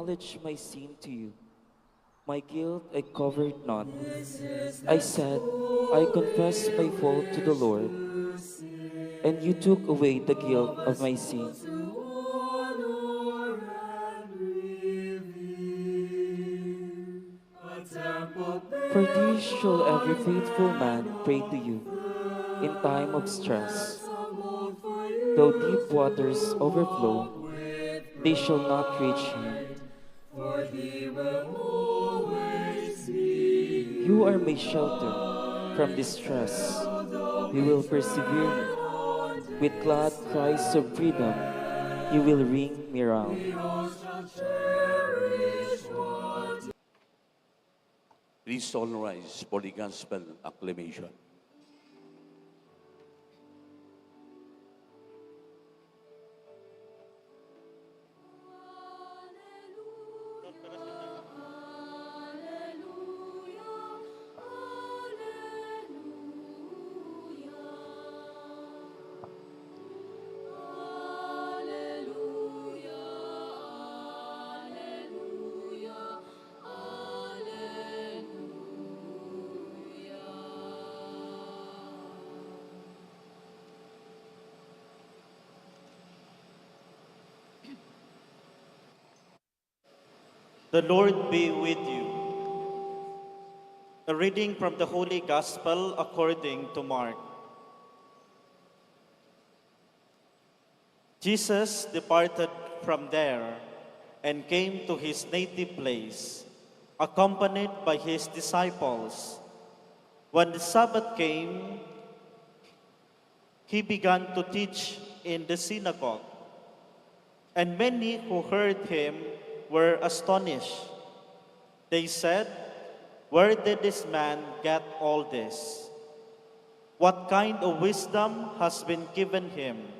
acknowledged my sin to you. My guilt I covered not. I said, I confess my fault to the Lord, and you took away the guilt of my sin. For this shall every faithful man pray to you in time of stress. Though deep waters overflow, they shall not reach him. You are my shelter from distress. You will persevere me. With glad cries of freedom, you will ring me round. Please all rise for the gospel acclamation. The Lord be with you. A reading from the Holy Gospel according to Mark. Jesus departed from there and came to his native place, accompanied by his disciples. When the Sabbath came, he began to teach in the synagogue, and many who heard him were astonished. They said, "Where did this man get all this? What kind of wisdom has been given him?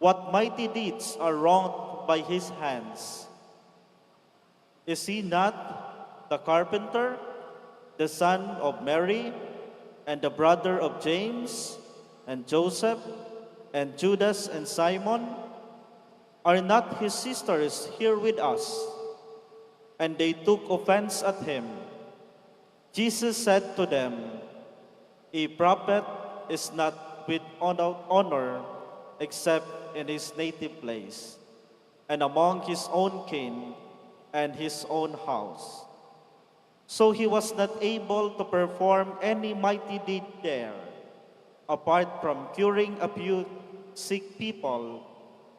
What mighty deeds are wrought by his hands? Is he not the carpenter, the son of Mary, and the brother of James, and Joseph, and Judas, and Simon? Are not his sisters here with us?" And they took offense at him. Jesus said to them, "A prophet is not without honor except in his native place, and among his own kin and his own house." So he was not able to perform any mighty deed there, apart from curing a few sick people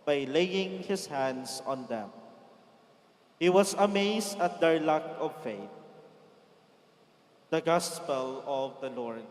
by laying his hands on them. He was amazed at their lack of faith. The Gospel of the Lord.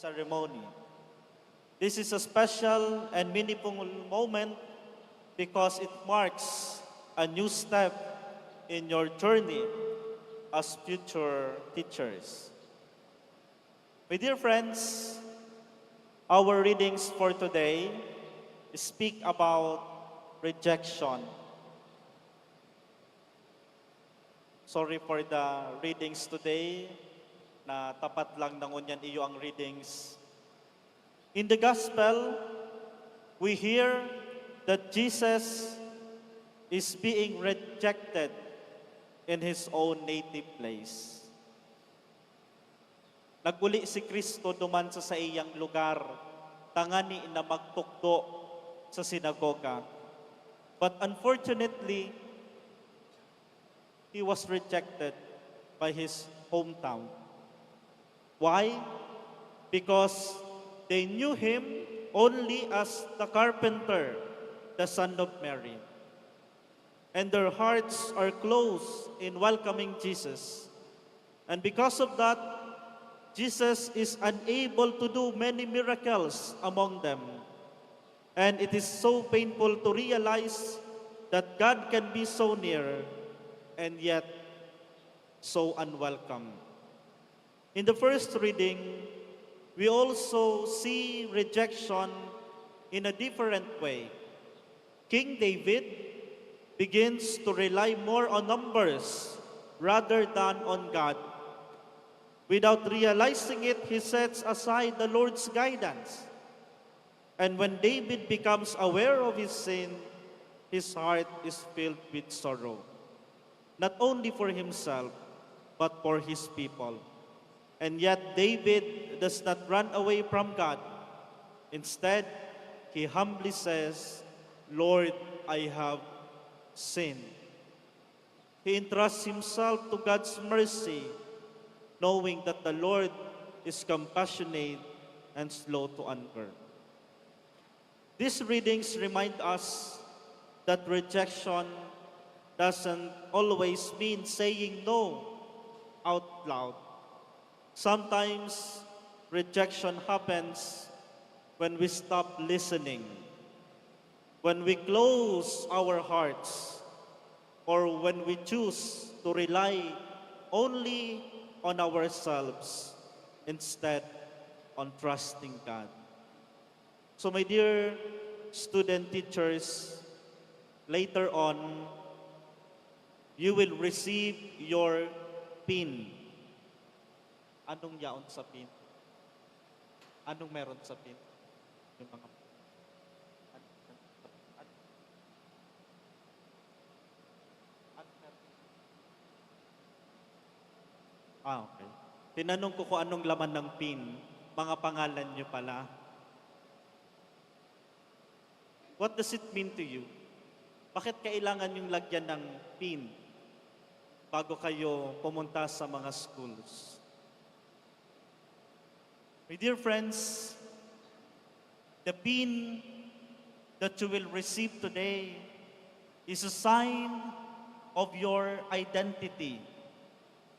Ceremony. This is a special and meaningful moment because it marks a new step in your journey as future teachers. My dear friends, our readings for today speak about rejection. Sorry for the readings today, na tapat lang nangunyan iyo ang readings. In the Gospel, we hear that Jesus is being rejected in His own native place. Naguli si Kristo duman sa iyang lugar, tangani na magtukdo sa sinagoga. But unfortunately, He was rejected by His hometown. Why? Because they knew Him only as the carpenter, the son of Mary. And their hearts are closed in welcoming Jesus. And because of that, Jesus is unable to do many miracles among them. And it is so painful to realize that God can be so near and yet so unwelcome. In the first reading, we also see rejection in a different way. King David begins to rely more on numbers rather than on God. Without realizing it, he sets aside the Lord's guidance. And when David becomes aware of his sin, his heart is filled with sorrow, not only for himself, but for his people. And yet David does not run away from God. Instead, he humbly says, Lord, I have sinned. He entrusts himself to God's mercy, knowing that the Lord is compassionate and slow to anger. These readings remind us that rejection doesn't always mean saying no out loud. Sometimes rejection happens when we stop listening, when we close our hearts, or when we choose to rely only on ourselves instead on trusting God. So my dear student teachers, later on, you will receive your pin. Anong yaon sa pin? Anong meron sa pin? Yung mga... Okay. Tinanong ko kung anong laman ng pin. Mga pangalan nyo pala. What does it mean to you? Bakit kailangan yung lagyan ng pin bago kayo pumunta sa mga schools? My dear friends, the pin that you will receive today is a sign of your identity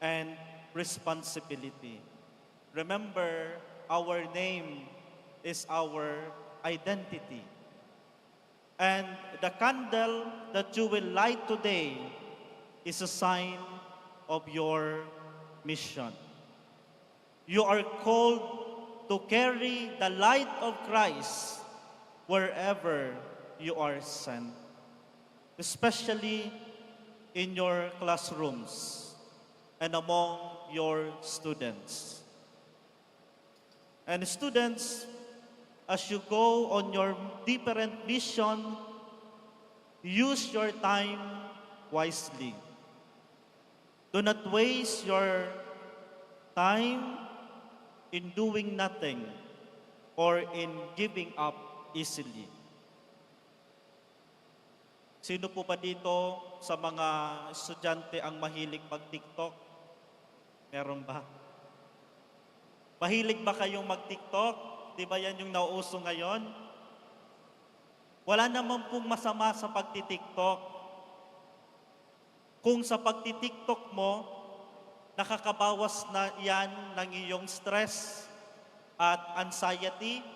and responsibility. Remember, our name is our identity. And the candle that you will light today is a sign of your mission. You are called to carry the light of Christ wherever you are sent, especially in your classrooms and among your students. And students, as you go on your different mission, use your time wisely. Do not waste your time in doing nothing or in giving up easily. Sino po ba dito sa mga estudyante ang mahilig mag-TikTok? Meron ba? Mahilig ba kayong mag-TikTok? Di ba yan yung nauuso ngayon? Wala naman pong masama sa pagti-TikTok. Kung sa pagti-TikTok mo, nakakabawas na yan ng iyong stress at anxiety,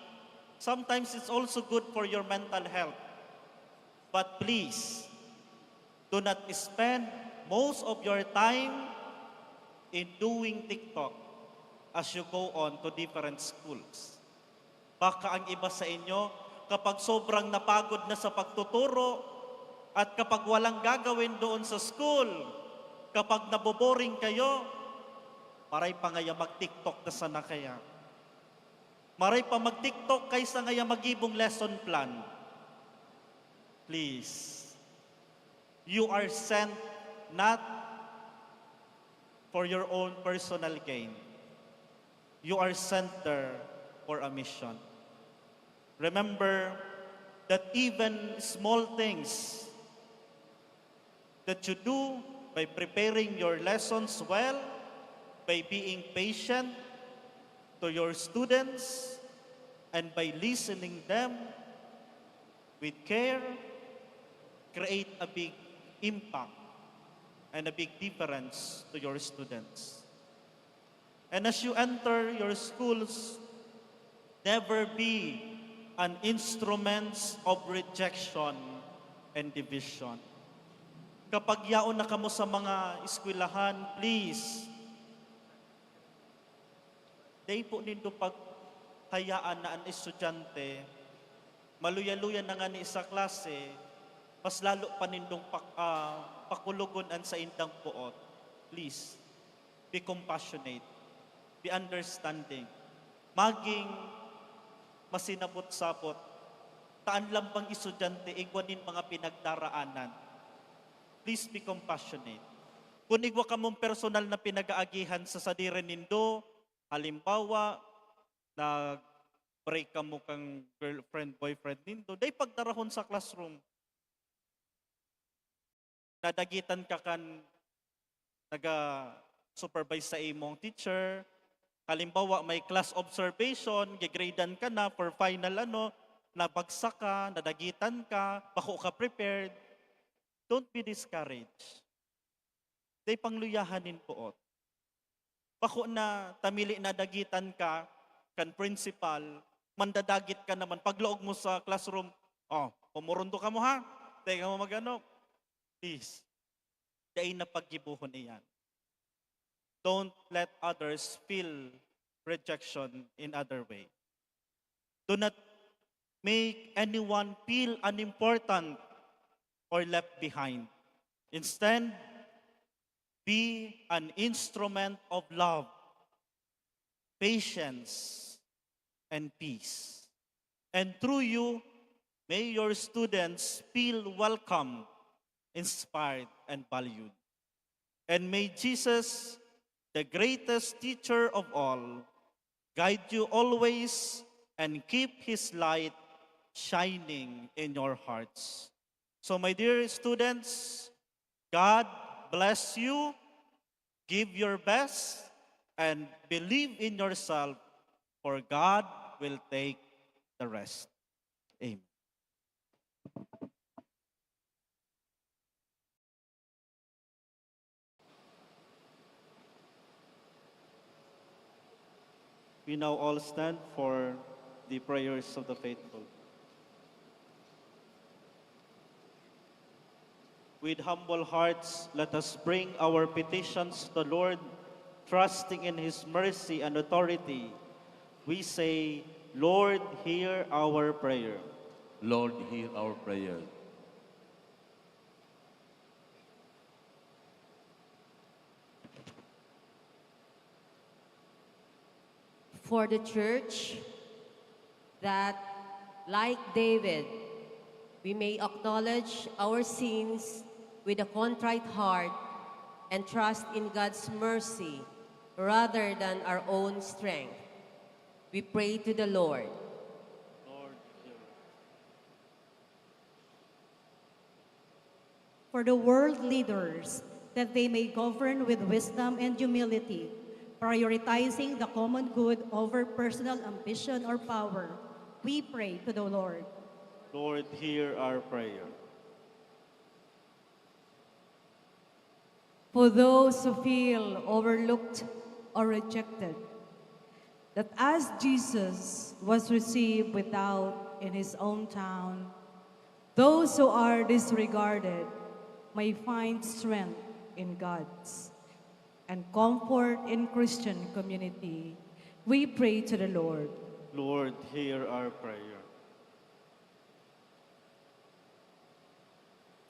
sometimes it's also good for your mental health. But please, do not spend most of your time in doing TikTok as you go on to different schools. Baka ang iba sa inyo, kapag sobrang napagod na sa pagtuturo at kapag walang gagawin doon sa school, kapag naboboring kayo, maray pa ngaya mag-TikTok na sana kaya. Maray pa mag-TikTok kaysa ngaya mag-ibong lesson plan. Please, you are sent not for your own personal gain. You are sent there for a mission. Remember that even small things that you do by preparing your lessons well, by being patient to your students, and by listening them with care, create a big impact and a big difference to your students. And as you enter your schools, never be an instruments of rejection and division. Kapag yaon na kamo sa mga eskwelahan, please, day po nindo paghayaan na ang estudyante, maluya-luya na nga ni sa klase, mas lalo pa nindong pakulugon sa indang puot. Please, be compassionate, be understanding, maging masinabot-sapot, taan lang bang estudyante, igwanin mga pinagdaraanan. Please be compassionate. Kung igwa ka mong personal na pinag-aagihan sa sadire nindo, halimbawa, nag-break ka mo kang girlfriend, boyfriend nindo, day pagdarahon sa classroom. Nadagitan ka kan naga-supervise sa imong teacher. Halimbawa, may class observation, gigradean ka na for final nabagsak ka, nadagitan ka, bako ka prepared. Don't be discouraged. Day pangluyahanin poot. Bako na tamili na dagitan ka, kan principal, mandadagit ka naman. Paglaog mo sa classroom, pumurundo ka mo ha, day ka mo magano. Please, day na paggibuhon iyan. Don't let others feel rejection in other way. Do not make anyone feel unimportant or left behind. Instead, be an instrument of love, patience, and peace. And through you, may your students feel welcome, inspired, and valued. And may Jesus, the greatest teacher of all, guide you always and keep His light shining in your hearts. So my dear students, God bless you, give your best, and believe in yourself, for God will take the rest. Amen. We now all stand for the prayers of the faithful. With humble hearts, let us bring our petitions to the Lord, trusting in His mercy and authority. We say, Lord, hear our prayer. Lord, hear our prayer. For the church, that, like David, we may acknowledge our sins with a contrite heart and trust in God's mercy rather than our own strength. We pray to the Lord. Lord, hear. For the world leaders, that they may govern with wisdom and humility, prioritizing the common good over personal ambition or power, we pray to the Lord. Lord, hear our prayer. For those who feel overlooked or rejected, that as Jesus was received without in his own town, those who are disregarded may find strength in God's and comfort in Christian community. We pray to the Lord. Lord, hear our prayer.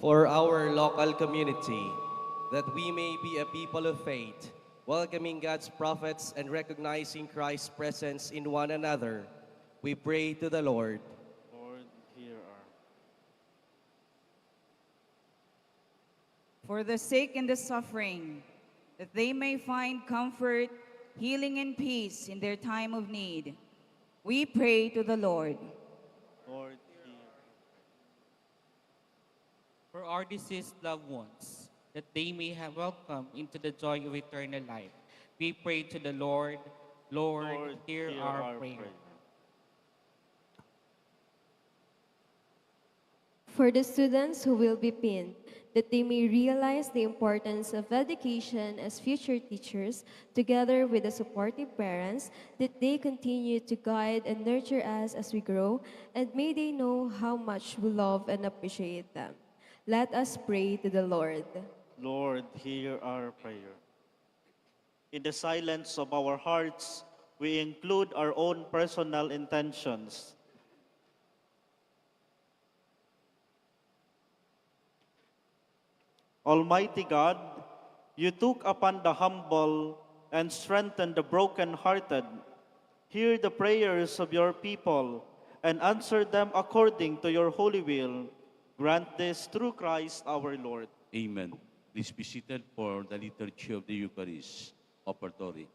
For our local community, that we may be a people of faith, welcoming God's prophets and recognizing Christ's presence in one another, we pray to the Lord. Lord, hear our. For the sick and the suffering, that they may find comfort, healing, and peace in their time of need, we pray to the Lord. Lord, hear. For our deceased loved ones, that they may have welcome into the joy of eternal life, we pray to the Lord. Lord, hear our prayer. For the students who will be pinned, that they may realize the importance of education as future teachers, together with the supportive parents, that they continue to guide and nurture us as we grow, and may they know how much we love and appreciate them. Let us pray to the Lord. Lord, hear our prayer. In the silence of our hearts, we include our own personal intentions. Almighty God, you took upon the humble and strengthened the brokenhearted. Hear the prayers of your people and answer them according to your holy will. Grant this through Christ our Lord. Amen. Please be seated for the liturgy of the Eucharist offertory.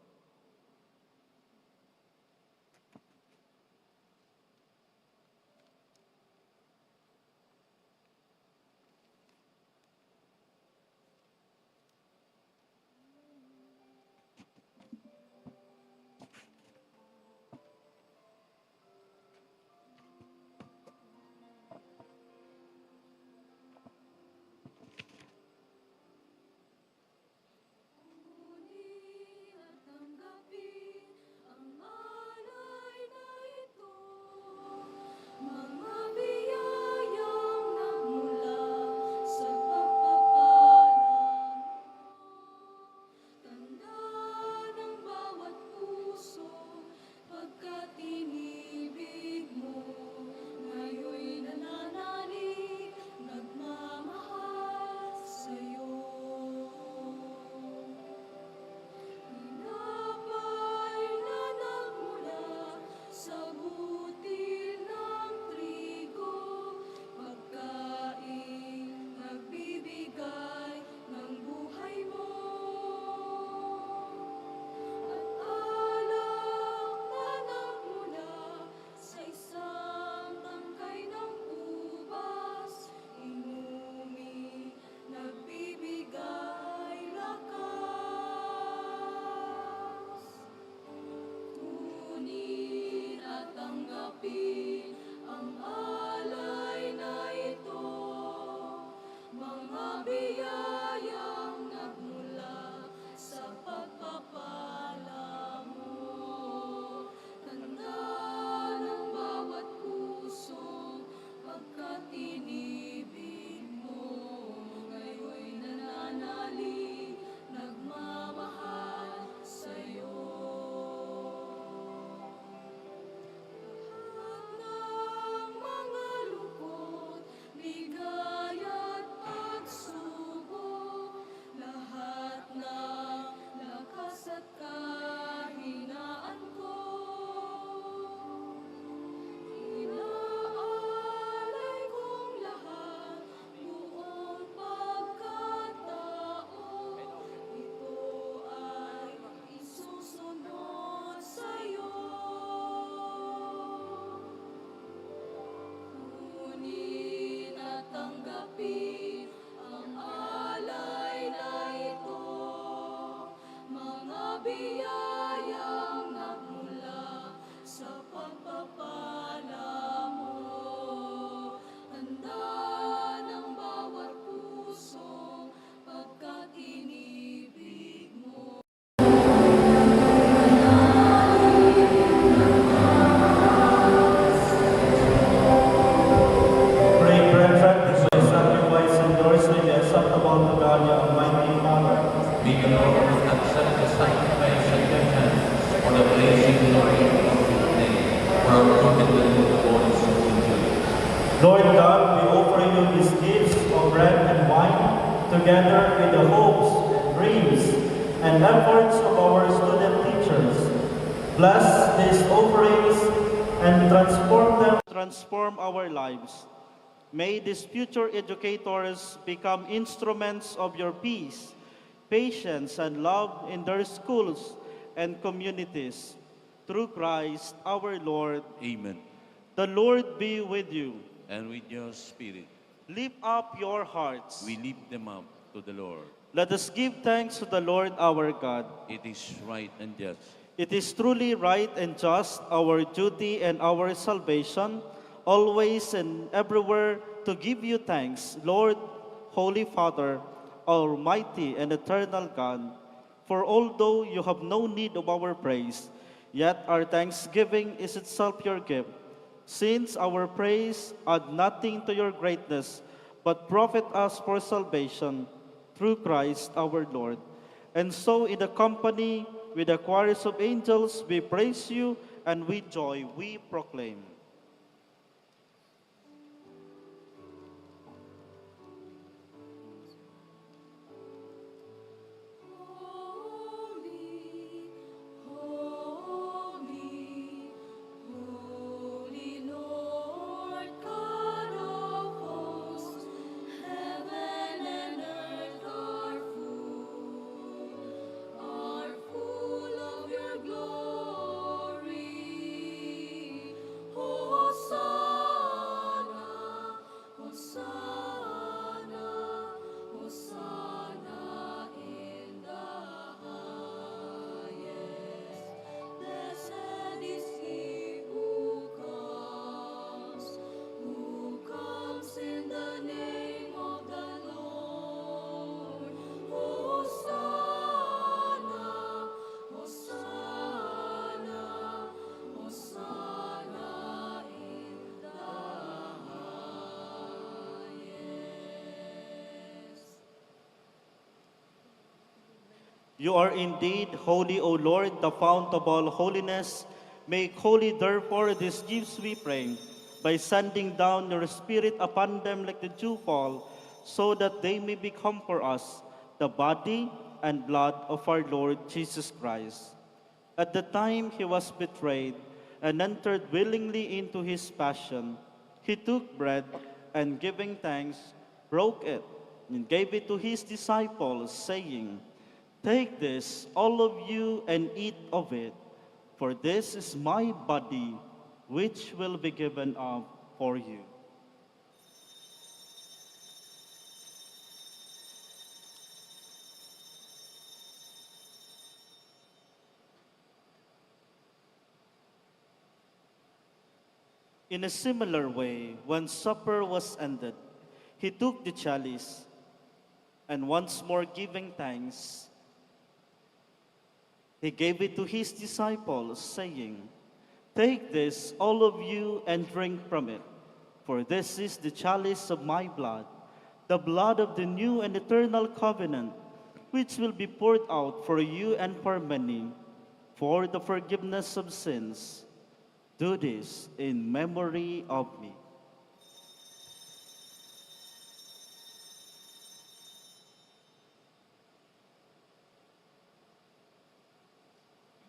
Pray, brethren, that my sacrifice and yours may be acceptable to God, your Almighty Father. May the Lord accept the sacrifice at your hands for the blessing glory of His name, for our good and the good voice of enjoy. Lord God, we offer you these gifts of bread and wine, together with the hopes, dreams, and efforts of our student teachers. Bless these offerings and transform our lives. May these future educators become instruments of your peace, patience, and love in their schools and communities. Through Christ our Lord. Amen. The Lord be with you. And with your spirit, Lift up your hearts. we lift them up to the Lord. Let us give thanks to the Lord our God. It is right and just. It is truly right and just, our duty and our salvation, always and everywhere to give you thanks, Lord, Holy Father, Almighty and eternal God, for although you have no need of our praise, yet our thanksgiving is itself your gift, since our praise add nothing to your greatness, but profit us for salvation through Christ our Lord. And so in the company with the choirs of angels, we praise you, and with joy we proclaim. You are indeed holy, O Lord, the fount of all holiness. Make holy, therefore, these gifts, we pray, by sending down your Spirit upon them like the dewfall, so that they may become for us the body and blood of our Lord Jesus Christ. At the time he was betrayed and entered willingly into his passion, he took bread and giving thanks, broke it, and gave it to his disciples, saying, "Take this, all of you, and eat of it, for this is my body, which will be given up for you." In a similar way, when supper was ended, he took the chalice, and once more giving thanks, he gave it to his disciples, saying, "Take this, all of you, and drink from it, for this is the chalice of my blood, the blood of the new and eternal covenant, which will be poured out for you and for many, for the forgiveness of sins. Do this in memory of me."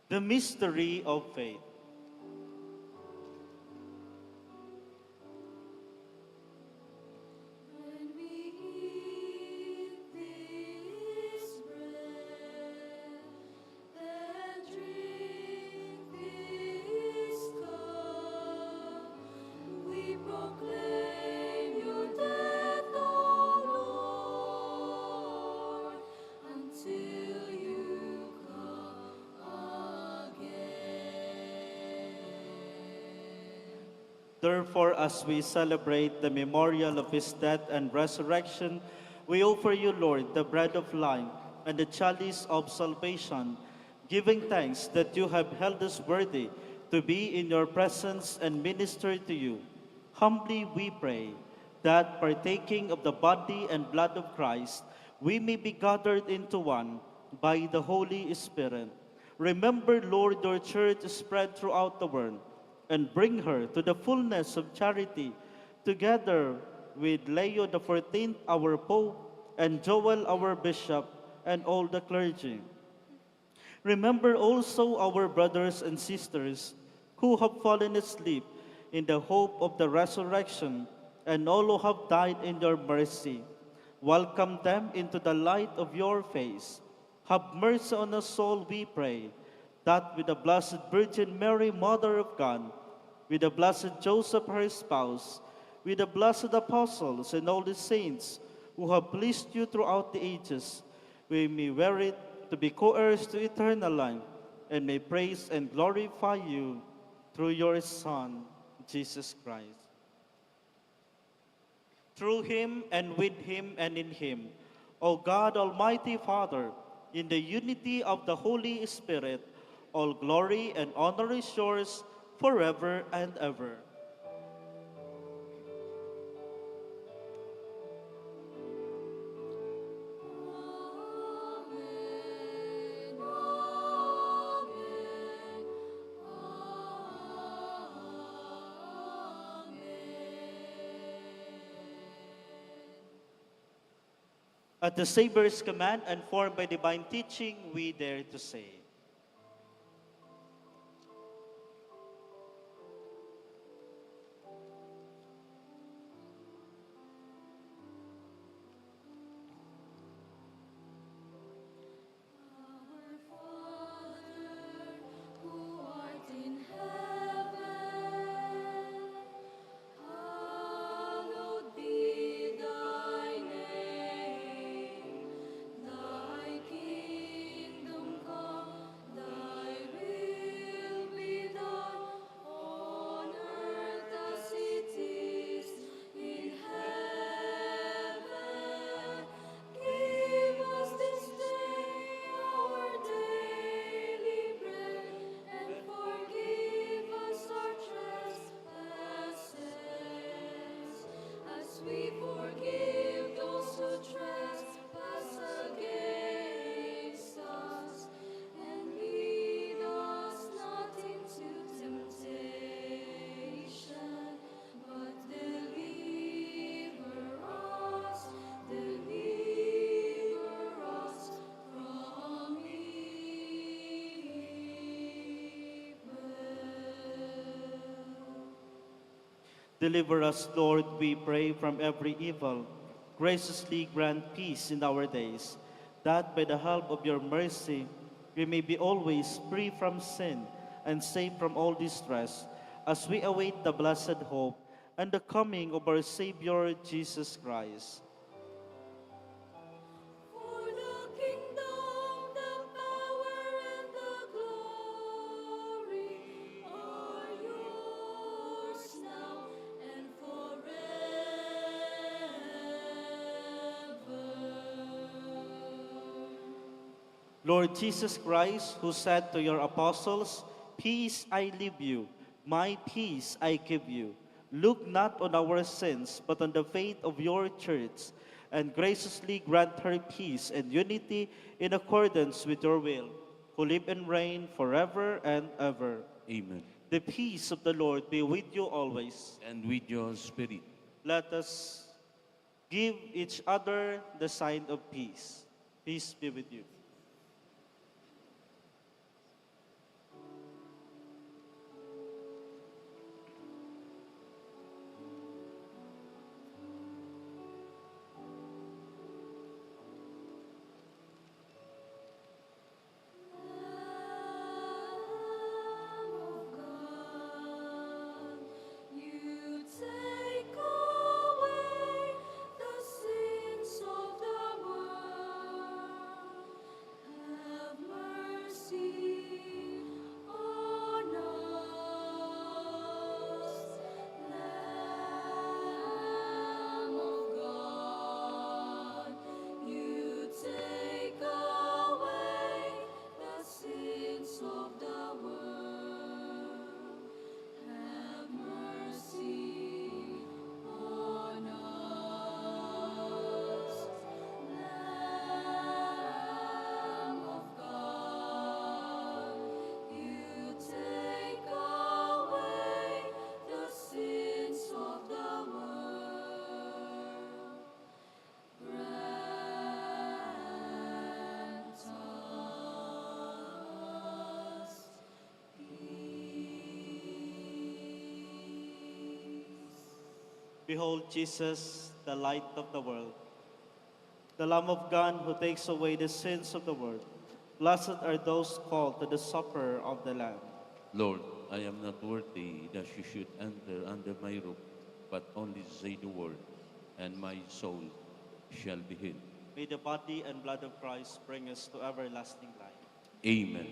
The mystery of faith. When we eat this bread and drink this cup, we proclaim your death, O Lord, until you come again. Therefore, as we celebrate the memorial of his death and resurrection, we offer you, Lord, the bread of life and the chalice of salvation, giving thanks that you have held us worthy to be in your presence and minister to you. Humbly we pray that, partaking of the body and blood of Christ, we may be gathered into one by the Holy Spirit. Remember, Lord, your church spread throughout the world, and bring her to the fullness of charity, together with Leo the 14th, our Pope, and Joel, our Bishop, and all the clergy. Remember also our brothers and sisters who have fallen asleep in the hope of the resurrection, and all who have died in your mercy. Welcome them into the light of your face. Have mercy on us all, we pray, that with the Blessed Virgin Mary, Mother of God, with the Blessed Joseph, her spouse, with the blessed apostles and all the saints who have pleased you throughout the ages, we may merit to be co-heirs to eternal life, and may praise and glorify you through your Son, Jesus Christ. through him and with him and in him. O God, Almighty Father, in the unity of the Holy Spirit, all glory and honor is yours forever and ever. Amen. Amen. At the Savior's command and formed by divine teaching, we dare to say, Our Father, who art in heaven, hallowed be thy name. Thy kingdom come, thy will be done on earth as it is in heaven. Give us this day our daily bread, and forgive us our trespasses, as we forgive those who trespass against us. And lead us not into temptation, but deliver us from evil. Deliver us, Lord, we pray, from every evil. Graciously grant peace in our days, that by the help of your mercy we may be always free from sin and safe from all distress, as we await the blessed hope and the coming of our Savior Jesus Christ. For the kingdom, the power, and the glory are yours now and forever. Lord Jesus Christ, who said to your apostles, "Peace I leave you, my peace I give you," look not on our sins, but on the faith of your church, and graciously grant her peace and unity in accordance with your will, who live and reign forever and ever. Amen. The peace of the Lord be with you always. And with your spirit. Let us give each other the sign of peace. Peace be with you. Lamb of God, you take away the sins of the world. Have mercy on us. Lamb of God, you take away the sins of the world. Have mercy on us. Lamb of God, you take away the sins of the world. Grant us peace. Behold Jesus, the light of the world, the Lamb of God who takes away the sins of the world. Blessed are those called to the supper of the Lamb. Lord, I am not worthy that you should enter under my roof, but only say the word, and my soul shall be healed. May the body and blood of Christ bring us to everlasting life. Amen.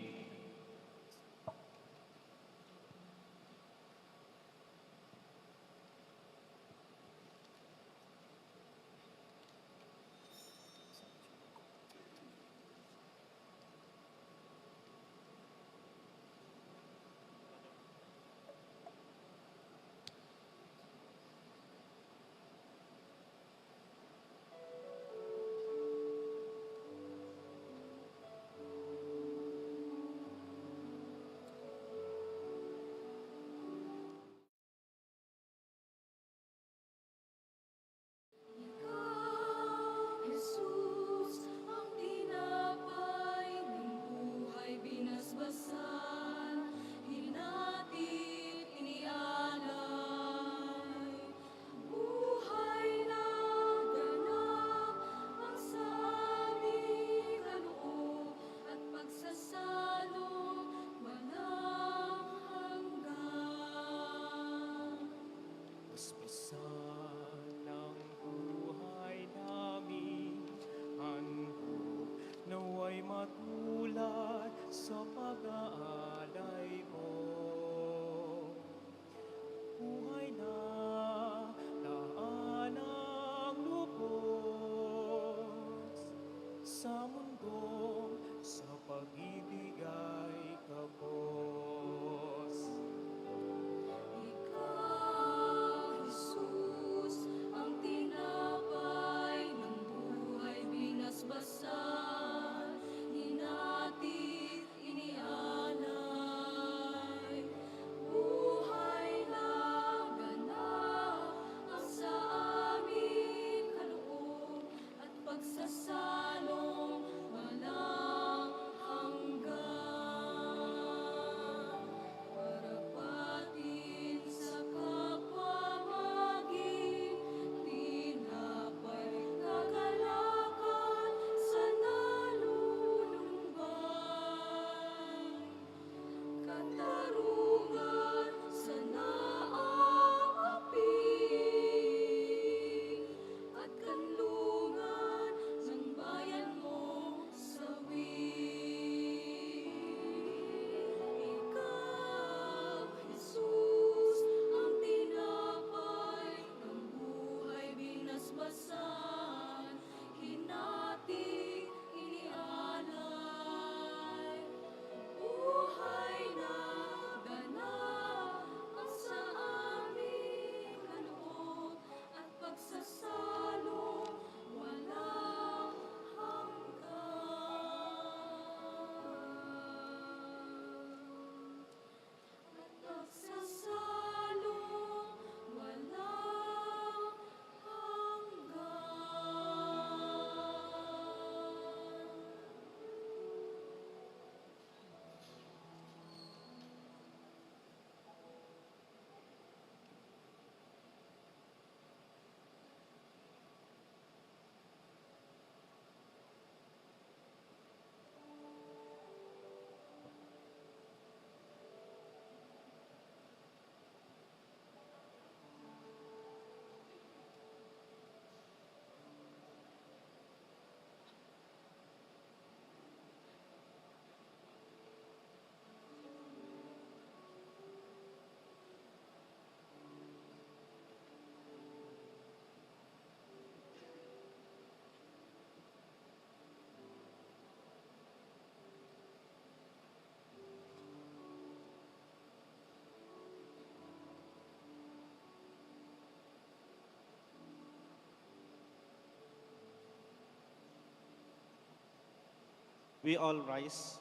We all rise.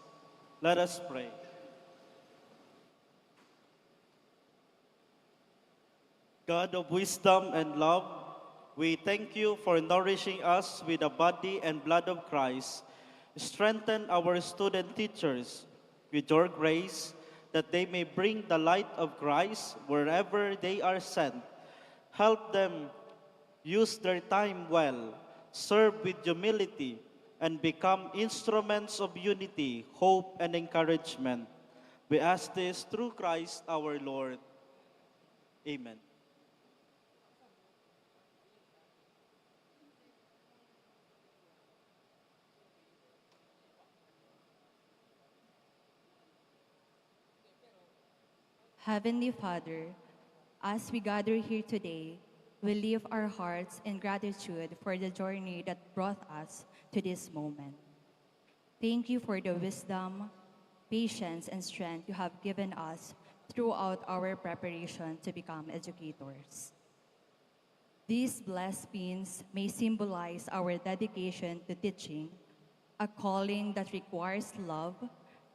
Let us pray. God of wisdom and love, we thank you for nourishing us with the body and blood of Christ. Strengthen our student teachers with your grace that they may bring the light of Christ wherever they are sent. Help them use their time well, serve with humility, and become instruments of unity, hope, and encouragement. We ask this through Christ our Lord. Amen. Heavenly Father, as we gather here today, we lift our hearts in gratitude for the journey that brought us to this moment. Thank you for the wisdom, patience, and strength you have given us throughout our preparation to become educators. These blessed pins may symbolize our dedication to teaching, a calling that requires love,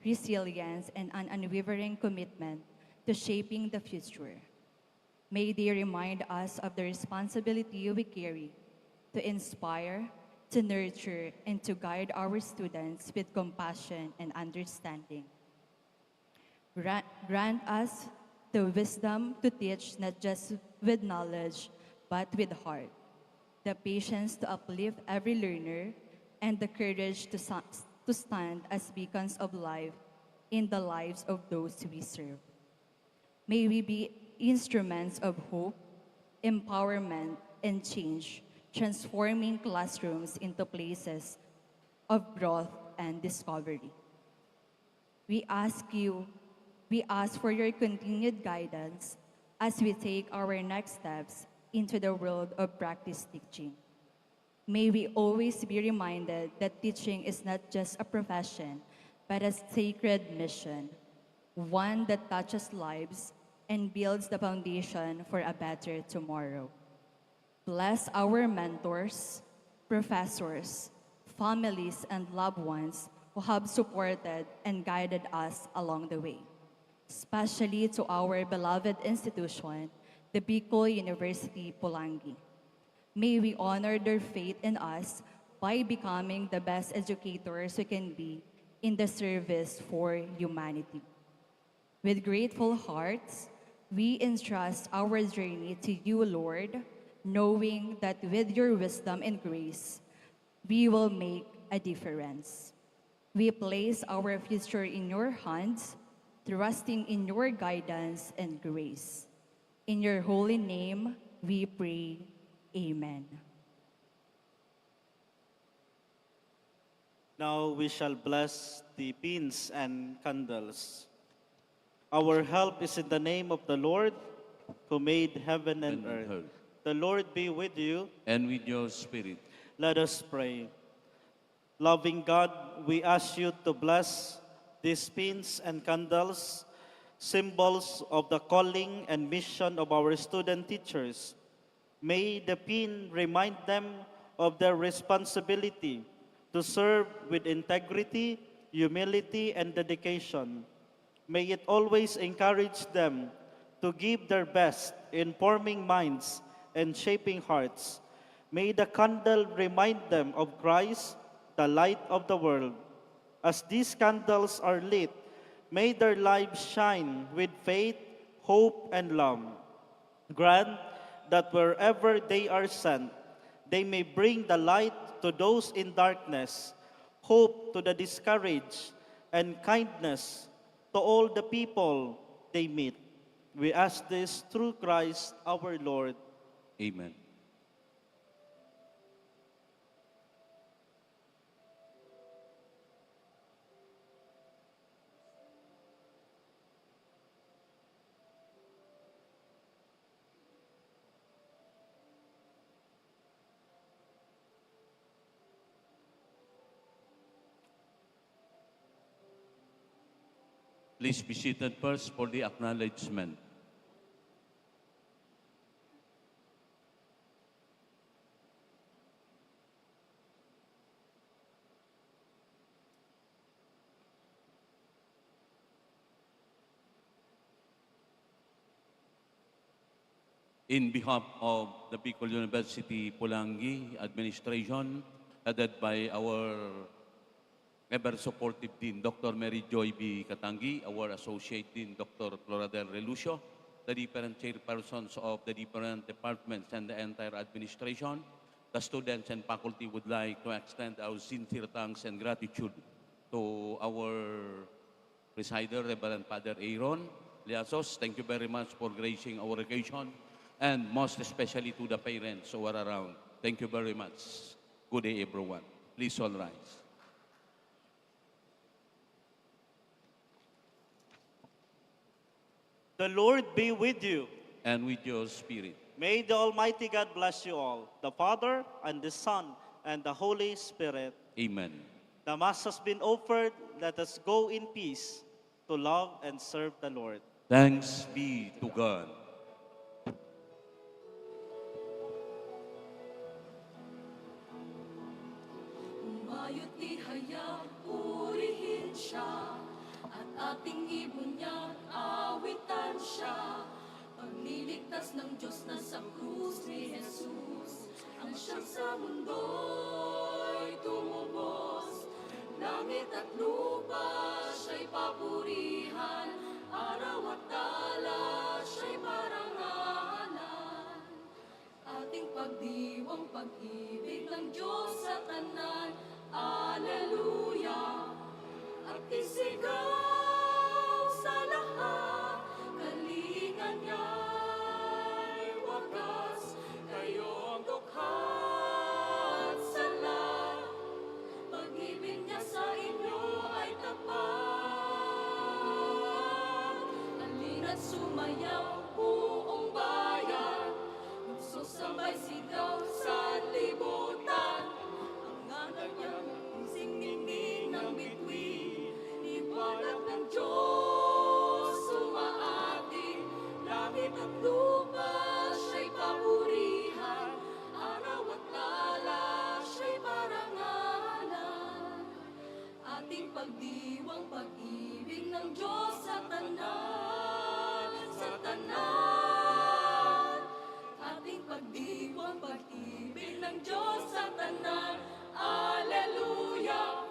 resilience, and an unwavering commitment to shaping the future. May they remind us of the responsibility we carry to inspire, to nurture, and to guide our students with compassion and understanding. Grant us the wisdom to teach not just with knowledge, but with heart, the patience to uplift every learner, and the courage to stand as beacons of life in the lives of those we serve. May we be instruments of hope, empowerment, and change, transforming classrooms into places of growth and discovery. We ask for your continued guidance as we take our next steps into the world of practice teaching. May we always be reminded that teaching is not just a profession, but a sacred mission, one that touches lives and builds the foundation for a better tomorrow. Bless our mentors, professors, families, and loved ones who have supported and guided us along the way, especially to our beloved institution, the Bicol University Pulangi. May we honor their faith in us by becoming the best educators we can be in the service for humanity. With grateful hearts, we entrust our journey to you, Lord, knowing that with your wisdom and grace, we will make a difference. We place our future in your hands, trusting in your guidance and grace. In your holy name, we pray. Amen. Now we shall bless the pins and candles. Our help is in the name of the Lord, who made heaven and earth. The Lord be with you. And with your spirit. Let us pray. Loving God, we ask you to bless these pins and candles, symbols of the calling and mission of our student teachers. May the pin remind them of their responsibility to serve with integrity, humility, and dedication. May it always encourage them to give their best in forming minds and shaping hearts. May the candle remind them of Christ, the light of the world. As these candles are lit, may their lives shine with faith, hope, and love. Grant that wherever they are sent, they may bring the light to those in darkness, hope to the discouraged, and kindness to all the people they meet. We ask this through Christ our Lord. Amen. Please be seated first for the acknowledgement. in behalf of the Bicol University Pulangi administration, headed by our ever-supportive Dean, Dr. Mary Joy B. Katangi, our Associate Dean, Dr. Floradel Relucio, the different chairpersons of the different departments and the entire administration, the students and faculty would like to extend our sincere thanks and gratitude to our presider, Reverend Father Aaron Liasos. Thank you very much for gracing our occasion, and most especially to the parents who are around. Thank you very much. Good day, everyone. Please all rise. The Lord be with you. And with your spirit. May the Almighty God bless you all, the Father, and the Son, and the Holy Spirit. Amen. The Mass has been offered. Let us go in peace to love and serve the Lord. Thanks be to God. Umayot ihayag, purihin siya, at ating ibunyan, awitan siya. Pagliligtas ng Diyos na sa krus ni Jesus, ang siyang sa mundo'y tumubos. Langit at lupa siya'y papurihan, araw at tala siya'y parangalan. Ating pagdiwang pag-ibig ng Diyos sa tanan, Alleluia. At isigaw sa lahat, kalingan niya'y wakas, kayong dukha at sala. Pag-ibig niya sa inyo ay tapat. Halina't sumayaw buong bayan, magsusabay sigaw sa libutan. Ang ngalan niyang singingin ng bituin, liwanag ng Diyos umaating. Langit at lupa siya'y papurihan, araw at tala siya'y parangalan. Ating pagdiwang pag-ibig ng Diyos sa tanan, sa tanan. Ating pagdiwang pag-ibig ng Diyos sa tanan, Alleluia.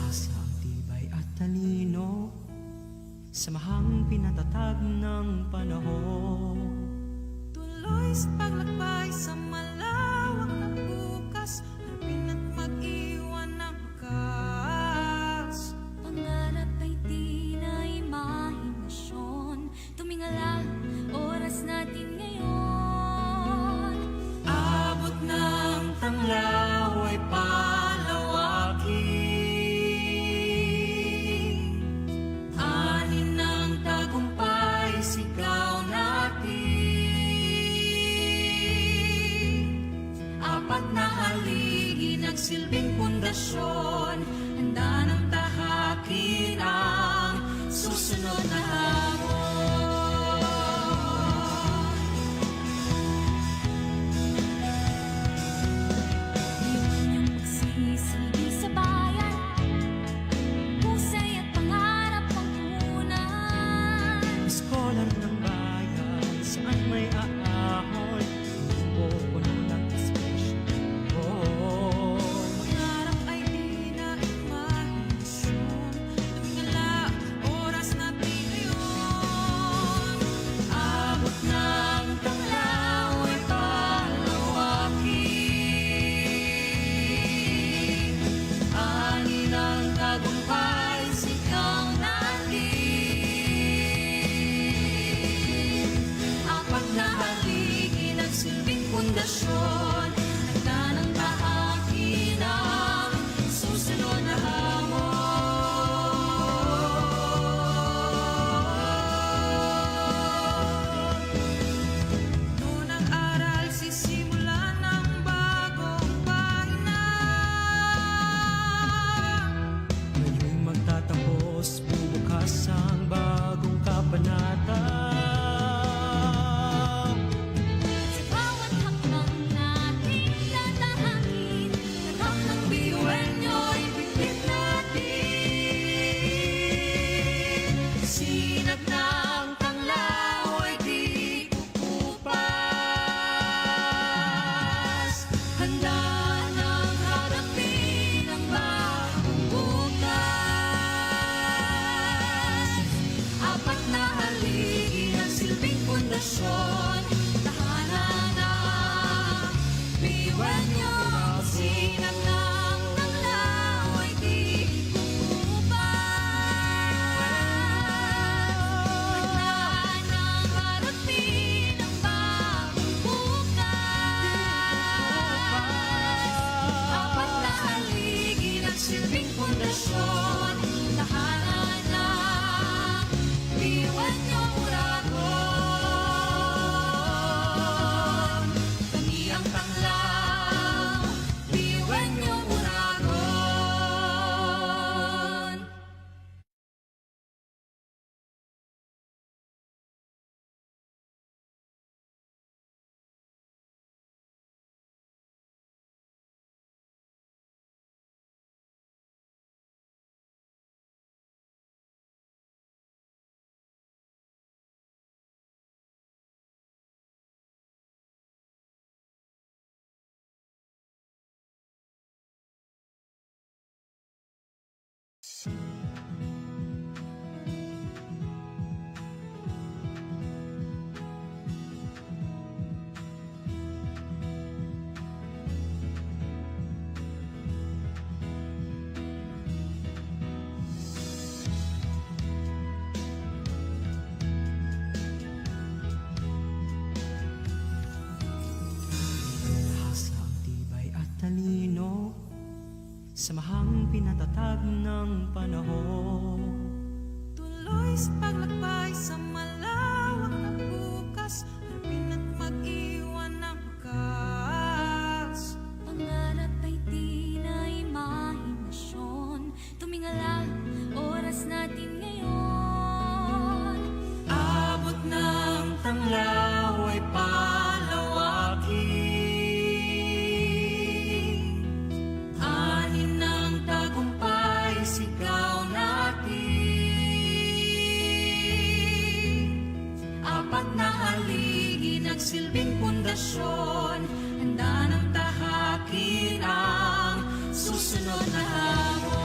Hasang tibay at talino, samahang pinatatag ng panahon. Tuloy sa paglakbay sa malawak na bukas, harapin at mag-iwan ng wakas. Pangarap ay di na imahinasyon, tumingala, oras natin ngayon. Abot ng tanglaw ay palawakin, anin ng tagumpay sigaw natin. Apat na haligi nagsilbing pundasyon, handa ng tahakin ang susunod na hamon. Iwan niyong magsisilbi sa bayan, husay at pangarap ang punan. Iskolar ng bayan, saan may aahon, pupuno ng espesyal. Pangarap ay di na imahinasyon. Samahang pinatatag ng panahon. Tuloy sa paglakbay sa malawak na bukas, harapin at mag-iwan ng wakas. Pangarap ay di na imahinasyon, tumingala, oras natin ngayon. Abot ng tanglaw ay palawakin, anin ng tagumpay sigaw natin. Apat na haligi nagsilbing pundasyon, handa ng tahakin ang susunod na hamon.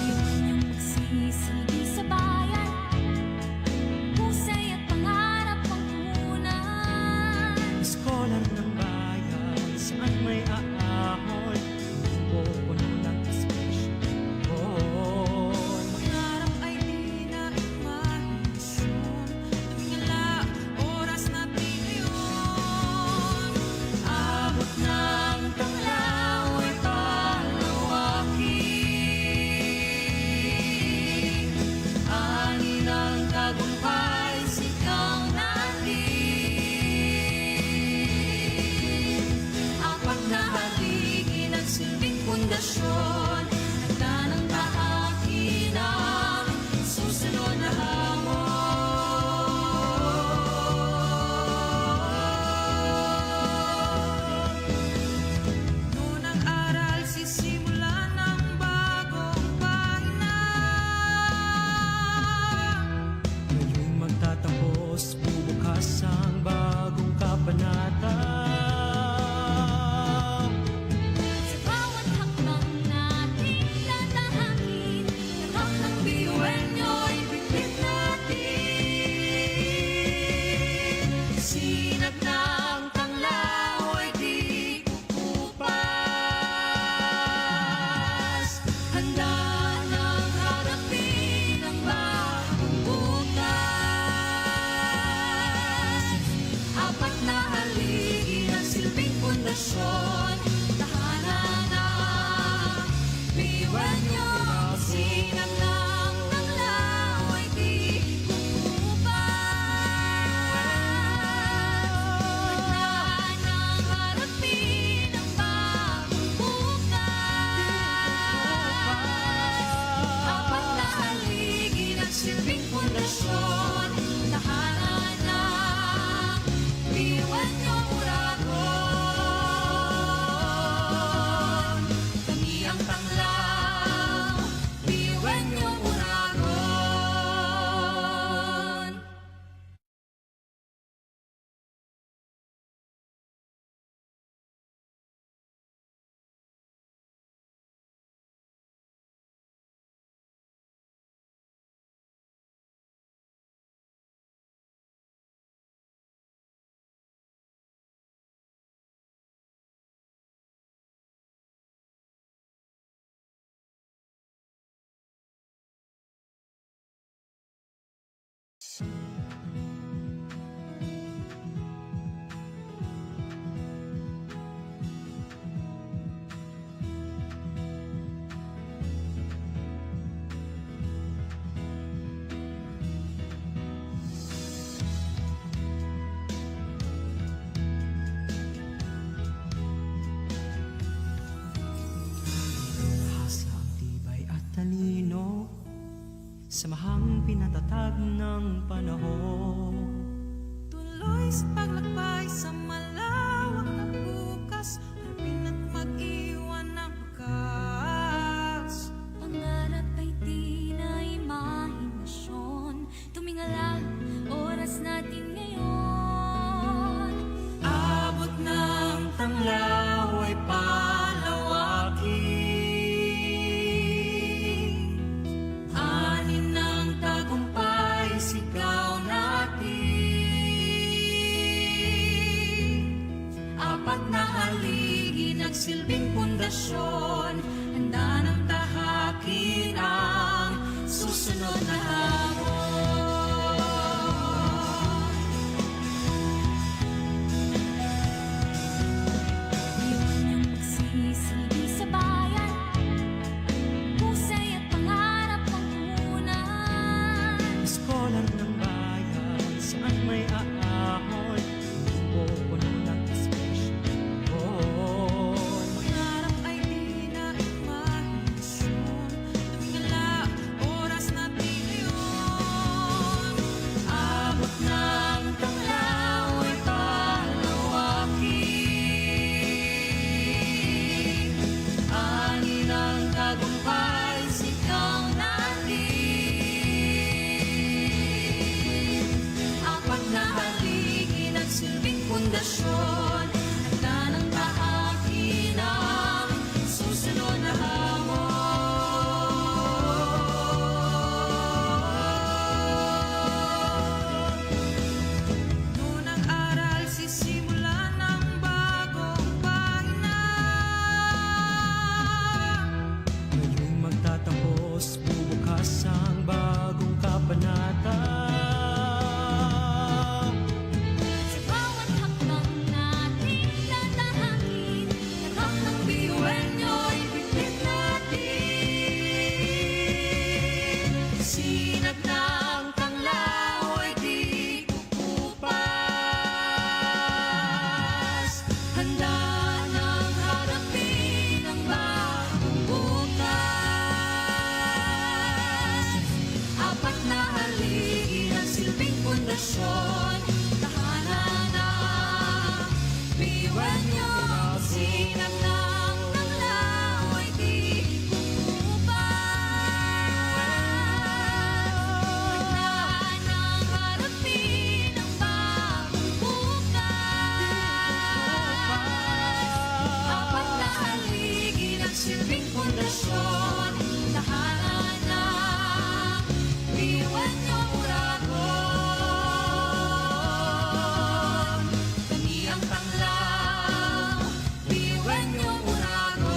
Iyon yung magsisilbi sa bayan, husay at pangarap ang punan. Iskolan ng bayan, saan may aahon, pupuno ng inspirasyon. Pangarap ay di na imahinasyon, tumingala, oras natin ngayon. Abot ng tanglaw ay palawakin, anin ang tagumpay sigaw natin. Apat na haligi nagsilbing pundasyon, handa ng tahakin ang susunod na hamon. Noon ang aral sisimulan ng bagong pahina. Ngayong magtatapos, bubukas ang bagong kabanata. Sa bawat hakbang natin tatahakin, yakap ng biyuan nyo'y bitbit natin. Sinag ng tanglaw ay di kukupas, handa ng harapin ang bagong bukas. Apat na haligi ng silbing pundasyon, tahanan ng biyuan nyo. Sinag ng tanglaw ay di kukupas, handa ng harapin ang bagong bukas. Apat na haligi ng silbing pundasyon, tahanan ng biyuan nyo, Uragon. Kami ang tanglaw, biyuan nyo, Uragon. Hasa ang tibay at talino, samahang pinatatag ng panahon. Tuloy sa paglakbay sa malawak na bukas, harapin at mag-iwan ng wakas. Pangarap ay di na imahinasyon, tumingala, oras natin ngayon. Abot ng tanglaw ay palawakin, anin ng tagumpay sigaw natin. pundasyon, handa ng tahakin ang susunod na hamon. Noon ang aral sisimulan ng bagong pahina. Ngayong magtatapos, bubukas ang bagong kabanata. Sa bawat hakbang nating tatahakin, lahat ng biyuan nyo'y bitbit natin. Sinag ng tanglaw ay di kukupas. Handa nang harapin ang bagong bukas. Apat na haligi ng silbing pundasyon, tahanan na biyuan nyo. Sinag ng tanglaw ay di kukupas. Handa nang harapin ang bagong bukas. Apat na haligi ng silbing pundasyon, tahanan na biyuan nyo, Uragon. Kami ang tanglaw, biyuan nyo, Uragon.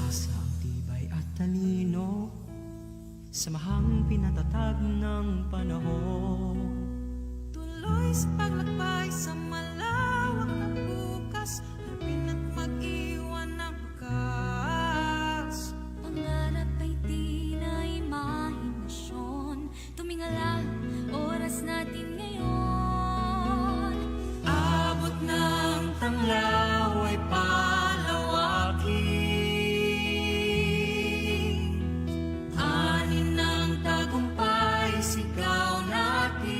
Hasa ang tibay at talino, samahang pinatatag ng panahon. Tuloy sa paglakbay sa malawak na bukas, harapin at mag-iwan ng wakas. Pangarap ay di na imahinasyon, tumingala, oras natin ngayon. Abot ng tanglaw ay palawakin, anin ng tagumpay sigaw natin.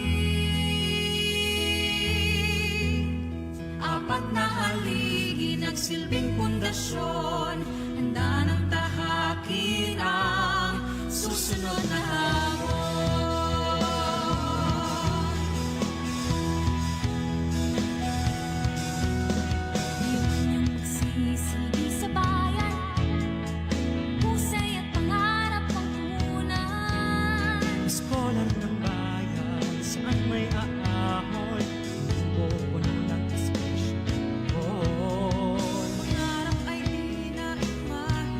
Apat na haligi nagsilbing pundasyon, handa ng tahakin ang susunod na hamon. Iwan niyong magsisilbi sa bayan, husay at pangarap ang punan. Eskolar ng bayan, saan may aahon, pupunan ng eskwasyon. Pangarap ay di na imahinasyon,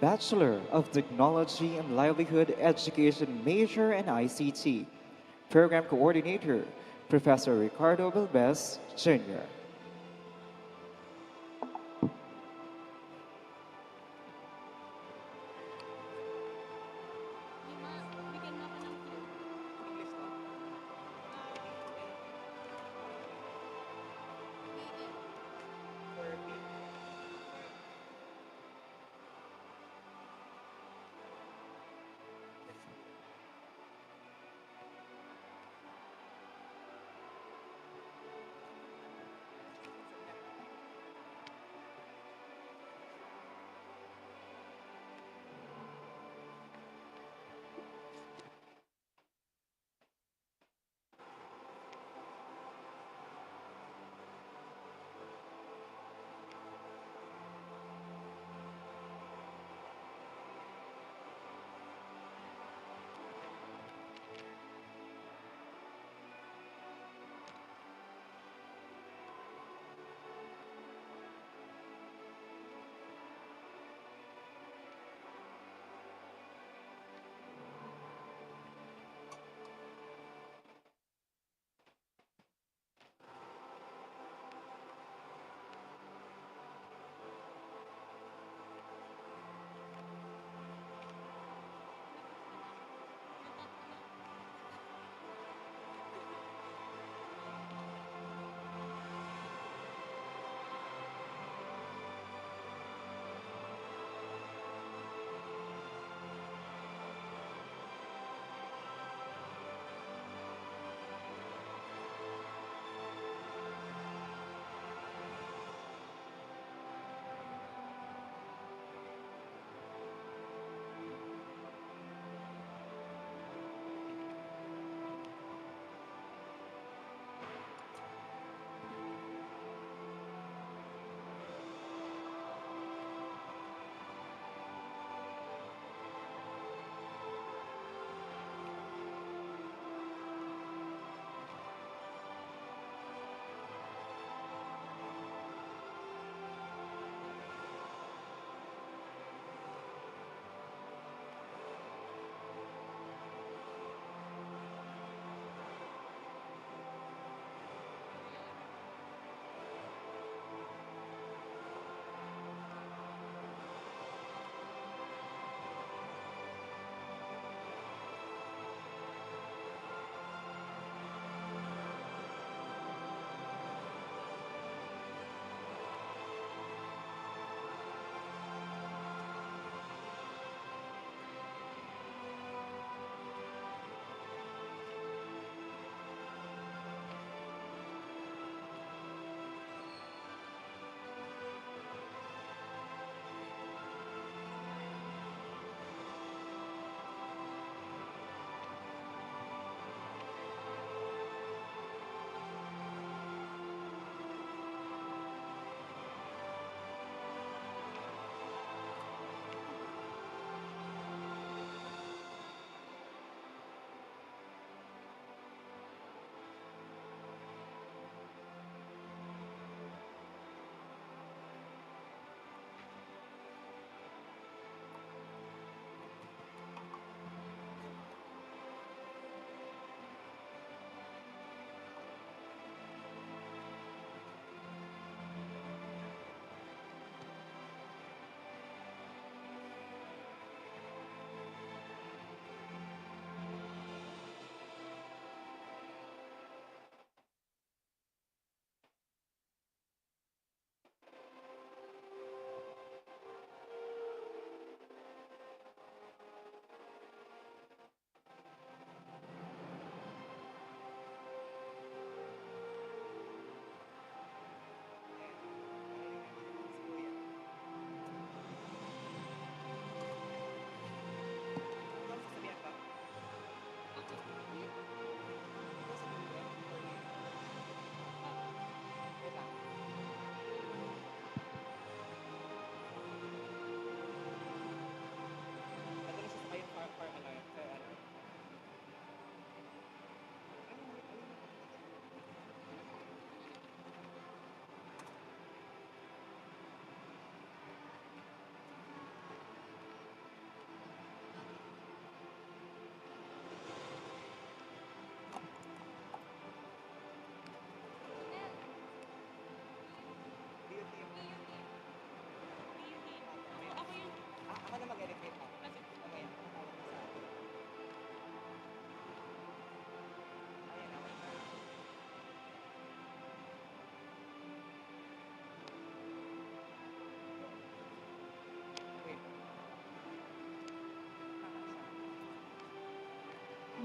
Bachelor of Technology and Livelihood Education major in ICT. Program Coordinator, Professor Ricardo Belbez, Jr.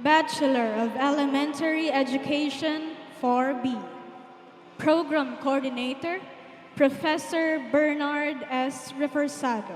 Bachelor of Elementary Education 4B. Program Coordinator, Professor Bernard S. Reforzado.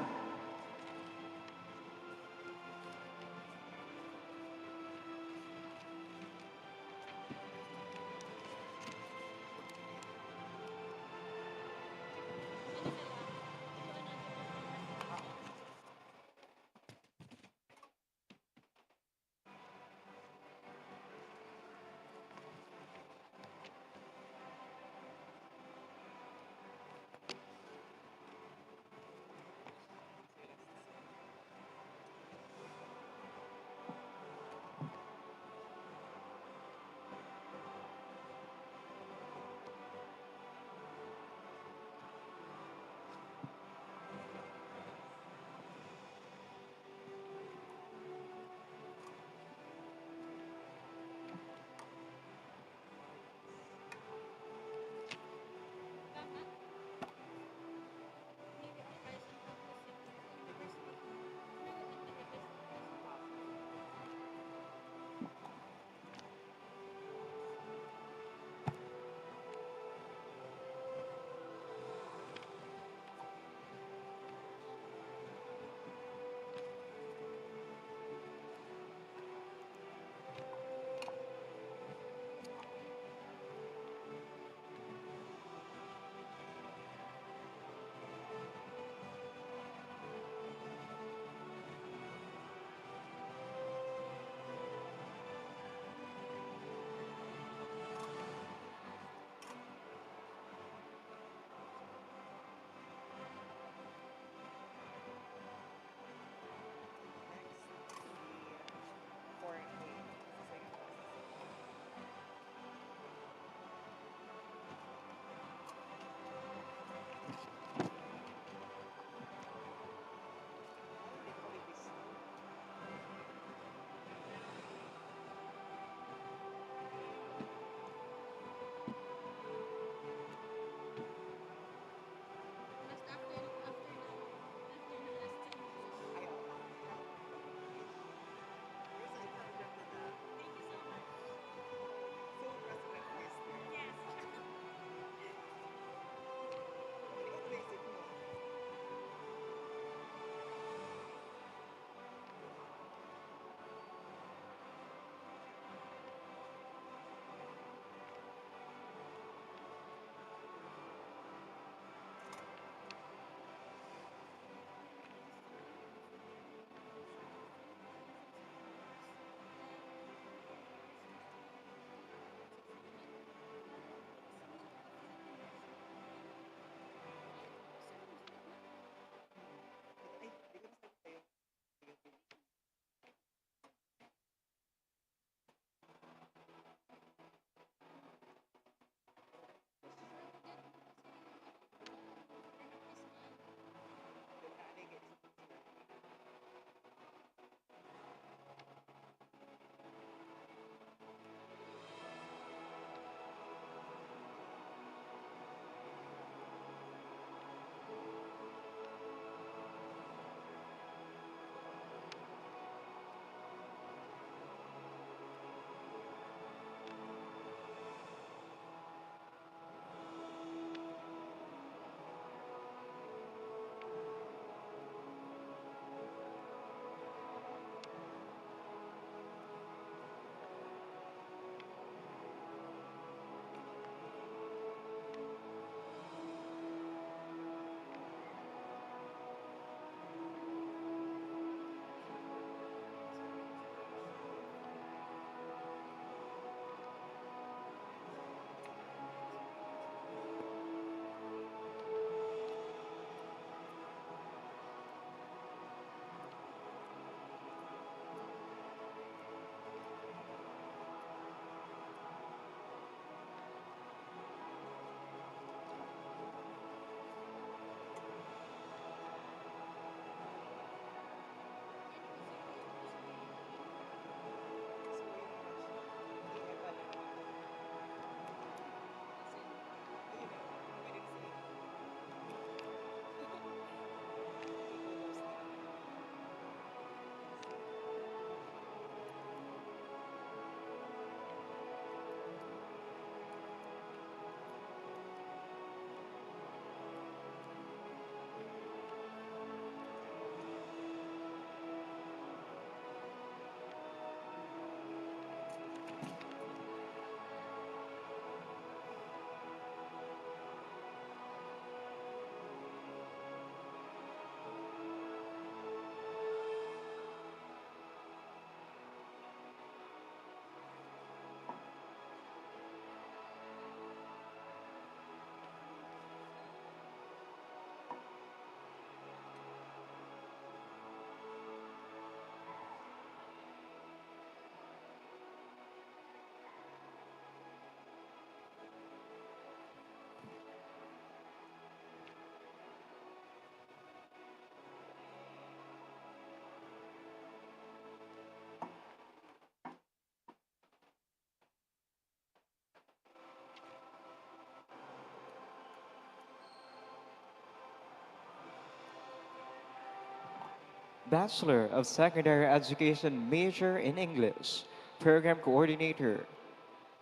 Bachelor of Secondary Education major in English. Program Coordinator,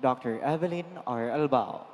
Dr. Evelyn R. Albao.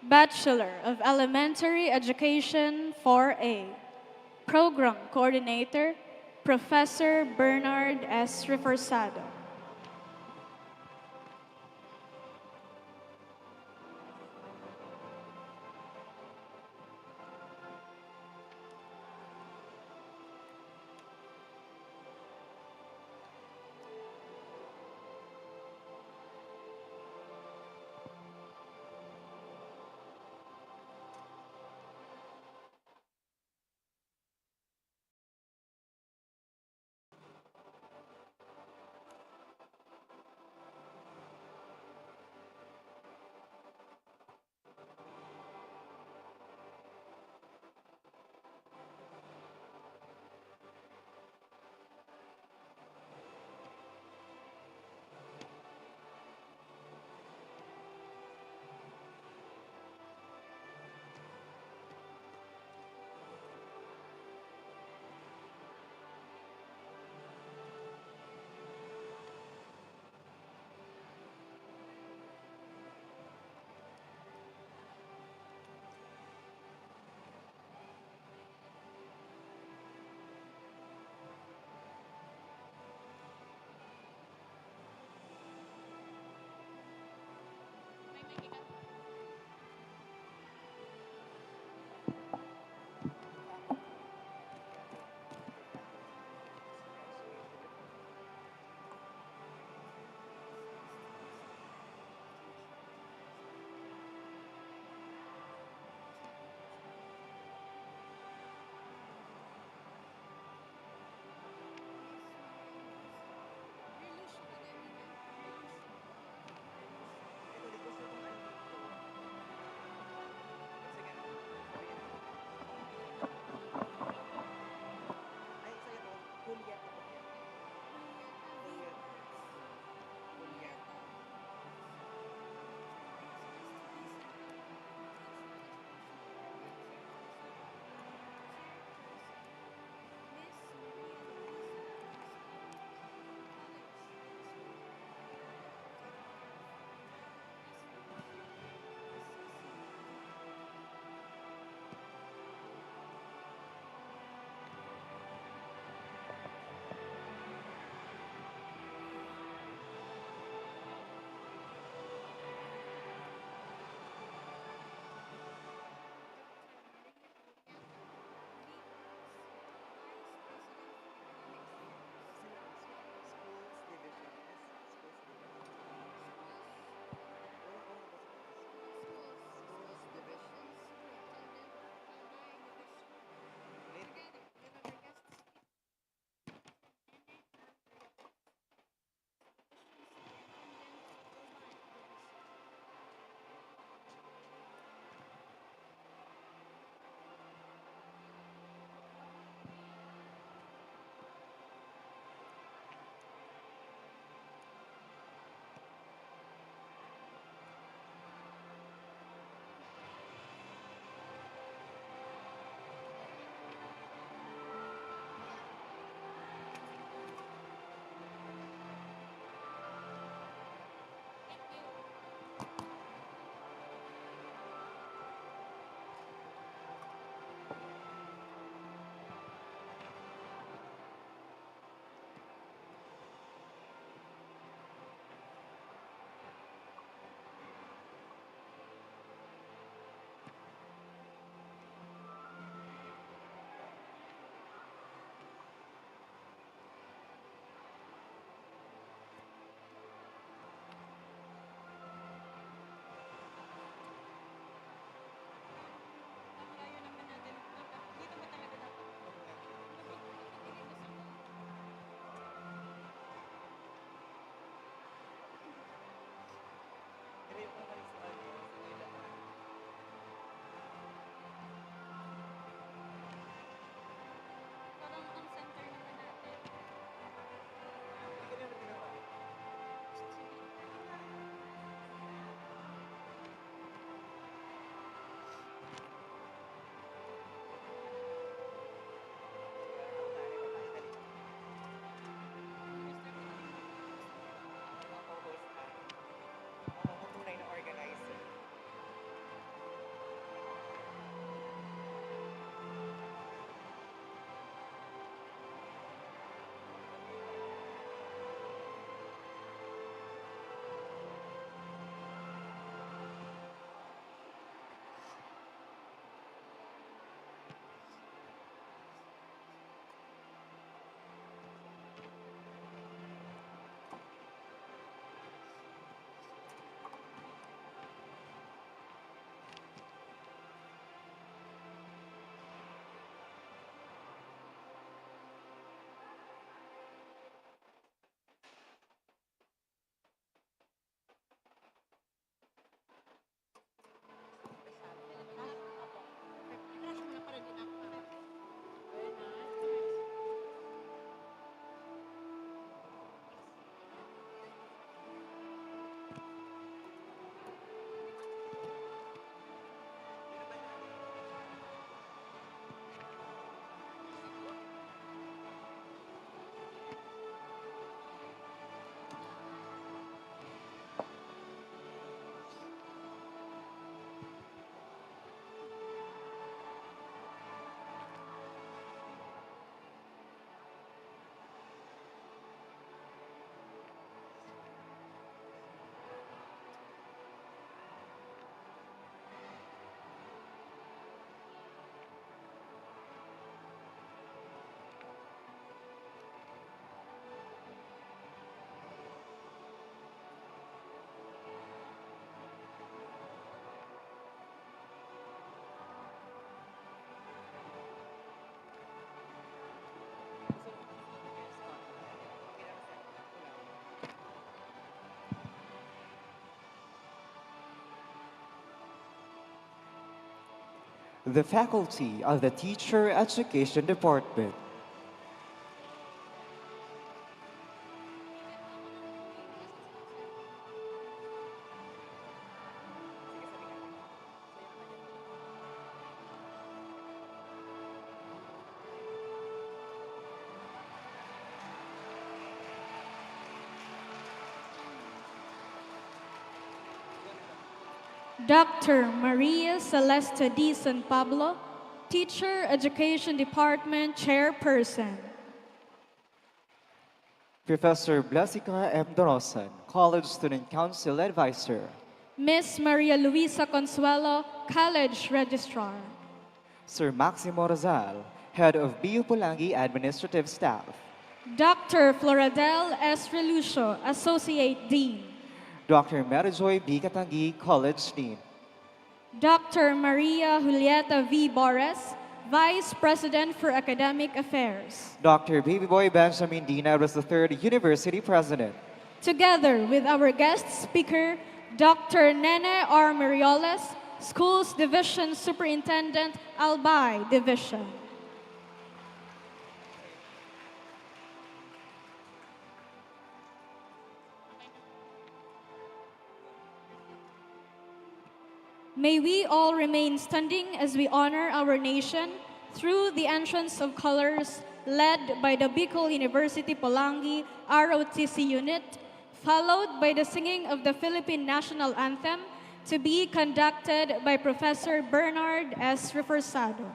Bachelor of Elementary Education 4A. Program Coordinator, Professor Bernard S. Reforzado. the faculty of the Teacher Education Department. Dr. Maria Celeste D. San Pablo, Teacher Education Department Chairperson. Professor Blesica M. Dorosan, College Student Council Advisor. Miss Maria Luisa Consuelo, College Registrar. Sir Maximo Rizal, Head of BU Pulangi Administrative Staff. Dr. Floradel S. Relucio, Associate Dean. Dr. Marijoy B. Katangi, College Dean. Dr. Maria Julieta V. Bores, Vice President for Academic Affairs. Dr. Babyboy Benjamin D. Neves III, University President. Together with our guest speaker, Dr. Nene R. Marioles, Schools Division Superintendent, Albay Division. May we all remain standing as we honor our nation through the entrance of colors led by the Bicol University Pulangi ROTC unit, followed by the singing of the Philippine National Anthem to be conducted by Professor Bernard S. Reforzado.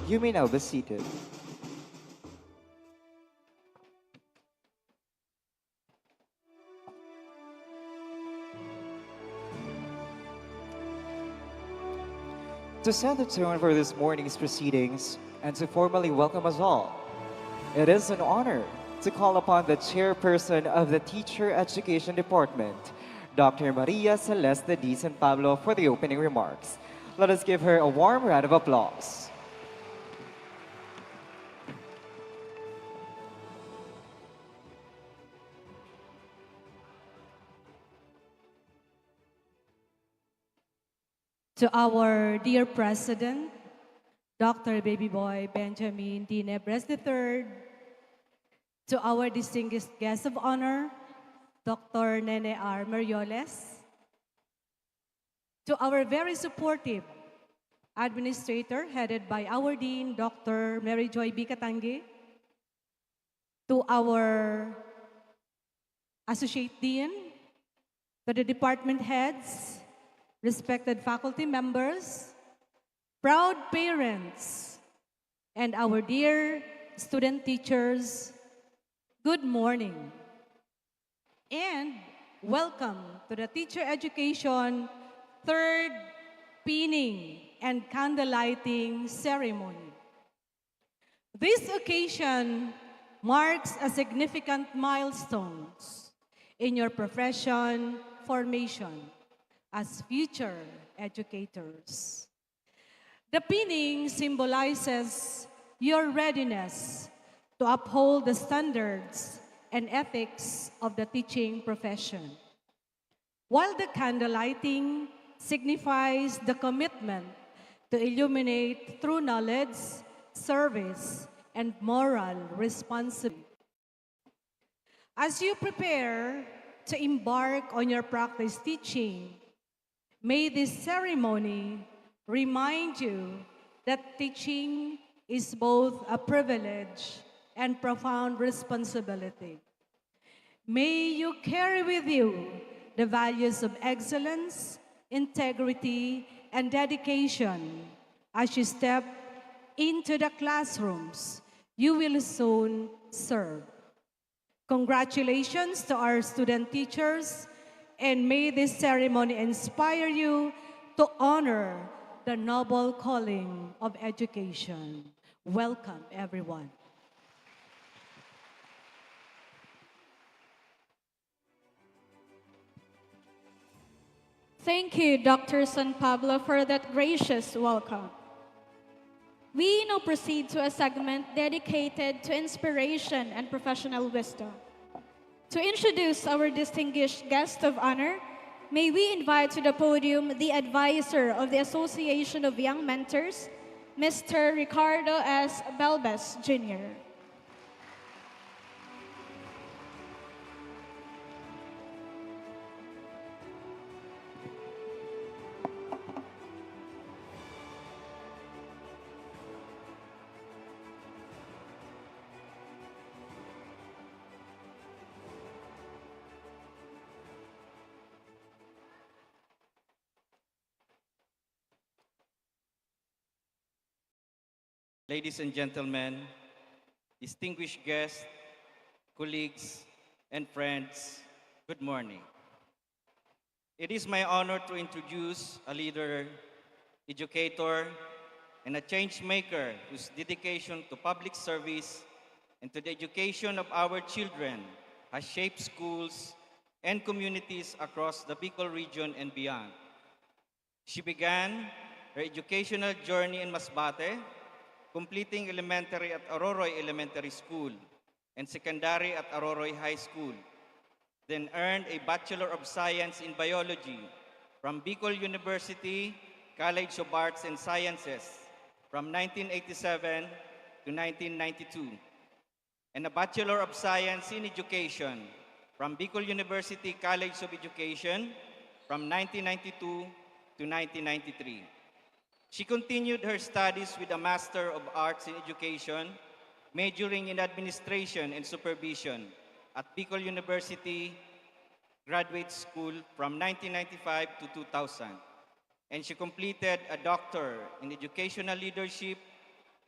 You may now be seated. To set the tone for this morning's proceedings and to formally welcome us all, it is an honor to call upon the chairperson of the Teacher Education Department, Dr. Maria Celeste D. San Pablo, for the opening remarks. Let us give her a warm round of applause. To our dear President, Dr. Baby Boy Benjamin D. Nebres III, to our distinguished guest of honor, Dr. Nene R. Merioles, to our very supportive administrator headed by our Dean, Dr. Mary Joy B. Katangi, to our Associate Dean, to the department heads, respected faculty members, proud parents, and our dear student teachers, good morning. And welcome to the Teacher Education third pinning and candlelighting ceremony. This occasion marks a significant milestone in your profession formation as future educators. The pinning symbolizes your readiness to uphold the standards and ethics of the teaching profession, while the candlelighting signifies the commitment to illuminate through knowledge, service, and moral responsibility. As you prepare to embark on your practice teaching, may this ceremony remind you that teaching is both a privilege and profound responsibility. May you carry with you the values of excellence, integrity, and dedication as you step into the classrooms you will soon serve. Congratulations to our student teachers, and may this ceremony inspire you to honor the noble calling of education. Welcome, everyone. Thank you, Dr. San Pablo, for that gracious welcome. We now proceed to a segment dedicated to inspiration and professional wisdom. To introduce our distinguished guest of honor, may we invite to the podium the advisor of the Association of Young Mentors, Mr. Ricardo S. Belbes, Jr. Ladies and gentlemen, distinguished guests, colleagues, and friends, good morning. It is my honor to introduce a leader, educator, and a change maker whose dedication to public service and to the education of our children has shaped schools and communities across the Bicol region and beyond. She began her educational journey in Masbate, completing elementary at Aroroy Elementary School and secondary at Aroroy High School, then earned a Bachelor of Science in Biology from Bicol University College of Arts and Sciences from 1987 to 1992, and a Bachelor of Science in Education from Bicol University College of Education from 1992 to 1993. She continued her studies with a Master of Arts in Education, majoring in Administration and Supervision at Bicol University Graduate School from 1995 to 2000. And she completed a Doctor in Educational Leadership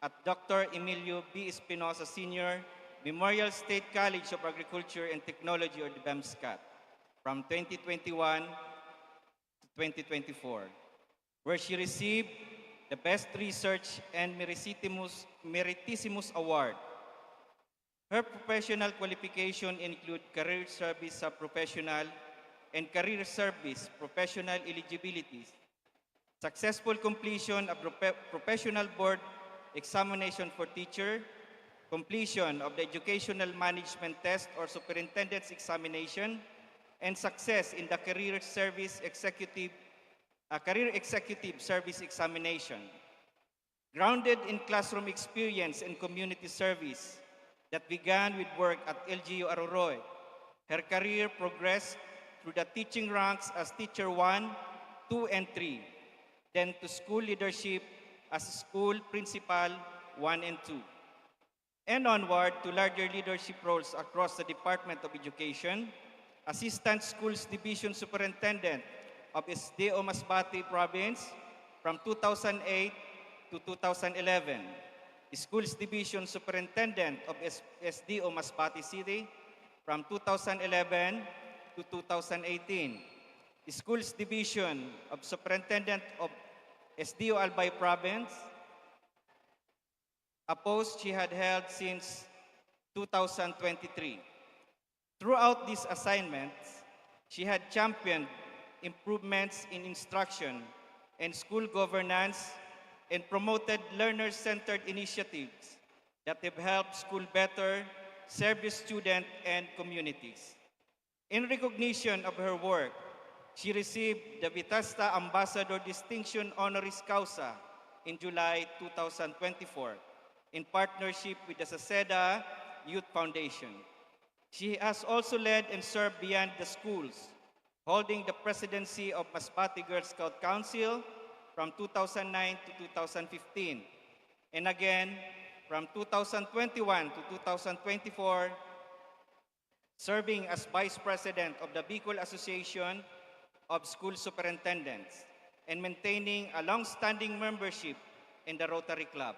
at Dr. Emilio B. Espinosa Sr., Memorial State College of Agriculture and Technology, or the BEMSCAT, from 2021 to 2024, where she received the Best Research and Meritissimus Award. Her professional qualification include career service professional and career service professional eligibilities, successful completion of professional board examination for teacher, completion of the educational management test or superintendent's examination, and success in the career executive service examination. Grounded in classroom experience and community service that began with work at LGU Aroroy, her career progressed through the teaching ranks as Teacher 1, 2, and 3, then to school leadership as School Principal 1 and 2, and onward to larger leadership roles across the Department of Education, Assistant Schools Division Superintendent of SDO Masbate Province from 2008 to 2011, Schools Division Superintendent of SDO Masbate City from 2011 to 2018, Schools Division of Superintendent of SDO Albay Province, a post she had held since 2023. Throughout these assignments, she had championed improvements in instruction and school governance and promoted learner-centered initiatives that have helped school better serve the student and communities. In recognition of her work, she received the Vitasta Ambassador Distinction Honoris Causa in July 2024 in partnership with the Saseda Youth Foundation. She has also led and served beyond the schools, holding the presidency of Masbate Girl Scout Council from 2009 to 2015, and again from 2021 to 2024, serving as Vice President of the Bicol Association of School Superintendents and maintaining a long-standing membership in the Rotary Club.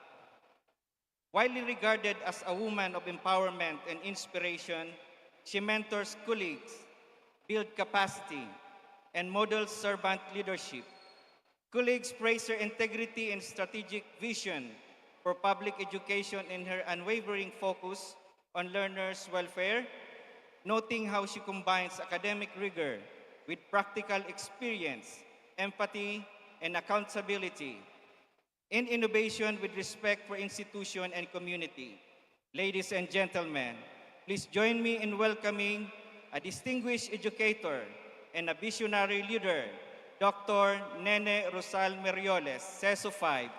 Widely regarded as a woman of empowerment and inspiration, she mentors colleagues, builds capacity, and models servant leadership. Colleagues praise her integrity and strategic vision for public education and her unwavering focus on learners' welfare, noting how she combines academic rigor with practical experience, empathy, and accountability, in innovation with respect for institution and community. Ladies and gentlemen, please join me in welcoming a distinguished educator and a visionary leader, Dr. Nene Rosal Merioles, CESO 5.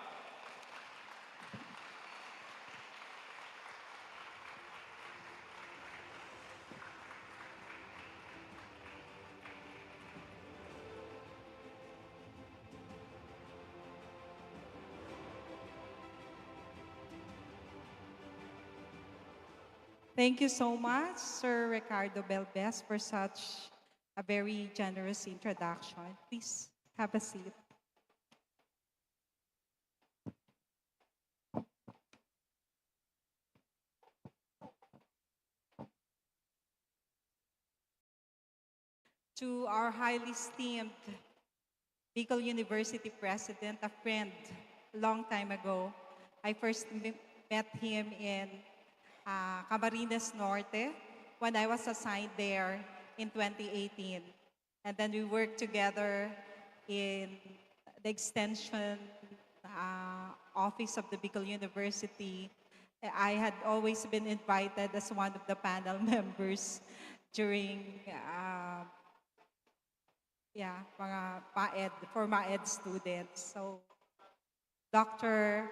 Thank you so much, Sir Ricardo Belbes, for such a very generous introduction. Please have a seat. To our highly esteemed Bicol University President, a friend, a long time ago, I first met him in Camarines Norte when I was assigned there in 2018. And then we worked together in the extension office of the Bicol University. I had always been invited as one of the panel members during mga PAED, for MAED students. So Dr.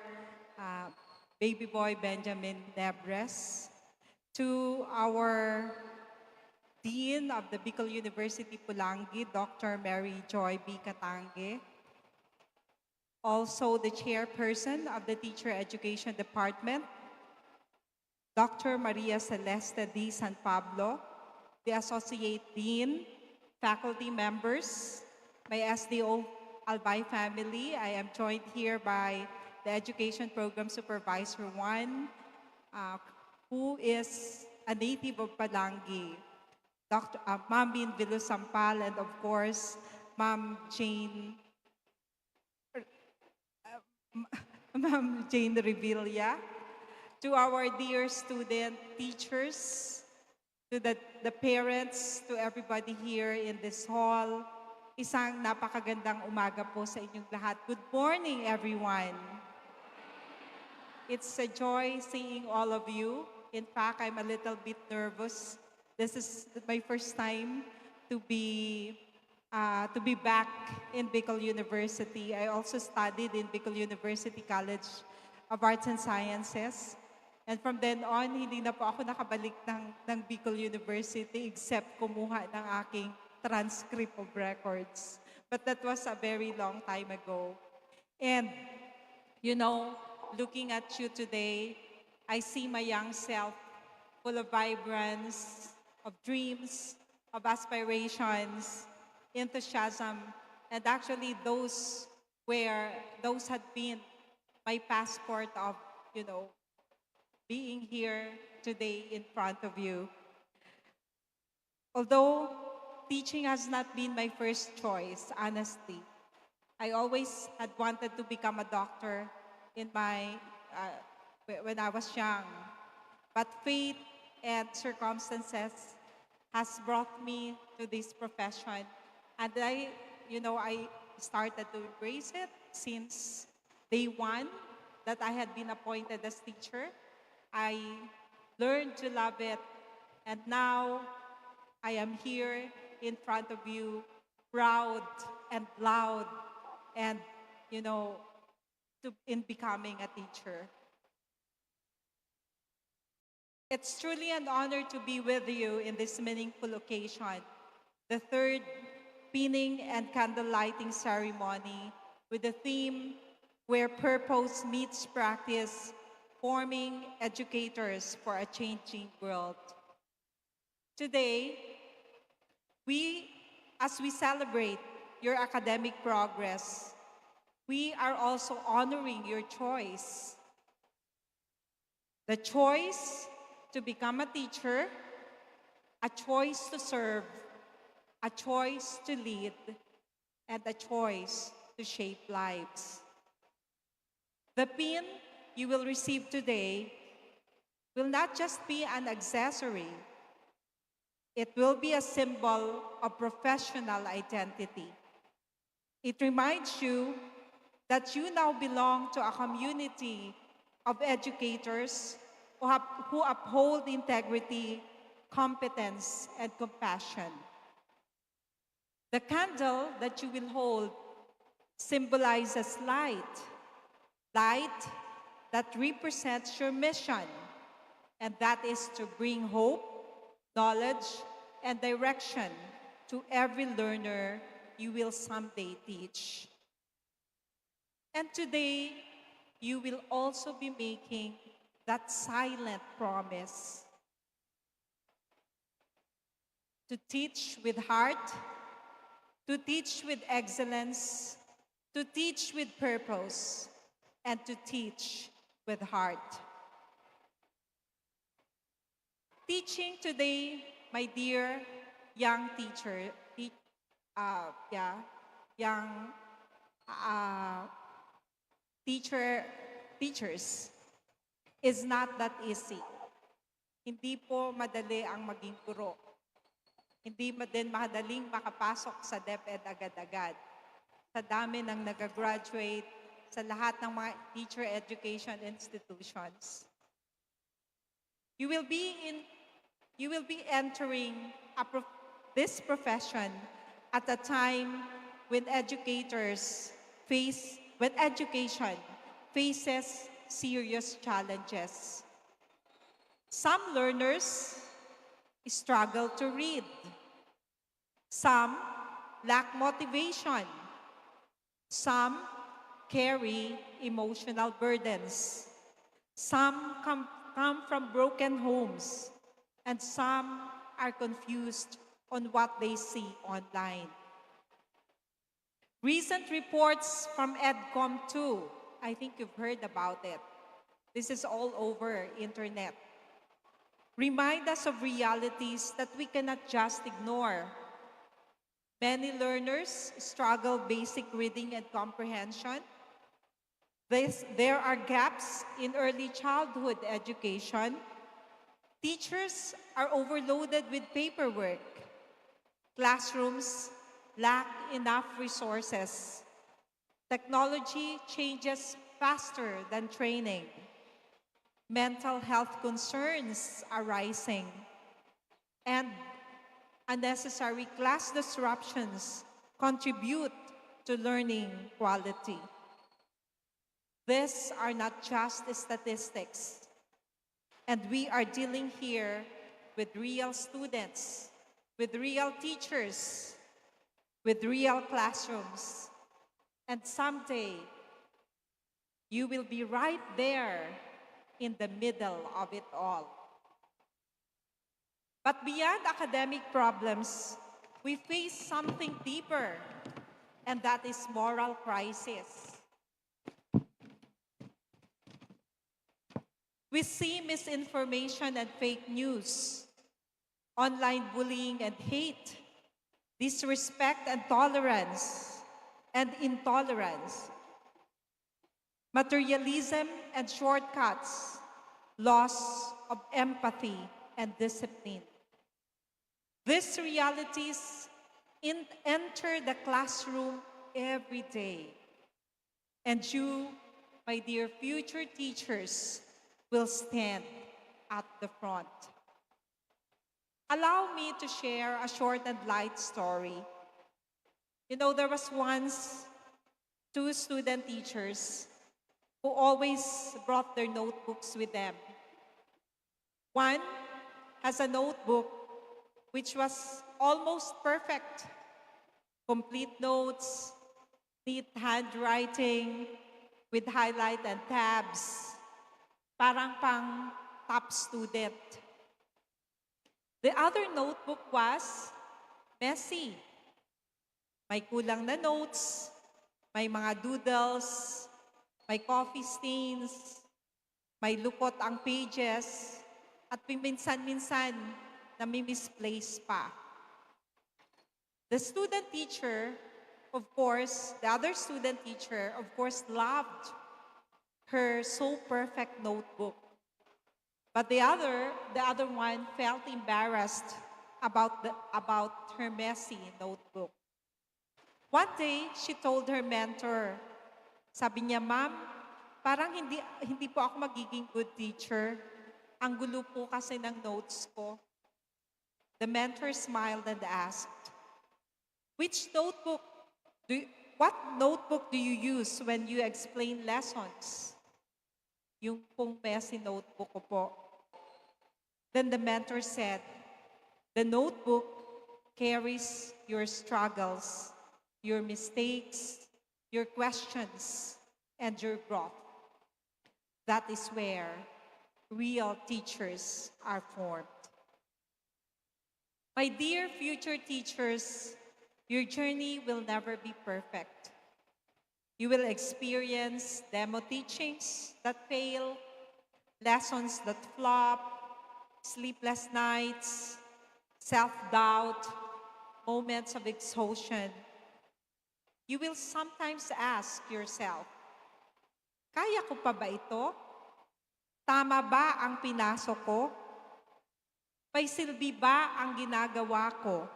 Baby Boy Benjamin Nebres, to our Dean of the Bicol University Pulangi, Dr. Mary Joy B. Katange, also the Chairperson of the Teacher Education Department, Dr. Maria Celeste D. San Pablo, the Associate Dean, faculty members, my SDO Albay family. I am joined here by the Education Program Supervisor 1, who is a native of Palangi, Ma'am Bin Villasampal, and of course, Ma'am Jane, Ma'am Jane Revilla, to our dear student teachers, to the parents, to everybody here in this hall. Isang napakagandang umaga po sa inyong lahat. Good morning, everyone. It's a joy seeing all of you. In fact, I'm a little bit nervous. This is my first time to be back in Bicol University. I also studied in Bicol University College of Arts and Sciences. And from then on, hindi na po ako nakabalik ng Bicol University except kumuha ng aking transcript of records. But that was a very long time ago. And, you know, looking at you today, I see my young self full of vibrance, of dreams, of aspirations, enthusiasm, and actually those had been my passport of, you know, being here today in front of you. Although teaching has not been my first choice, honestly, I always had wanted to become a doctor in when I was young. But fate and circumstances has brought me to this profession. And I started to embrace it since day one that I had been appointed as teacher. I learned to love it, and now I am here in front of you, proud and loud, and, you know, in becoming a teacher. It's truly an honor to be with you in this meaningful occasion, the third pinning and candle lighting ceremony with the theme Where Purpose Meets Practice, Forming Educators for a Changing World. Today, as we celebrate your academic progress, we are also honoring your choice. The choice to become a teacher, a choice to serve, a choice to lead, and a choice to shape lives. The pin you will receive today will not just be an accessory. It will be a symbol of professional identity. It reminds you that you now belong to a community of educators who uphold integrity, competence, and compassion. The candle that you will hold symbolizes light, light that represents your mission, and that is to bring hope, knowledge, and direction to every learner you will someday teach. And today, you will also be making that silent promise to teach with heart, to teach with excellence, to teach with purpose, and to teach with heart. Teaching today, my dear young teacher, teachers, is not that easy. Hindi po madali ang maging guro. Hindi din madaling makapasok sa DepEd agad-agad. Sa dami ng nag-graduate sa lahat ng mga teacher education institutions. You will be entering this profession at a time when education faces serious challenges. Some learners struggle to read. Some lack motivation. Some carry emotional burdens. Some come from broken homes, and some are confused on what they see online. Recent reports from EDCOM2 I think you've heard about it. This is all over internet. Remind us of realities that we cannot just ignore. Many learners struggle basic reading and comprehension. There are gaps in early childhood education. Teachers are overloaded with paperwork. Classrooms lack enough resources. Technology changes faster than training. Mental health concerns are rising. And unnecessary class disruptions contribute to learning quality. These are not just statistics. And we are dealing here with real students, with real teachers, with real classrooms. And someday, you will be right there in the middle of it all. But beyond academic problems, we face something deeper, and that is moral crisis. We see misinformation and fake news, online bullying and hate, disrespect and tolerance, and intolerance, materialism and shortcuts, loss of empathy and discipline. These realities enter the classroom every day. And you, my dear future teachers, will stand at the front. Allow me to share a short and light story. You know, there was once two student teachers who always brought their notebooks with them. One has a notebook which was almost perfect. Complete notes, neat handwriting, with highlight and tabs. Parang pang top student. The other notebook was messy. May kulang na notes, may mga doodles, may coffee stains, may lukot ang pages, at minsan-minsan nami-misplace pa. The student teacher, of course, the other student teacher, of course, loved her so perfect notebook. But the other one felt embarrassed about her messy notebook. One day, she told her mentor, sabi niya, "Ma'am, parang hindi po ako magiging good teacher. Ang gulo po kasi ng notes ko." The mentor smiled and asked, what notebook do you use when you explain lessons? Yung pong messy notebook ko po. Then the mentor said, "The notebook carries your struggles, your mistakes, your questions, and your growth. That is where real teachers are formed." My dear future teachers, your journey will never be perfect. You will experience demo teachings that fail, lessons that flop, sleepless nights, self-doubt, moments of exhaustion. You will sometimes ask yourself, kaya ko pa ba ito? Tama ba ang pinasok ko? May silbi ba ang ginagawa ko?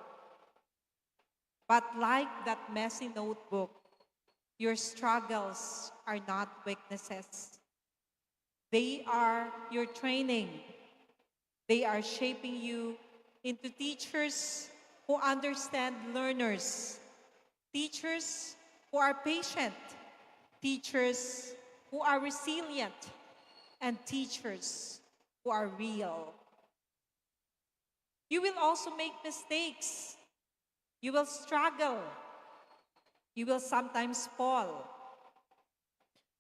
But like that messy notebook, your struggles are not weaknesses. They are your training. They are shaping you into teachers who understand learners, teachers who are patient, teachers who are resilient, and teachers who are real. You will also make mistakes. You will struggle. You will sometimes fall.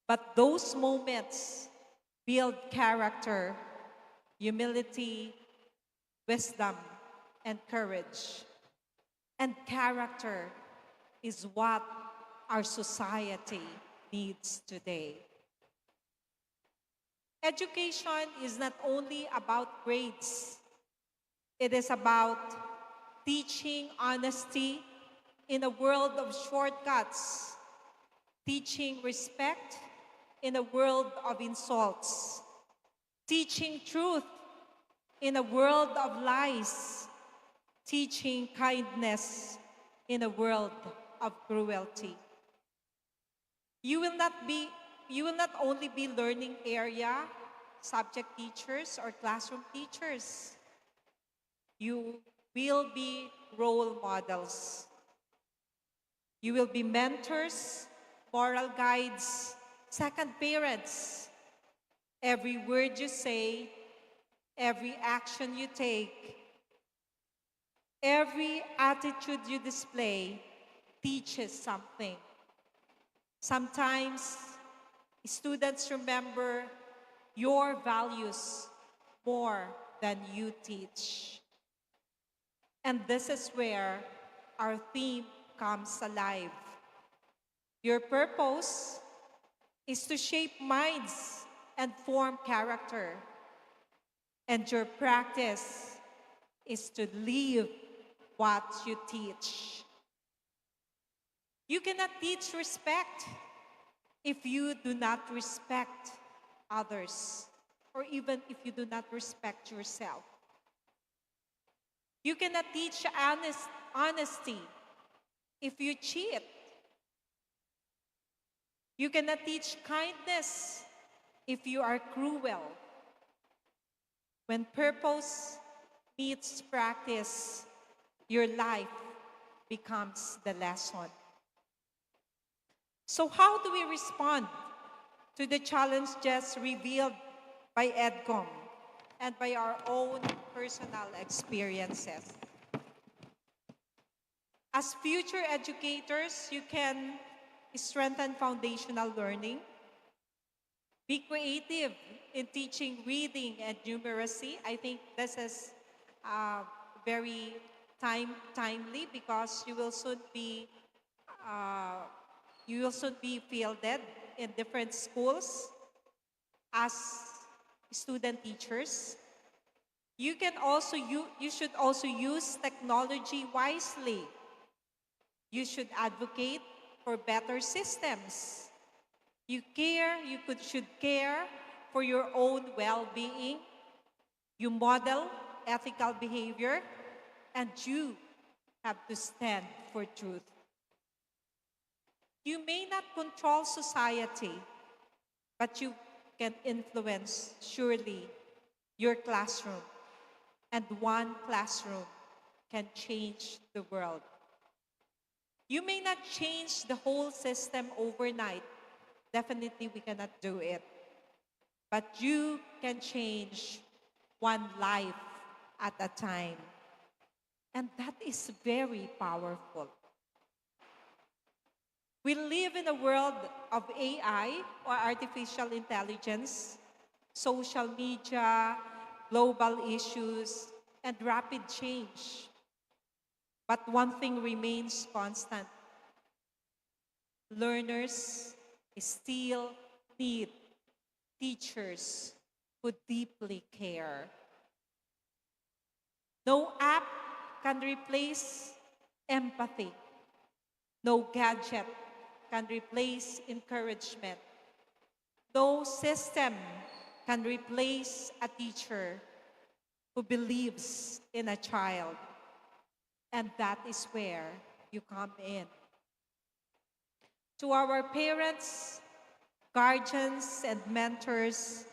But those moments build character, humility, wisdom, and courage. And character is what our society needs today. Education is not only about grades, it is about teaching honesty in a world of shortcuts, teaching respect in a world of insults, teaching truth in a world of lies, teaching kindness in a world of cruelty. You will not only be learning area, subject teachers, or classroom teachers. You will be role models. You will be mentors, moral guides, second parents. Every word you say, every action you take, every attitude you display teaches something. Sometimes students remember your values more than you teach. And this is where our theme comes alive. Your purpose is to shape minds and form character. And your practice is to live what you teach. You cannot teach respect if you do not respect others, or even if you do not respect yourself. You cannot teach honesty if you cheat. You cannot teach kindness if you are cruel. When purpose meets practice, your life becomes the lesson. So how do we respond to the challenges revealed by EDCOM and by our own personal experiences? As future educators, you can strengthen foundational learning, be creative in teaching reading and numeracy. I think this is very timely because you will soon be fielded in different schools as student teachers. You should also use technology wisely. You should advocate for better systems. Should care for your own well-being. You model ethical behavior, and you have to stand for truth. You may not control society, but you can influence, surely, your classroom. And one classroom can change the world. You may not change the whole system overnight. Definitely, we cannot do it. But you can change one life at a time. And that is very powerful. We live in a world of AI, or artificial intelligence, social media, global issues, and rapid change. But one thing remains constant. Learners still need teachers who deeply care. No app can replace empathy. No gadget can replace encouragement. No system can replace a teacher who believes in a child. And that is where you come in. To our parents, guardians, and mentors,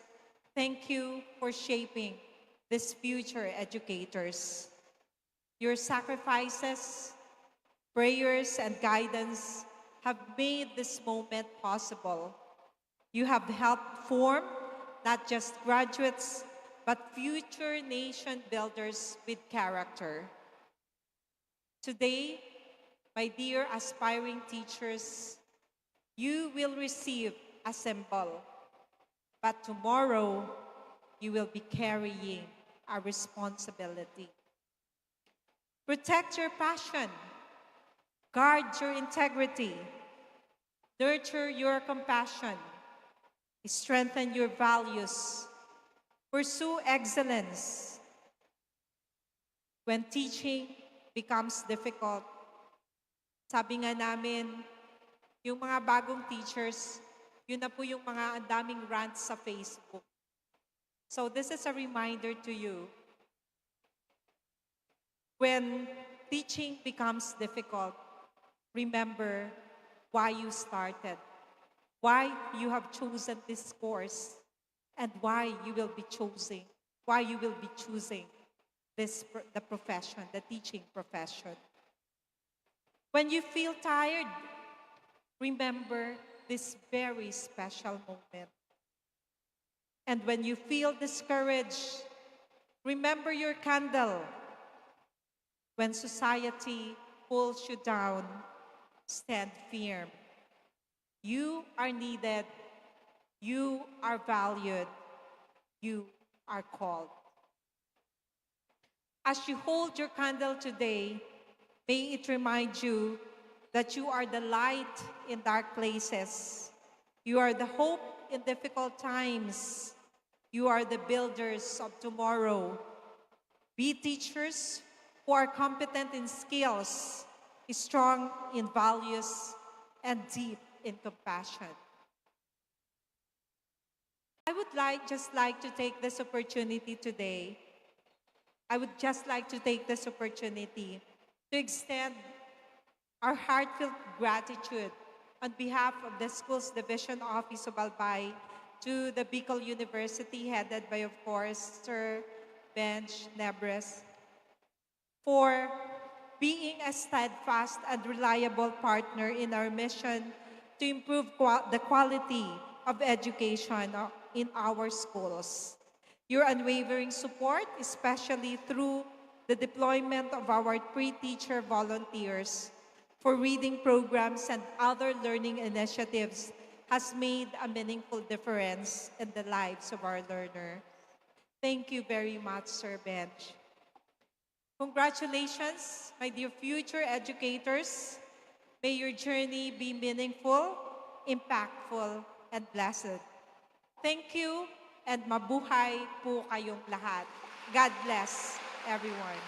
thank you for shaping these future educators. Your sacrifices, prayers, and guidance have made this moment possible. You have helped form not just graduates, but future nation builders with character. Today, my dear aspiring teachers, you will receive a symbol, but tomorrow you will be carrying a responsibility. Protect your passion, guard your integrity, nurture your compassion, Strengthen your values. Pursue excellence. When teaching becomes difficult, sabi nga namin, yung mga bagong teachers, yun na po yung mga ang daming rants sa Facebook. So this is a reminder to you. When teaching becomes difficult, remember why you started, why you have chosen this course, and why you will be choosing the profession, the teaching profession. When you feel tired, remember this very special moment. And when you feel discouraged, remember your candle. When society pulls you down, stand firm. You are needed. You are valued. You are called. As you hold your candle today, may it remind you that you are the light in dark places. You are the hope in difficult times. You are the builders of tomorrow. Be teachers who are competent in skills, strong in values, and deep in compassion. I would just like to take this opportunity today. I would just like to take this opportunity to extend our heartfelt gratitude on behalf of the Schools Division Office of Albay to the Bicol University, headed by, of course, Sir Benj Nebres, for being a steadfast and reliable partner in our mission to improve the quality of education in our schools. Your unwavering support, especially through the deployment of our pre-teacher volunteers for reading programs and other learning initiatives, has made a meaningful difference in the lives of our learners. Thank you very much, Sir Benj. Congratulations, my dear future educators. May your journey be meaningful, impactful, and blessed. Thank you, and mabuhay po kayong lahat. God bless everyone.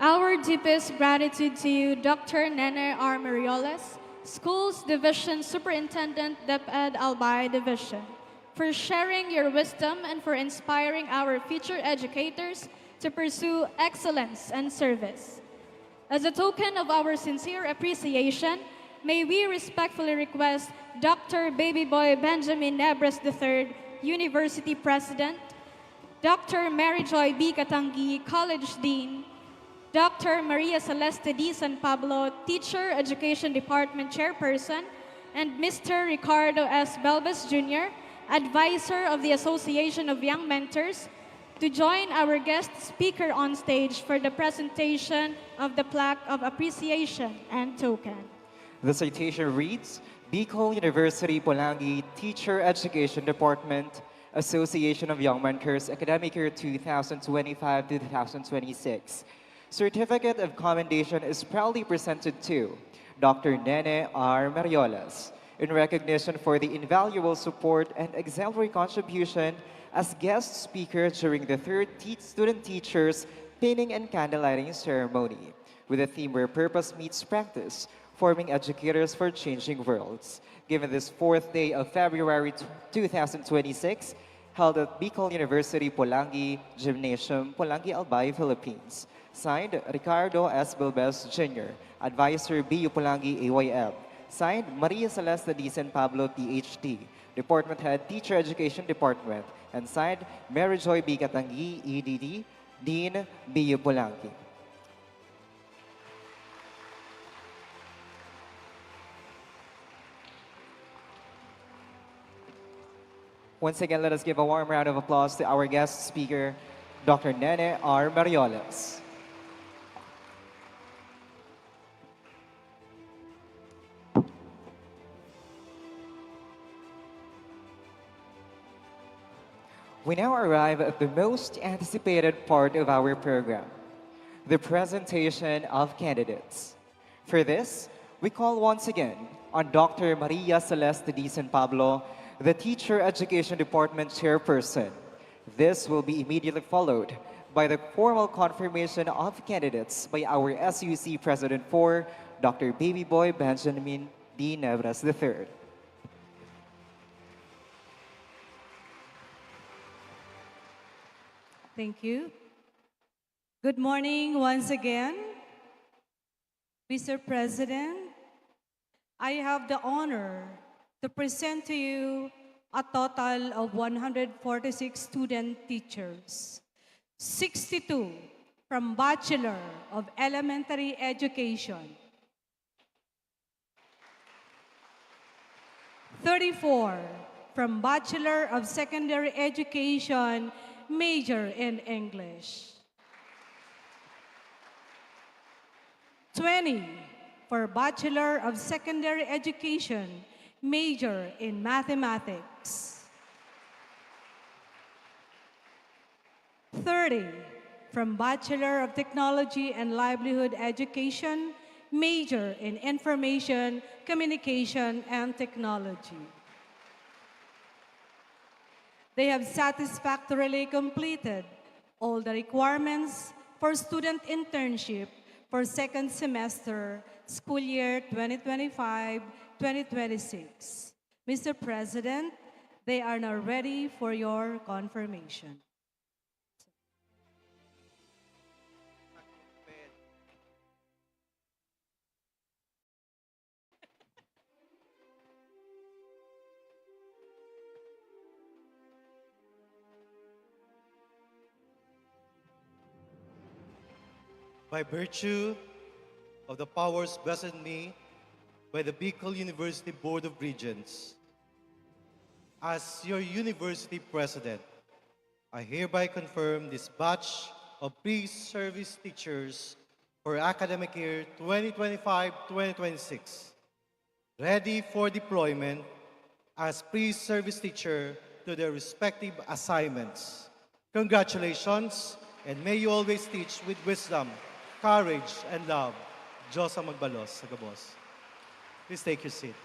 Our deepest gratitude to you, Dr. Nene R. Marioles, Schools Division Superintendent, DepEd Albay Division, for sharing your wisdom and for inspiring our future educators to pursue excellence and service. As a token of our sincere appreciation, may we respectfully request Dr. Baby Boy Benjamin Nebres III, University President, Dr. Mary Joy B. Katangi, College Dean, Dr. Maria Celeste D. San Pablo, Teacher Education Department Chairperson, and Mr. Ricardo S. Belbas Jr., Advisor of the Association of Young Mentors, to join our guest speaker on stage for the presentation of the plaque of appreciation and token. The citation reads, Bicol University Pulangi Teacher Education Department, Association of Young Mentors, Academic Year 2025 to 2026. Certificate of Commendation is proudly presented to Dr. Nene R. Marioles in recognition for the invaluable support and exemplary contribution as guest speaker during the third Student Teachers Pinning and Candlelighting Ceremony, with the theme Where Purpose Meets Practice, Forming Educators for Changing Worlds, given this fourth day of February 2026, held at Bicol University Pulangi Gymnasium, Pulangi, Albay, Philippines. Signed, Ricardo S. Bilbes Jr., Advisor BU Pulangi AYM. Signed, Maria Celeste D. San Pablo, PhD, Department Head, Teacher Education Department. And signed, Mary Joy B. Katangi, EDD, Dean, BU Pulangi. Once again, let us give a warm round of applause to our guest speaker, Dr. Nene R. Marioles. We now arrive at the most anticipated part of our program, the presentation of candidates. For this, we call once again on Dr. Maria Celeste D. San Pablo, the Teacher Education Department Chairperson. This will be immediately followed by the formal confirmation of candidates by our SUC President 4, Dr. Baby Boy Benjamin D. Nevras III. Thank you. Good morning once again. Mr. President, I have the honor to present to you a total of 146 student teachers, 62 from Bachelor of Elementary Education, 34 from Bachelor of Secondary Education, major in English, 20 for Bachelor of Secondary Education, major in Mathematics, 30 from Bachelor of Technology and Livelihood Education, major in Information, Communication, and Technology. They have satisfactorily completed all the requirements for student internship for second semester, school year 2025-2026. Mr. President, they are now ready for your confirmation. By virtue of the powers vested in me by the Bicol University Board of Regents, as your university president, I hereby confirm this batch of pre-service teachers for academic year 2025-2026, ready for deployment as pre-service teacher to their respective assignments. Congratulations, and may you always teach with wisdom, courage, and love. Diyos ang magbalos sa gabos. Please take your seat.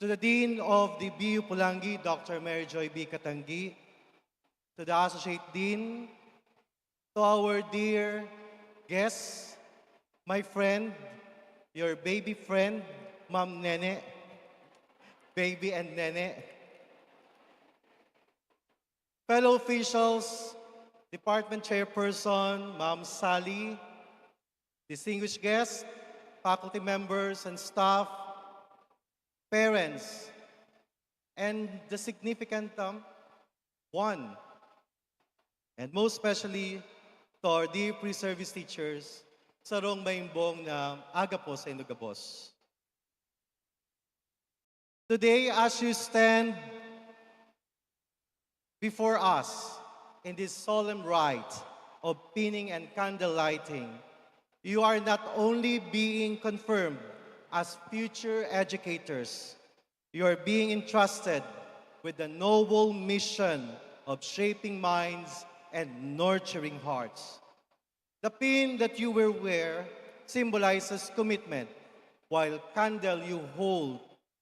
To the Dean of the BU Pulangi, Dr. Mary Joy B. Katangi, to the Associate Dean, to our dear guests, my friend, your baby friend, Ma'am Nene, baby and Nene, fellow officials, Department Chairperson, Ma'am Sally, distinguished guests, faculty members and staff, parents, and the significant one, and most especially to our dear pre-service teachers sa rong maimbong na aga po sa Indogabos. Today, as you stand before us in this solemn rite of pinning and candle lighting, you are not only being confirmed as future educators, you are being entrusted with the noble mission of shaping minds and nurturing hearts. The pin that you will wear symbolizes commitment, while candle you hold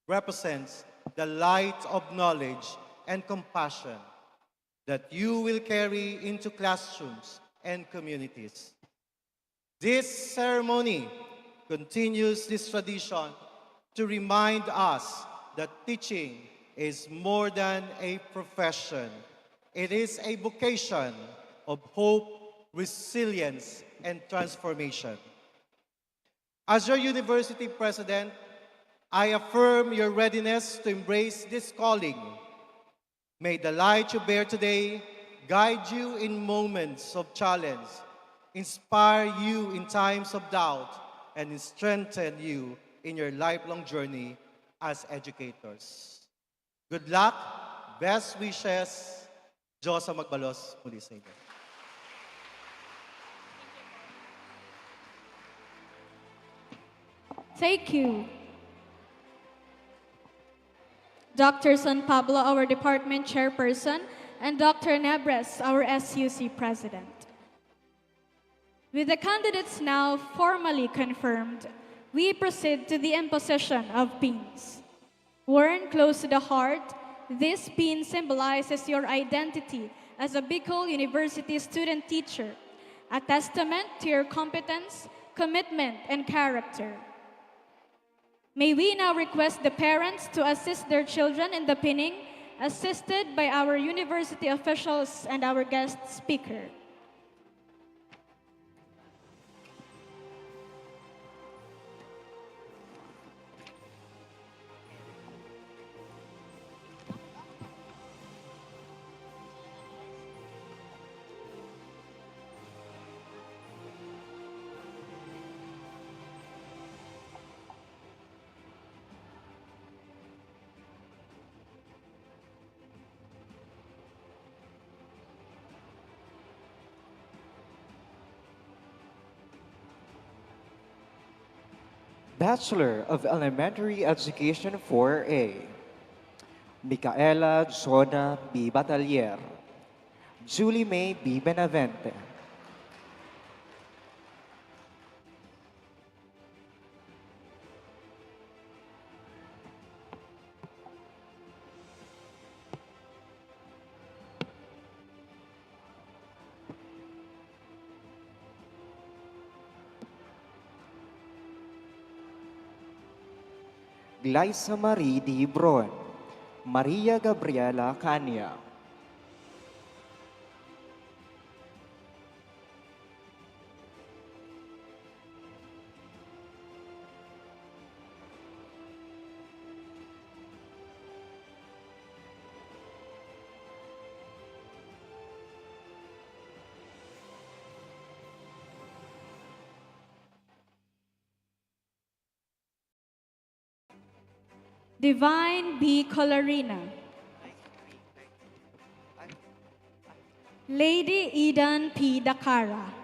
represents the light of knowledge and compassion that you will carry into classrooms and communities. This ceremony continues this tradition to remind us that teaching is more than a profession. It is a vocation of hope, resilience, and transformation. As your university president, I affirm your readiness to embrace this calling. May the light you bear today guide you in moments of challenge, inspire you in times of doubt, and strengthen you in your lifelong journey as educators. Good luck, best wishes, Diyos ang magbalos muli sa inyo. Thank you. Dr. San Pablo, our department chairperson. and Dr. Nebres, our SUC President. With the candidates now formally confirmed, we proceed to the imposition of pins. Worn close to the heart, this pin symbolizes your identity as a Bicol University student teacher, a testament to your competence, commitment, and character. May we now request the parents to assist their children in the pinning, assisted by our university officials and our guest speaker. Bachelor of Elementary Education 4A, Micaela Jona B. Batalier, Julie May B. Benavente. Glyza Marie D. Bron, Maria Gabriela Cania. Divine B. Colorina. Lady Eden P. Dakara.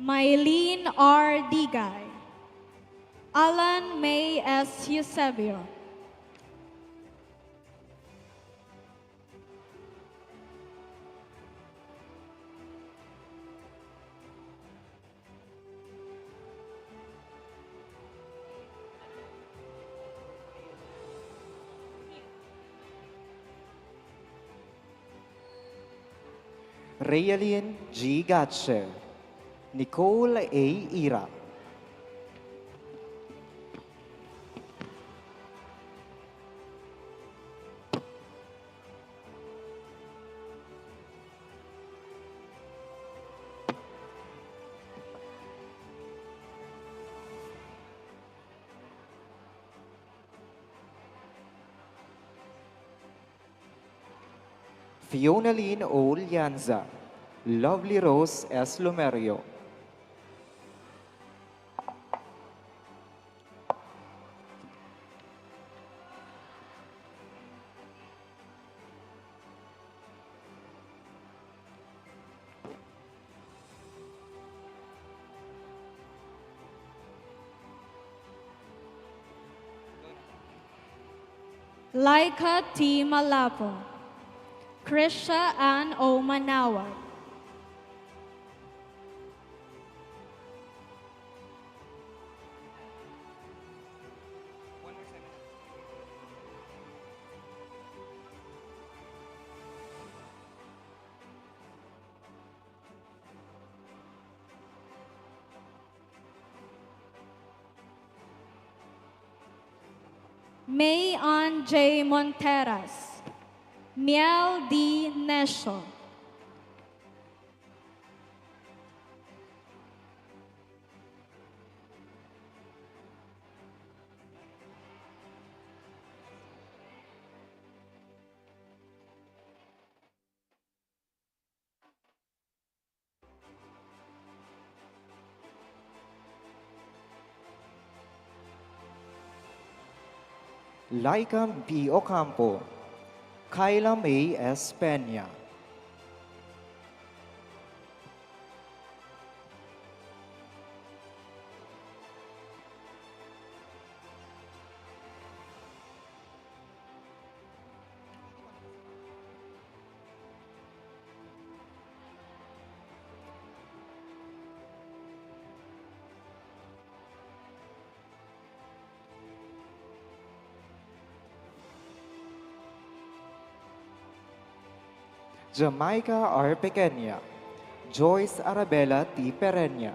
Mylene R. Digay. Alan May S. Eusebio. Raylene G. Gatche, Nicole A. Ira. Fionaline O. Lianza, Lovely Rose S. Lumerio. Laika T. Malapo. Krisha Ann O. Manawa. May Ann J. Monteras. Miel D. Nesho. Laika B. Ocampo, Kyla May S. Peña, Jamaica R. Pequeña, Joyce Arabella T. Pereña,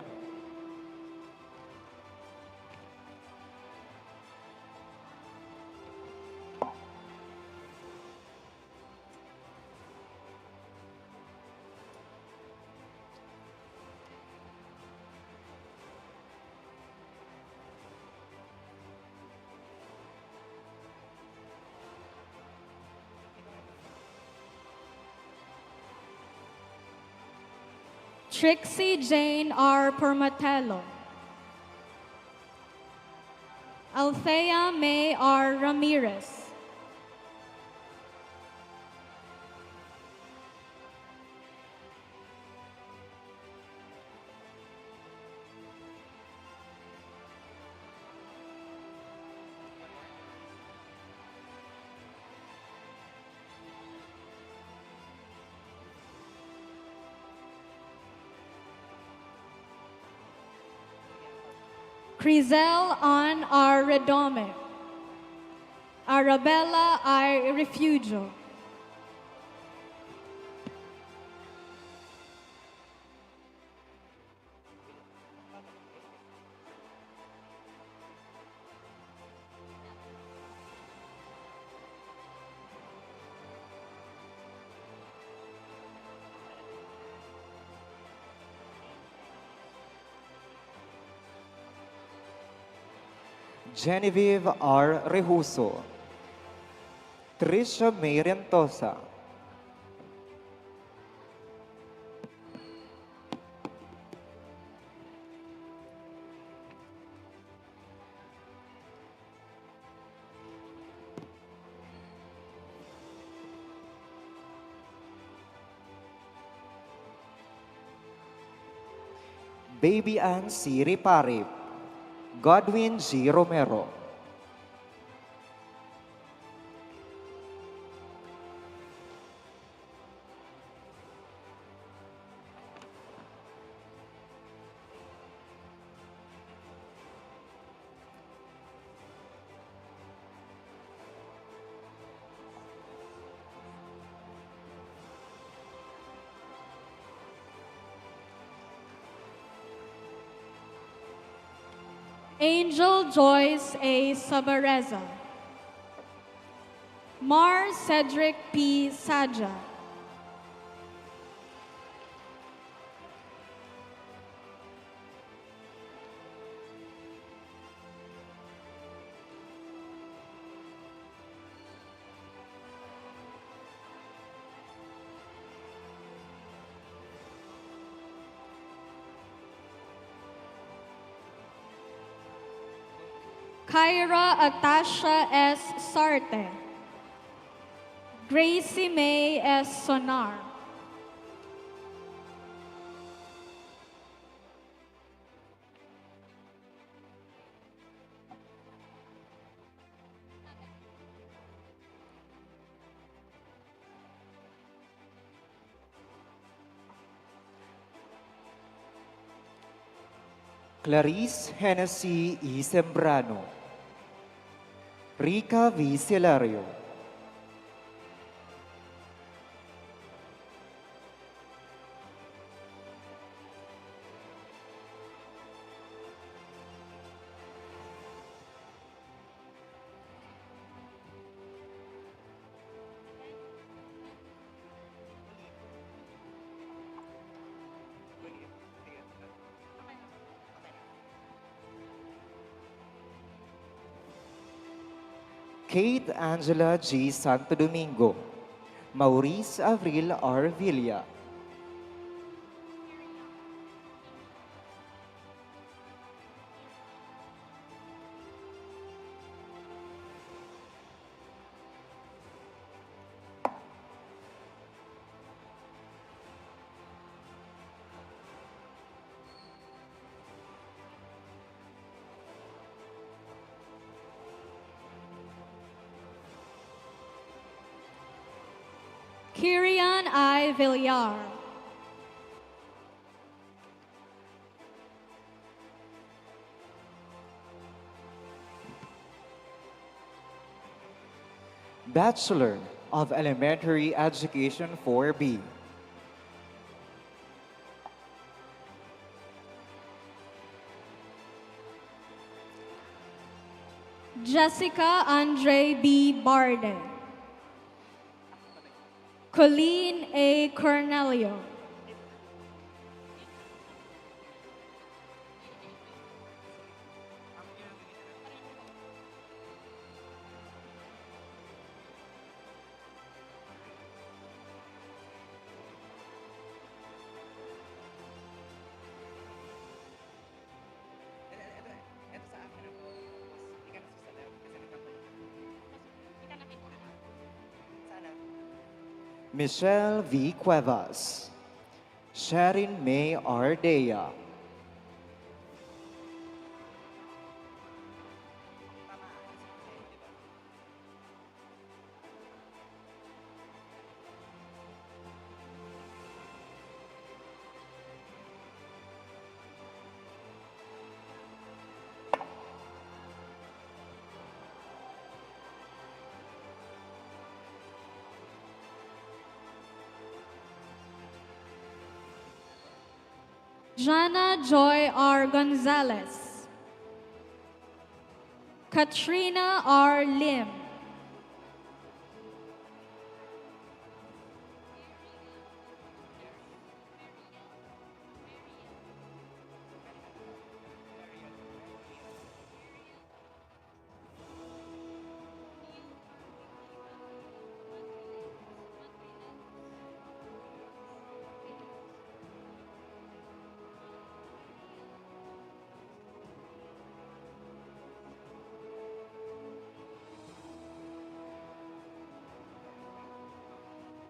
Trixie Jane R. Permatello, Althea May R. Ramirez, Crizel Ann R. Redome, Arabella I. Refugio, Genevieve R. Rehuso, Tricia May Rentosa, Baby Ann C. Riparip, Godwin G. Romero, Angel Joyce A. Sabareza, Mar Cedric P. Saja, Kyra Atasha S. Sarte, Gracie May S. Sonar, Clarice Hennessy E. Sembrano, Rica V. Celario, Kate Angela G. Santo Domingo, Maurice Avril R. Villa, Kirian I. Villar. Bachelor of Elementary Education 4B. Jessica Andre B. Barde. Colleen A. Cornelio. Michelle V. Cuevas. Sharon May Ardea. Jana Joy R. Gonzalez. Katrina R. Lim.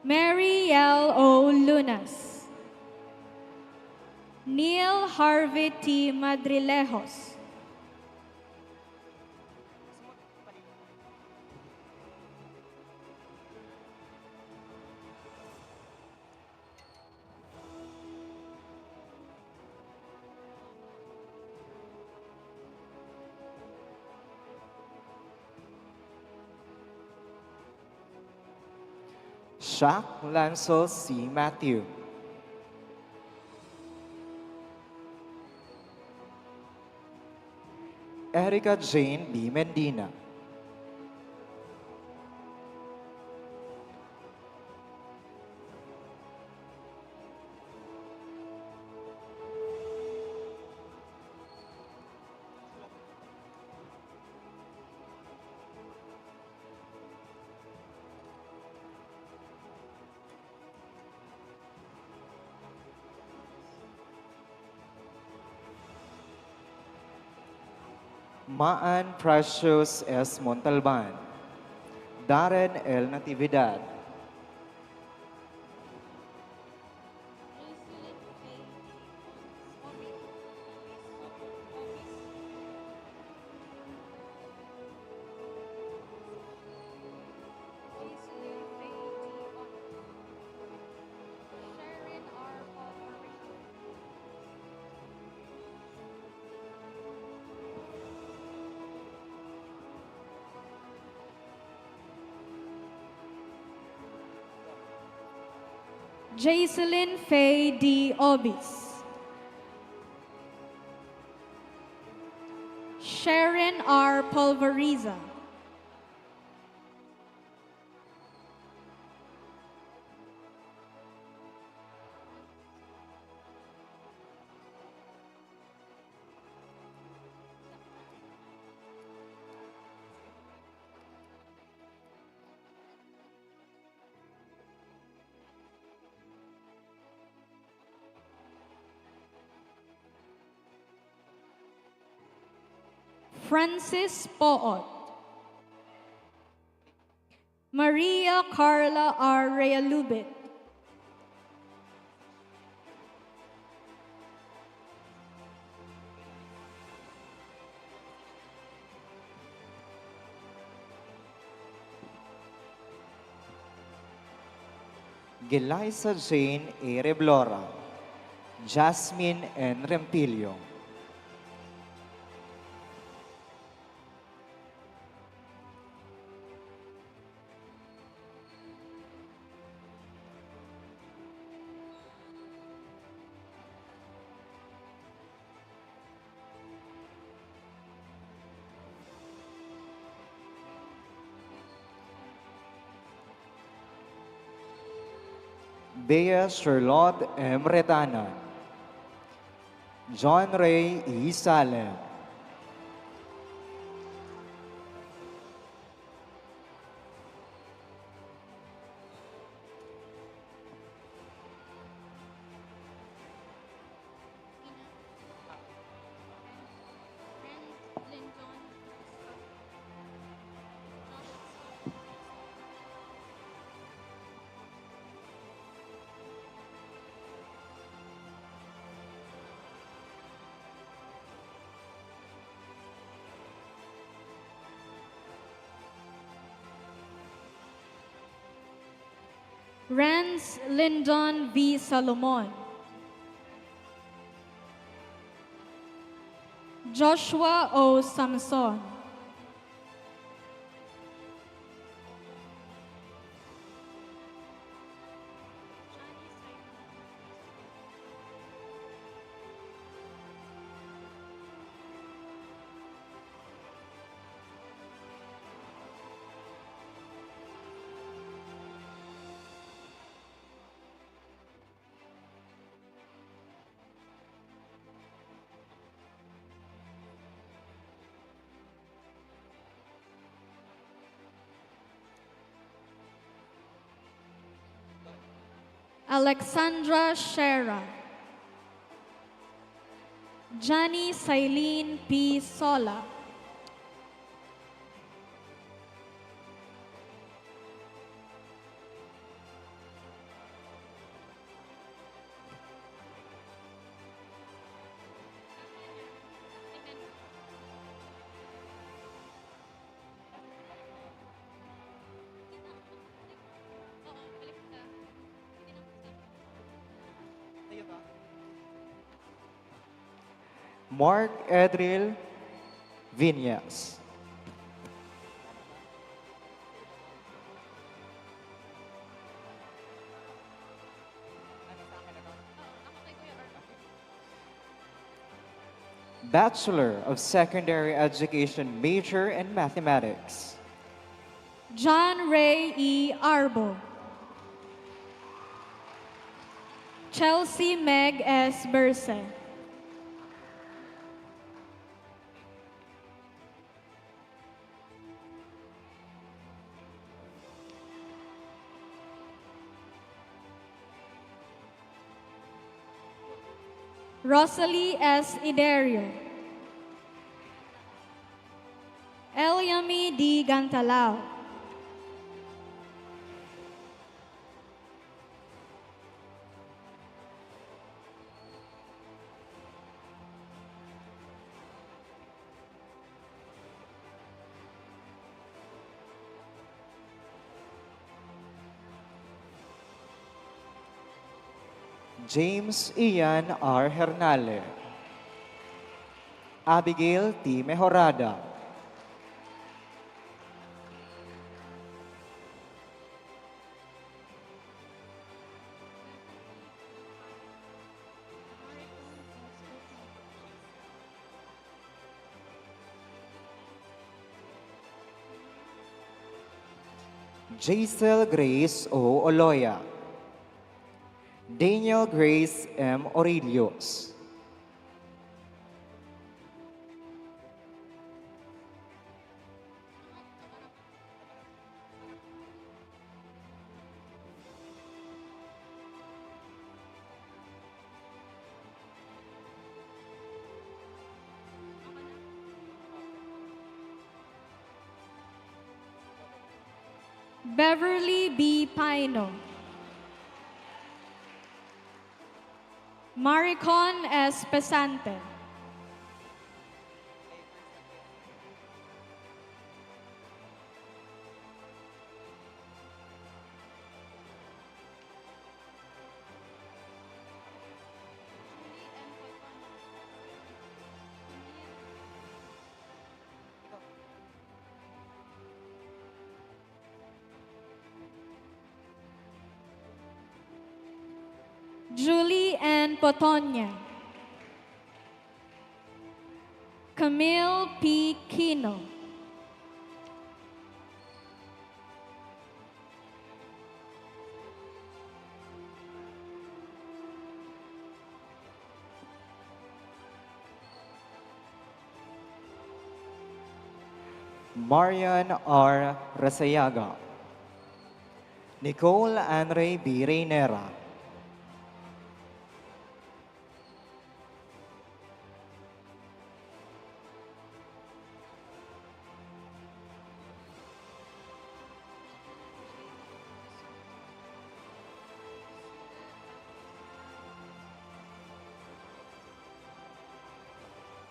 Mary L. O. Lunas. Neil Harvey T. Madrilejos. Shaq Lancel C. Matthew. Erica Jane B. Mendina. Maan Precious S. Montalban. Darren L. Natividad. Jaiselyn Faye D. Obis. Sharon R. Polveriza. Francis Poot. Maria Carla R. Realubit. Geliza Jane A. Reblora, Jasmine N. Rempilio, Bea Charlotte M. Retana, John Ray E. Salem, Renz Lyndon V. Salomon, Joshua O. Samson, Alexandra Shera, Johnny Silene P. Sola, Mark Edril Vinyas, Bachelor of Secondary Education major in Mathematics, John Ray E. Arbo, Chelsea Meg S. Berse, Rosalie S. Iderio, Eliami D. Gantalao, James Ian R. Hernale, Abigail T. Mejorada, Jaisel Grace O. Oloya, Daniel Grace M. Aurelius, Beverly B. Pino, Maricon S. Pesante, Julie Ann Potonya. Camille P. Kino. Marian R. Rasayaga. Nicole Andre B. Reynera.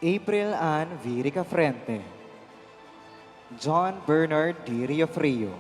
April Ann Virica Frente. John Bernard D. Riofrio.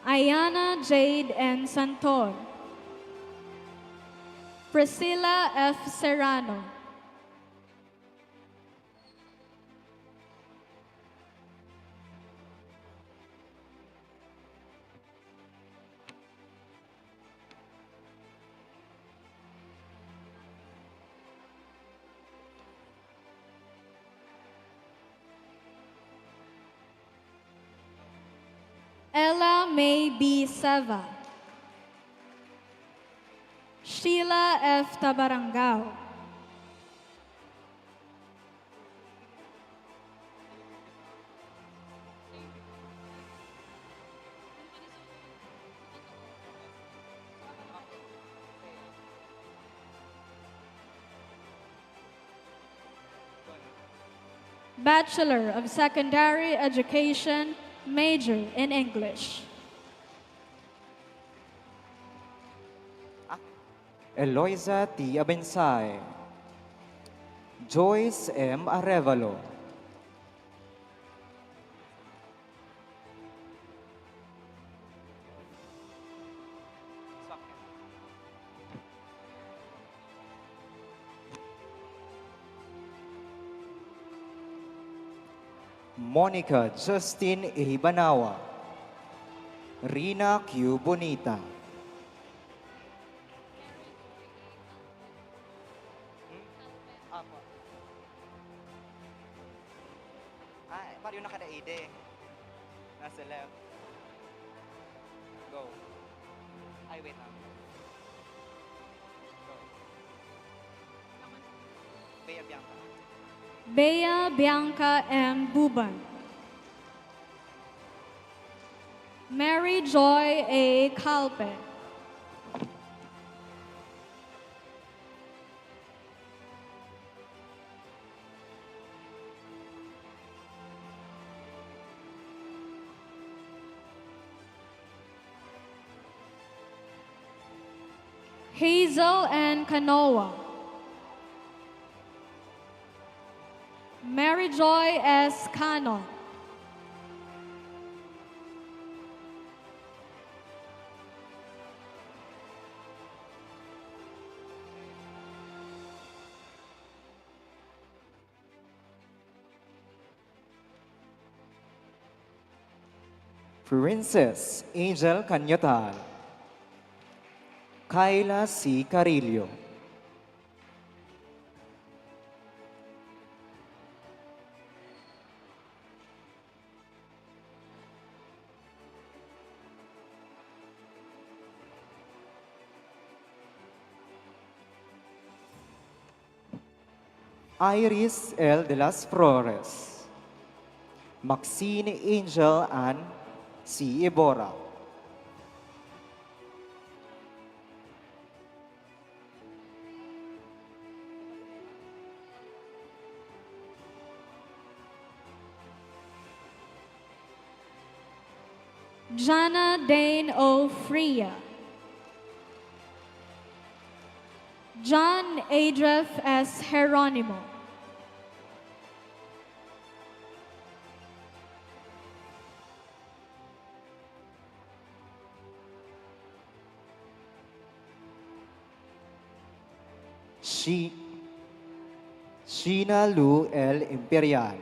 Ayana Jade N. Santor. Priscilla F. Serrano. Ella May B. Seva. Sheila F. Tabarangao. Bachelor of Secondary Education, major in English. Eloisa T. Abensay. Joyce M. Arevalo. Monica Justin A. Banawa. Rina Q. Bonita. Mario nakadaide. Nasa left. Go. Ay, wait lang. Go. Bea Bianca. Bea Bianca M. Buban. Mary Joy A. Calpe. Hazel N. Canoa. Mary Joy S. Cano. Princess Angel Canyotal. Kyla C. Carillo. Iris L. de las Flores. Maxine Angel Ann C. Iborra. Jana Dane O. Fria. John Adref S. Geronimo. Sheena Lu L. Imperial.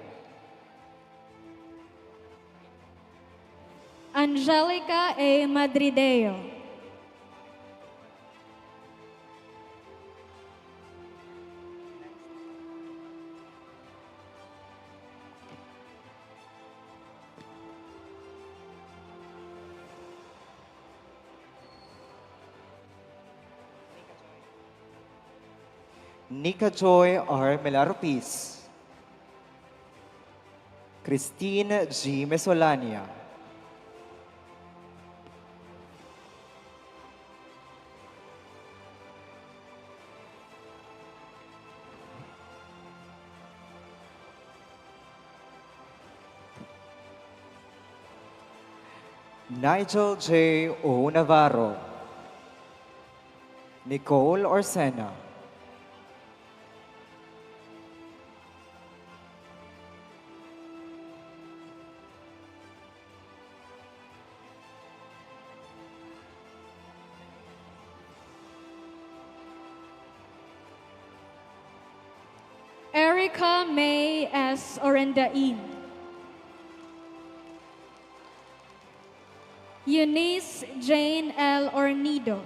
Angelica A. Madrideo. Nika Joy R. Melarupis. Christine G. Mesolania. Nigel J. O. Navarro. Nicole Orsena. Erica May S. Orendain. Eunice Jane L. Ornido.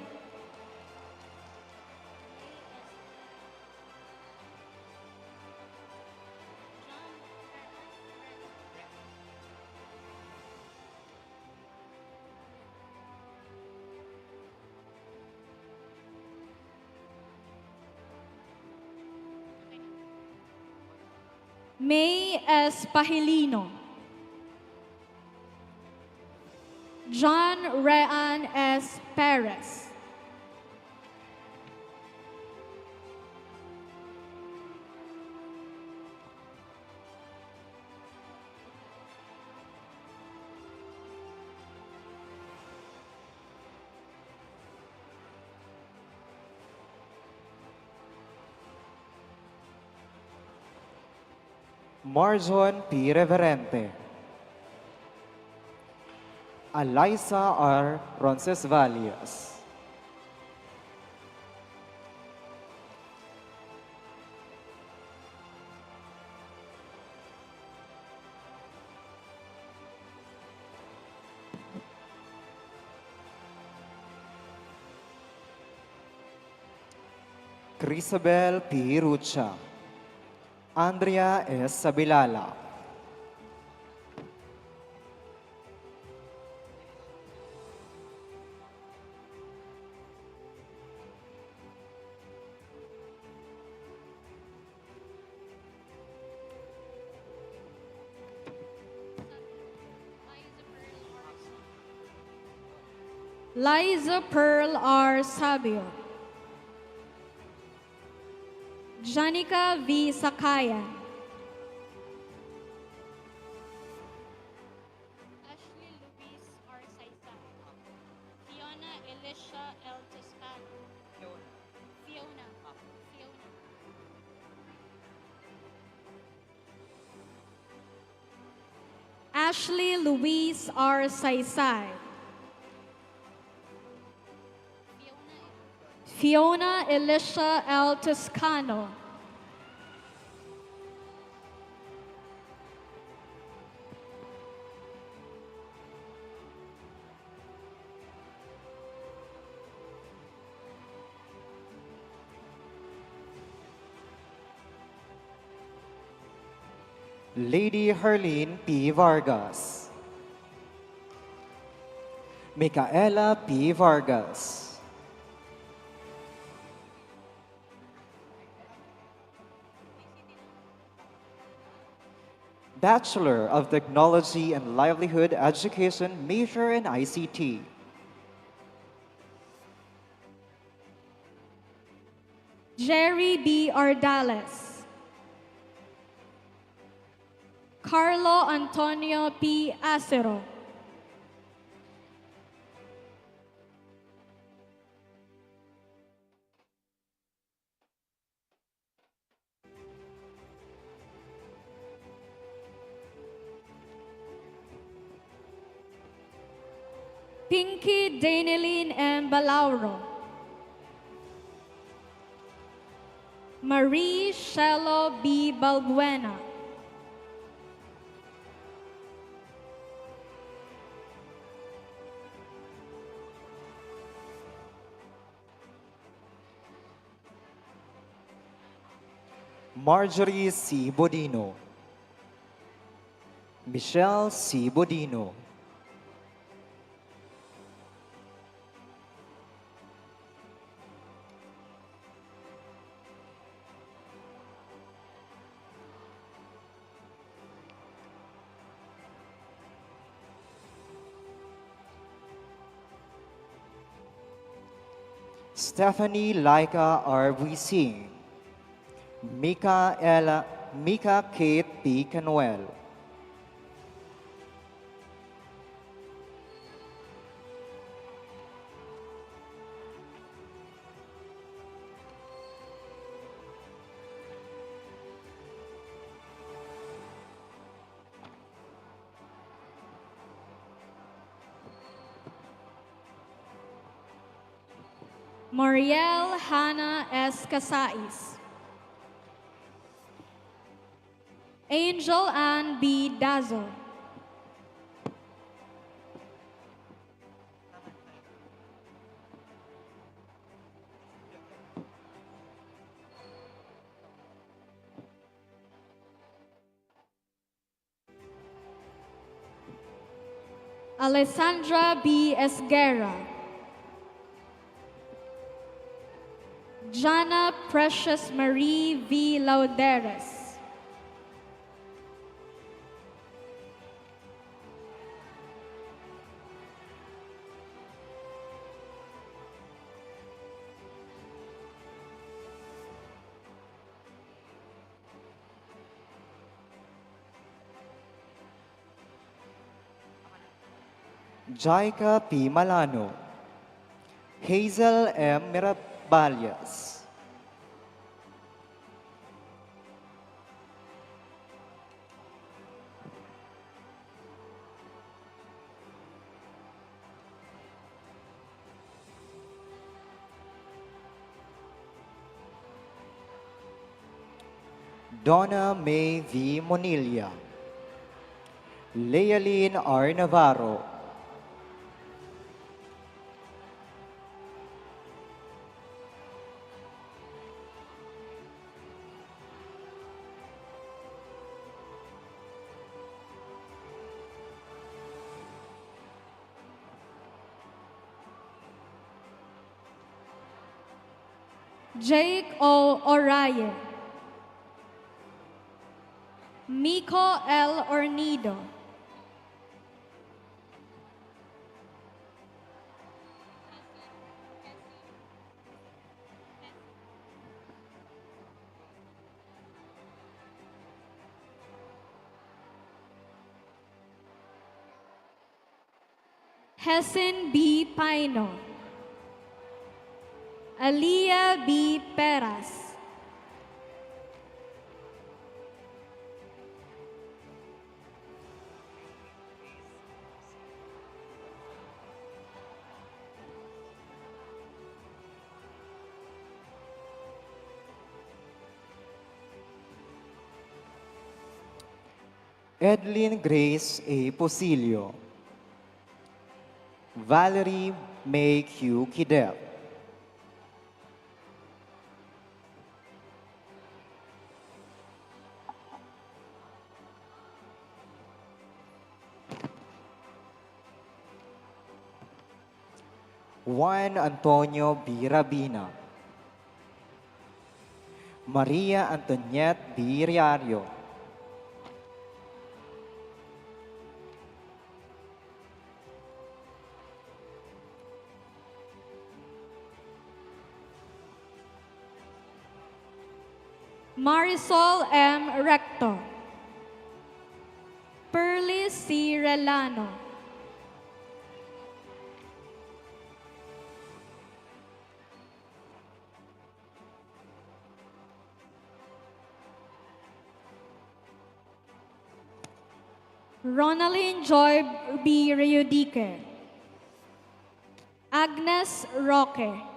May S. Pahilino. John Rean S. Perez. Marjon P. Reverente. Alyssa R. Roncesvalles. Crisabel P. Rucha. Andrea S. Sabilala. Liza Pearl R. Sabio. Janica V. Sakayan. Ashley Luis R. Saisa. Fiona Elisha L. Toscano. Fiona. Ashley Louise R. Saysay. Fiona Elisha L. Toscano. Lady Herlene P. Vargas. Micaela P. Vargas. Bachelor of Technology and Livelihood Education, major in ICT. Jerry B. Ardales. Carlo Antonio P. Acero. Pinky Daneline M. Balauro. Marie Shelo B. Balbuena. Marjorie C. Bodino. Michelle C. Bodino. Stephanie Laika RVC. Mika Kate P. Canuel. Moriel Hannah S. Casais. Angel Ann B. Dazzle. Alessandra B. Esguerra. Jana Precious Marie V. Lauderes. Jaika P. Malano. Hazel M. Miraballas. Donna May V. Monilla. Lealyn R. Navarro. Jake O. Oraye. Miko L. Ornido. Hessen B. Paino. Aliyah B. Peras. Edlyn Grace A. Posilio. Valerie May Q. Kidep. Juan Antonio B. Rabina. Maria Antoniette B. Riario. Marisol M. Recto. Pearly C. Relano. Ronaline Joy B. Reudique. Agnes Roque.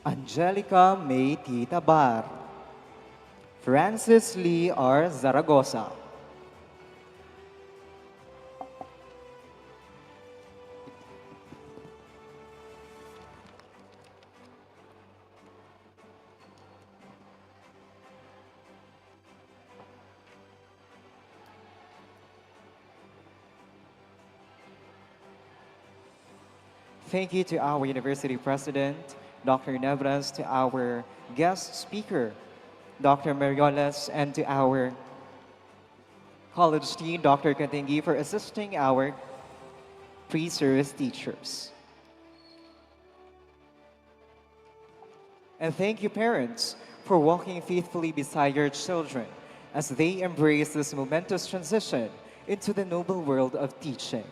Angelica May Titabar. Francis Lee R. Zaragoza. Thank you to our University President, Dr. Nebras, to our guest speaker, Dr. Marioles, and to our college dean, Dr. Katingi, for assisting our pre-service teachers. And thank you, parents, for walking faithfully beside your children as they embrace this momentous transition into the noble world of teaching.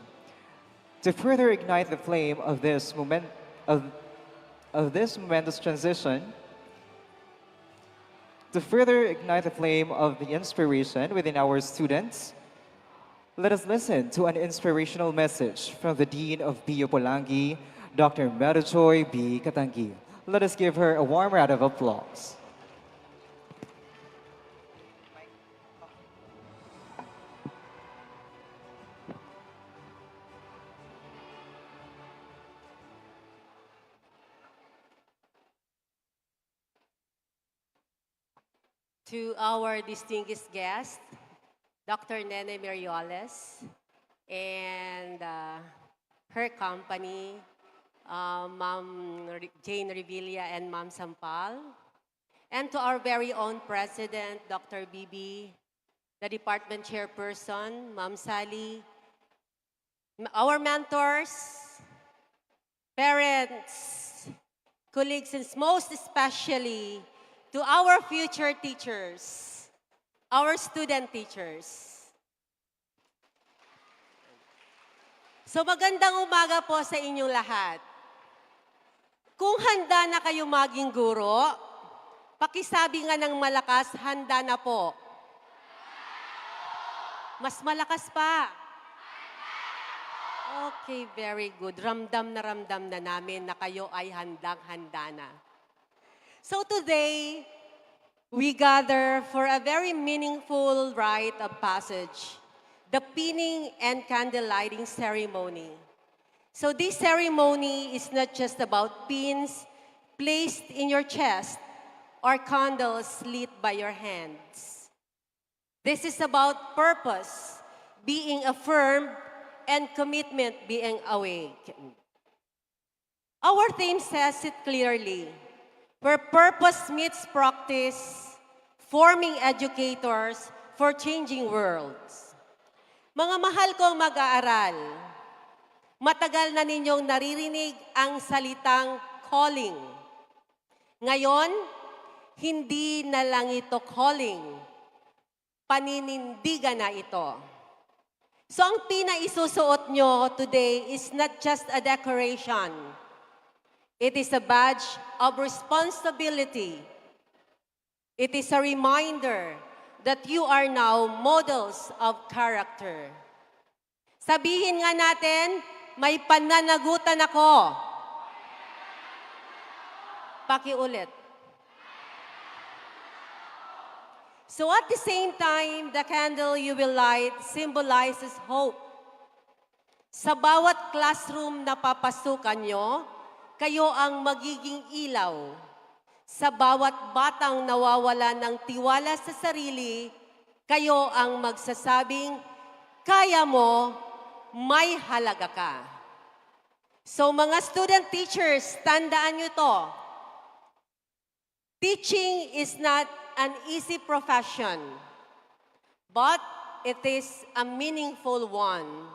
To further ignite the flame of this momentous transition, to further ignite the flame of the inspiration within our students, let us listen to an inspirational message from the Dean of BU Pulangi, Dr. Merijoy B. Katangi. Let us give her a warm round of applause. To our distinguished guest, Dr. Nene Marioles, and her company, Ma'am Jane Revilla and Ma'am Sampal, and to our very own President, Dr. Bibi, the Department Chairperson, Ma'am Sally, our mentors, parents, colleagues, and most especially to our future teachers, our student teachers. So magandang umaga po sa inyong lahat. Kung handa na kayo maging guro, pakisabi nga ng malakas, handa na po. Mas malakas pa. Okay, very good. Ramdam na namin na kayo ay handang-handa na. So today, we gather for a very meaningful rite of passage, the pinning and candle lighting ceremony. So this ceremony is not just about pins placed in your chest or candles lit by your hands. This is about purpose being affirmed and commitment being awakened. Our theme says it clearly. Where purpose meets practice, forming educators for changing worlds. Mga mahal kong mag-aaral, matagal na ninyong naririnig ang salitang calling. Ngayon, hindi na lang ito calling, paninindigan na ito. So ang pinaisusuot nyo today is not just a decoration. It is a badge of responsibility. It is a reminder that you are now models of character. Sabihin nga natin, may pananagutan ako. Pakiulit. So at the same time, the candle you will light symbolizes hope. Sa bawat classroom na papasukan nyo, kayo ang magiging ilaw. Sa bawat batang nawawala ng tiwala sa sarili, kayo ang magsasabing, kaya mo, may halaga ka. So mga student teachers, tandaan nyo to. Teaching is not an easy profession, but it is a meaningful one.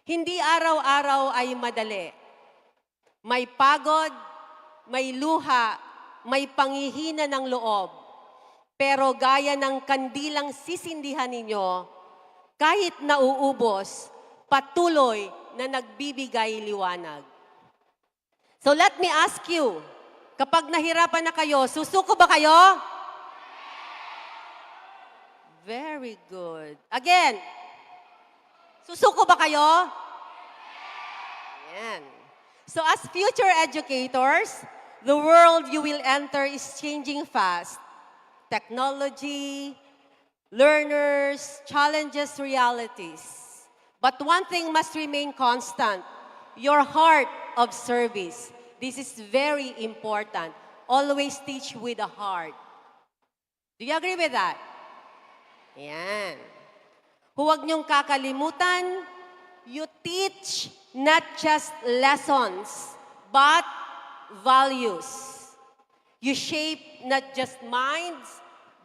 Hindi araw-araw ay madali. May pagod, may luha, may panghihina ng loob. Pero gaya ng kandilang sisindihan ninyo, kahit nauubos, patuloy na nagbibigay liwanag. So let me ask you, kapag nahirapan na kayo, susuko ba kayo? Very good. Again, susuko ba kayo? Yan. So as future educators, The world you will enter is changing fast. Technology, learners, challenges, realities. But one thing must remain constant, your heart of service. This is very important. Always teach with a heart. Do you agree with that? Yan. Huwag niyong kakalimutan, you teach not just lessons, but values. You shape not just minds,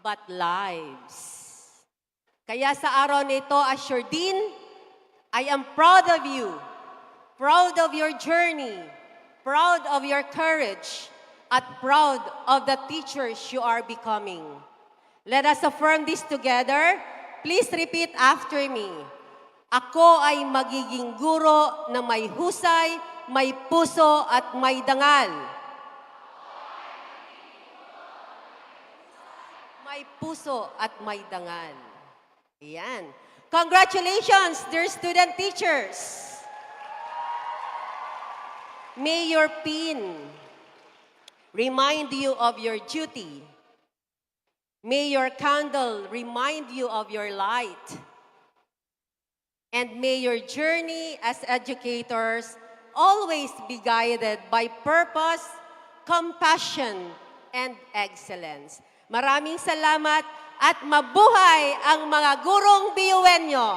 but lives. Kaya sa araw nito, as your Dean, I am proud of you, proud of your journey, proud of your courage, at proud of the teachers you are becoming. Let us affirm this together. Please repeat after me. Ako ay magiging guro na may husay, may puso at may dangal. May puso at may dangal. Ayan. Congratulations, dear student teachers. May your pin remind you of your duty. May your candle remind you of your light. And may your journey as educators always be guided by purpose, compassion, and excellence. Maraming salamat at mabuhay ang mga gurong biyuwenyo.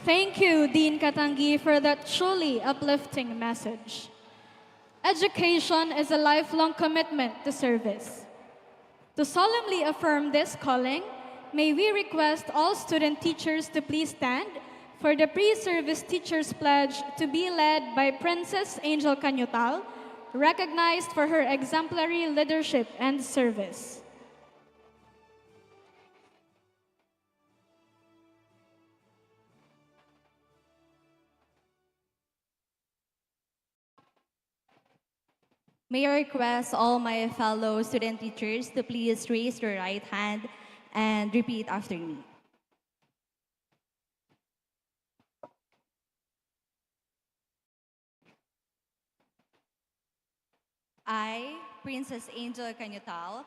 Thank you, Dean Katangi, for that truly uplifting message. Education is a lifelong commitment to service. To solemnly affirm this calling, may we request all student teachers to please stand for the pre-service teachers pledge to be led by Princess Angel Canyutal, recognized for her exemplary leadership and service. May I request all my fellow student teachers to please raise your right hand and repeat after me. I, Princess Angel Canyutal,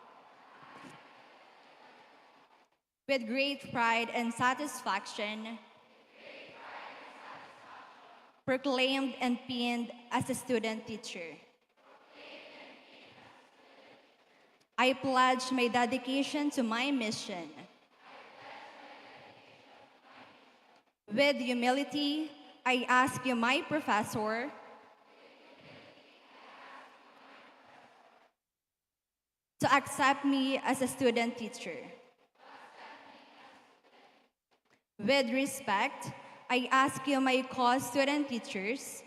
with great pride and satisfaction, proclaimed and pinned as a student teacher. I pledge my dedication to my mission. With humility, I ask you, my professor, to accept me as a student teacher. With respect, I ask you, my co-student teachers,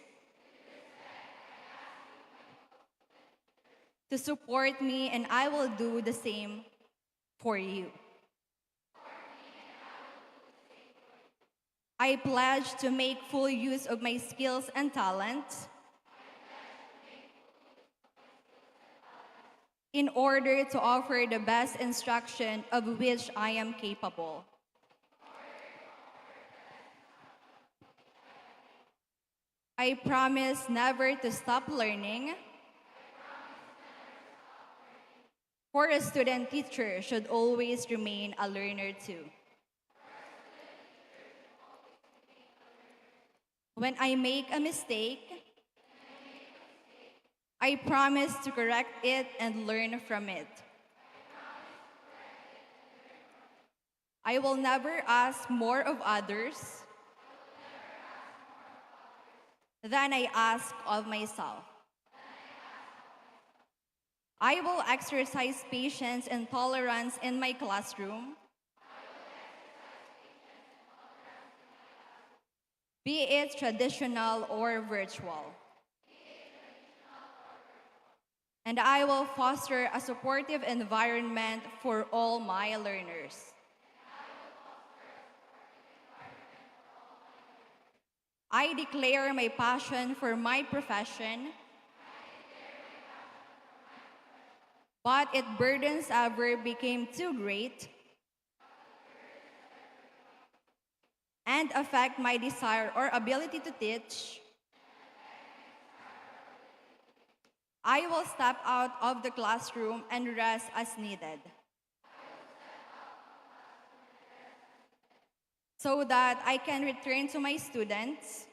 to support me, and I will do the same for you. I pledge to make full use of my skills and talents in order to offer the best instruction of which I am capable. I promise never to stop learning, for a student teacher should always remain a learner too. When I make a mistake, I promise to correct it and learn from it. I will never ask more of others than I ask of myself. I will exercise patience and tolerance in my classroom, be it traditional or virtual. And I will foster a supportive environment for all my learners. I declare my passion for my profession, but its burdens ever became too great and affect my desire or ability to teach, I will step out of the classroom and rest as needed, so that I can return to my students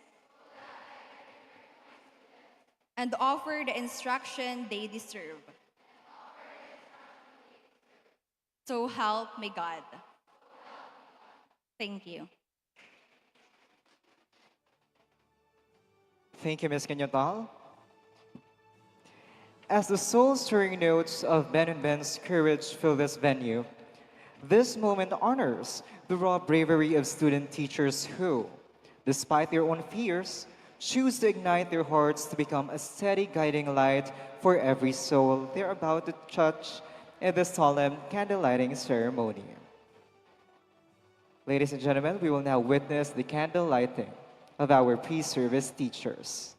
and offer the instruction they deserve. So help me God. Thank you. Thank you, Ms. Canyotal. As the soul-stirring notes of Ben and Ben's courage fill this venue, this moment honors the raw bravery of student teachers who, despite their own fears, choose to ignite their hearts to become a steady guiding light for every soul they're about to touch in the solemn candle-lighting ceremony. Ladies and gentlemen, we will now witness the candle lighting of our pre-service teachers.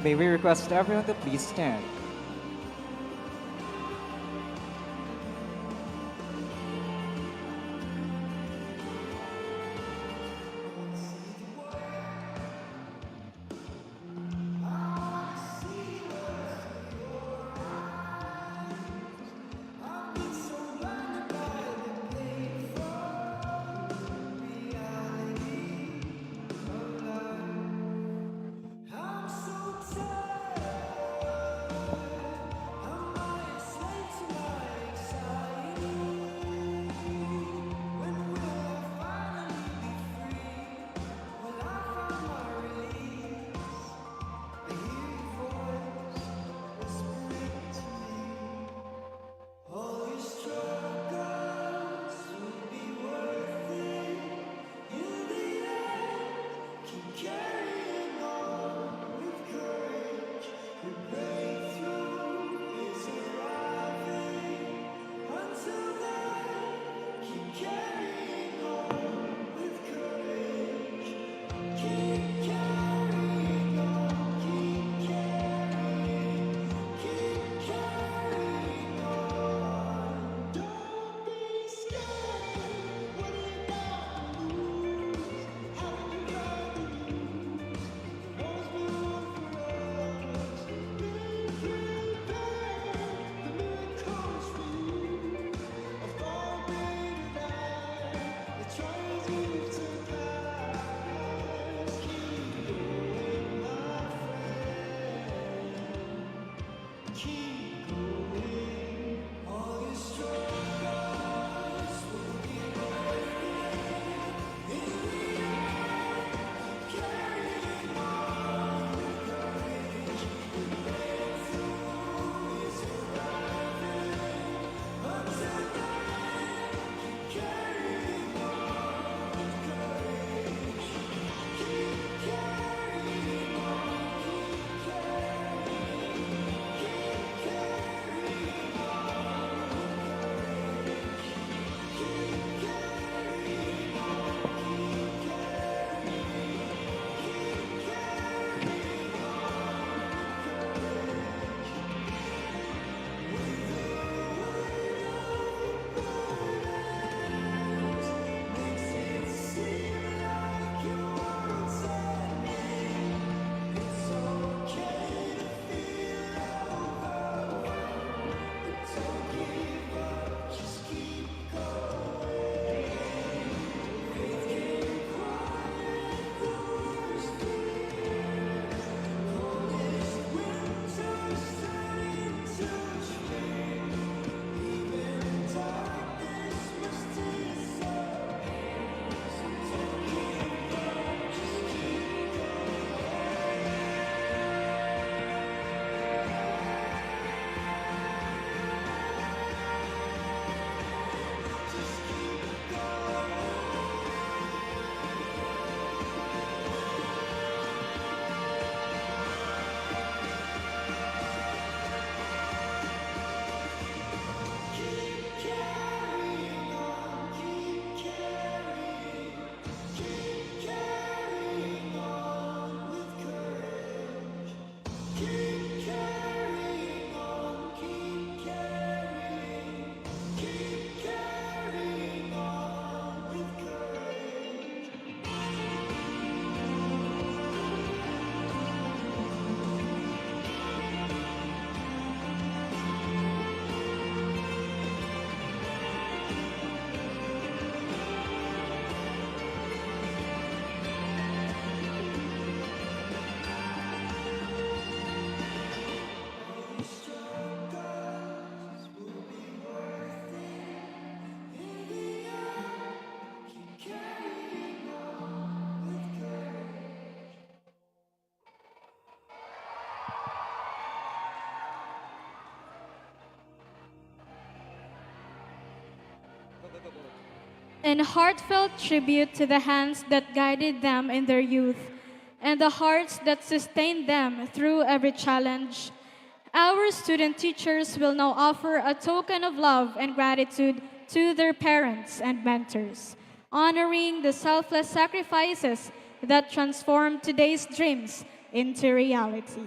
May we request everyone to please stand. and heartfelt tribute to the hands that guided them in their youth and the hearts that sustained them through every challenge. Our student teachers will now offer a token of love and gratitude to their parents and mentors, honoring the selfless sacrifices that transformed today's dreams into reality.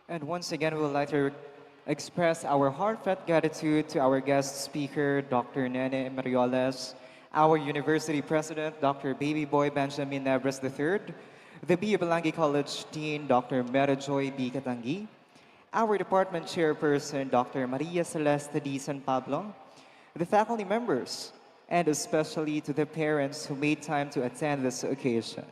And once again, we would like to express our heartfelt gratitude to our guest speaker, Dr. Nene Marioles, our University President, Dr. Baby Boy Benjamin Nebres III, the B. Balangi College Dean, Dr. Mera Joy B. Katangi, our Department Chairperson, Dr. Maria Celeste D. San Pablo, the faculty members, and especially to the parents who made time to attend this occasion.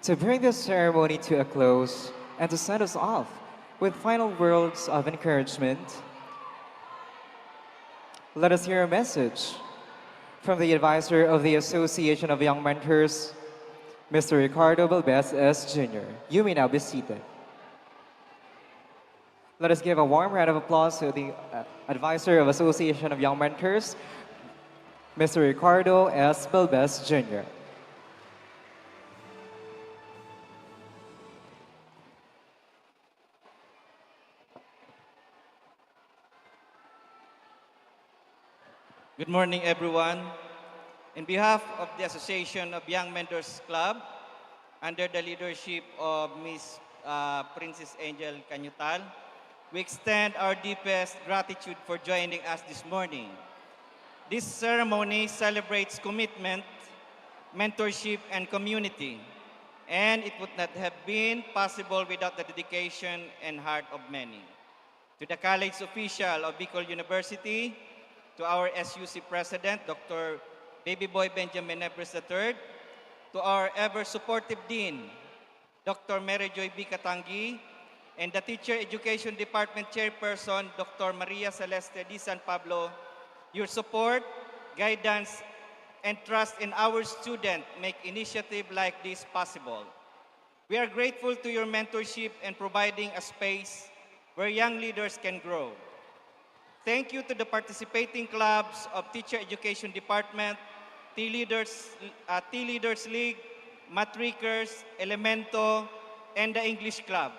To bring this ceremony to a close and to send us off with final words of encouragement, let us hear a message from the advisor of the Association of Young Mentors, Mr. Ricardo Balbez S. Jr. You may now be seated. Let us give a warm round of applause to the advisor of Association of Young Mentors, Mr. Ricardo S. Balbez Jr. Good morning, everyone. In behalf of the Association of Young Mentors Club, under the leadership of Ms. Princess Angel Canyutal, we extend our deepest gratitude for joining us this morning. This ceremony celebrates commitment, mentorship, and community, and it would not have been possible without the dedication and heart of many. To the college official of Bicol University, to our SUC President, Dr. Baby Boy Benjamin Nebres III, to our ever-supportive Dean, Dr. Mary Joy B. Katangi, and the Teacher Education Department Chairperson, Dr. Maria Celeste D. San Pablo, your support, guidance, and trust in our students make initiative like this possible. We are grateful to your mentorship and providing a space where young leaders can grow. Thank you to the participating clubs of Teacher Education Department, T-Leaders League, Matrikers, Elemento, and the English Club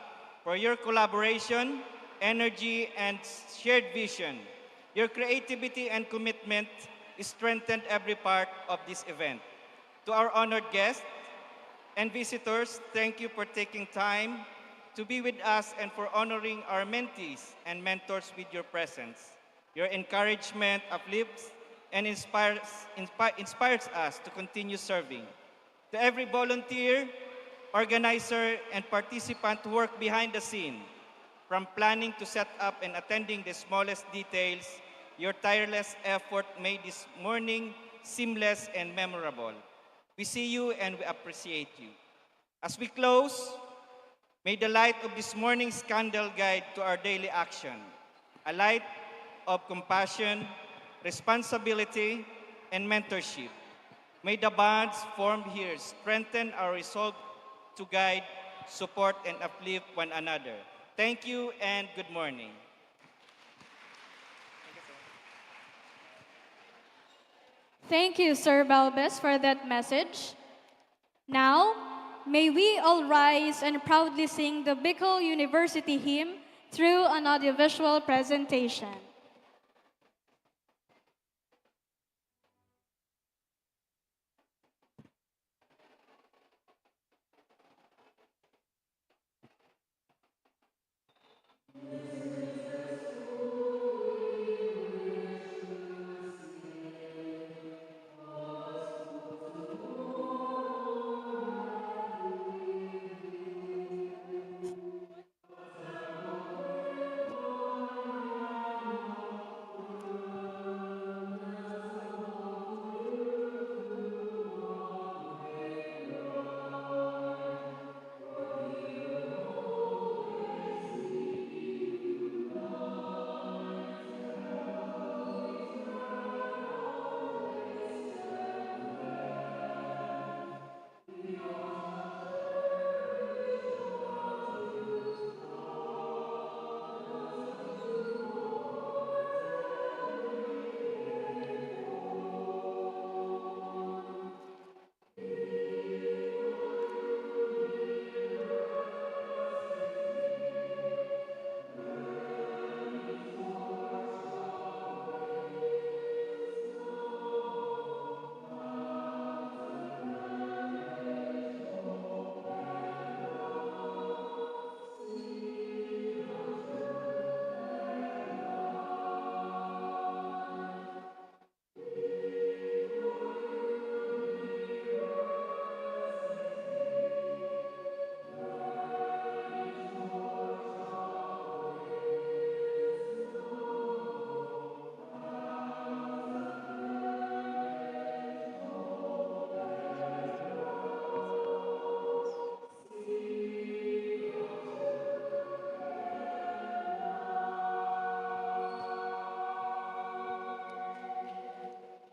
for your collaboration, energy, and shared vision. Your creativity and commitment strengthened every part of this event. To our honored guests and visitors, thank you for taking time to be with us and for honoring our mentees and mentors with your presence. Your encouragement uplifts and inspires us to continue serving. To every volunteer, organizer, and participant who work behind the scene, from planning to set up and attending the smallest details, your tireless effort made this morning seamless and memorable. We see you and we appreciate you. As we close, may the light of this morning's candle guide to our daily action, a light of compassion, responsibility, and mentorship. May the bonds formed here strengthen our resolve to guide, support, and uplift one another. Thank you and good morning. Thank you, Sir Balbez, for that message. Now, may we all rise and proudly sing the Bicol University hymn through an audiovisual presentation.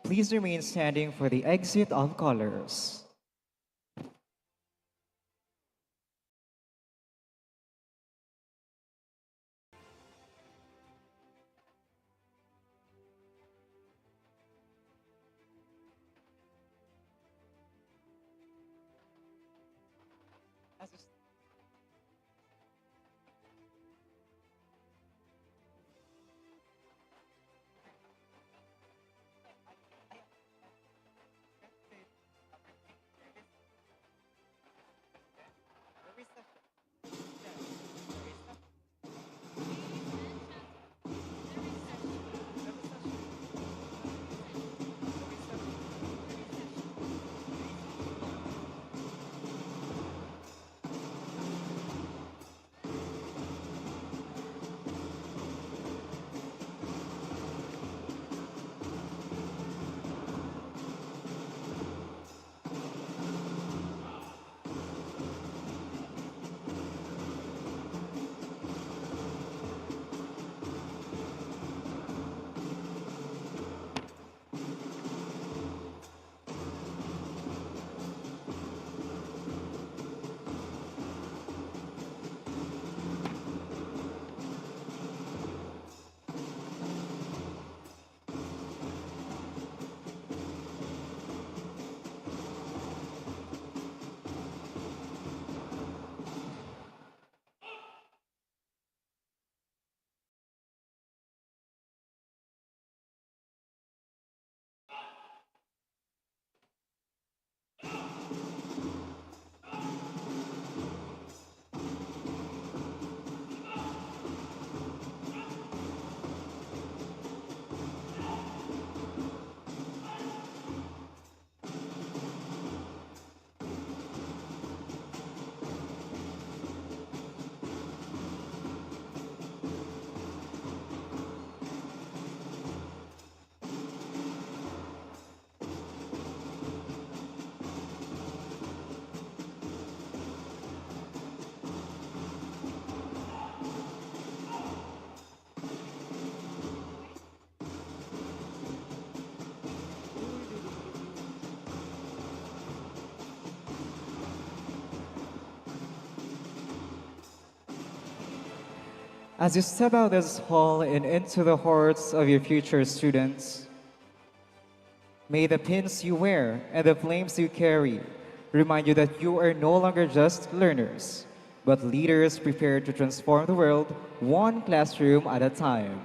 please remain standing for the exit of colors. As you step out this hall and into the hearts of your future students, may the pins you wear and the flames you carry remind you that you are no longer just learners, but leaders prepared to transform the world one classroom at a time.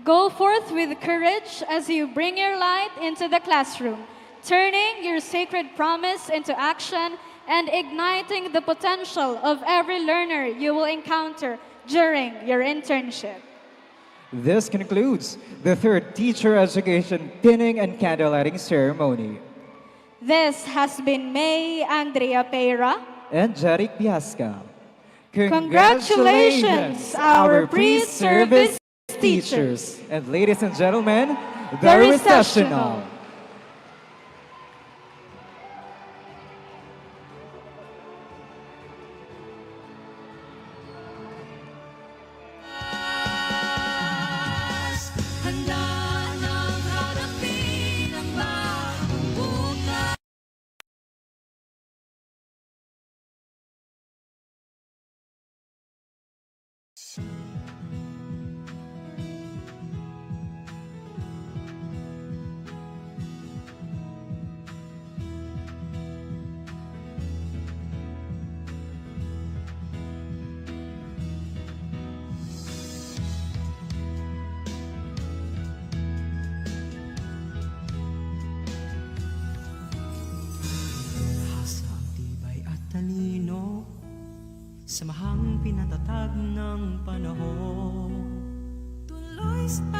Go forth with courage as you bring your light into the classroom, turning your sacred promise into action and igniting the potential of every learner you will encounter during your internship. This concludes the third Teacher Education Pinning and Candlelighting Ceremony. This has been May Andrea Peira And Jeric Biasca. Congratulations, our pre-service teachers. And ladies and gentlemen, the recessional. Handa nang harapin ang bagong bukas. Hasa ang tibay at talino, samahang pinatatag ng panahon. Tuloy sa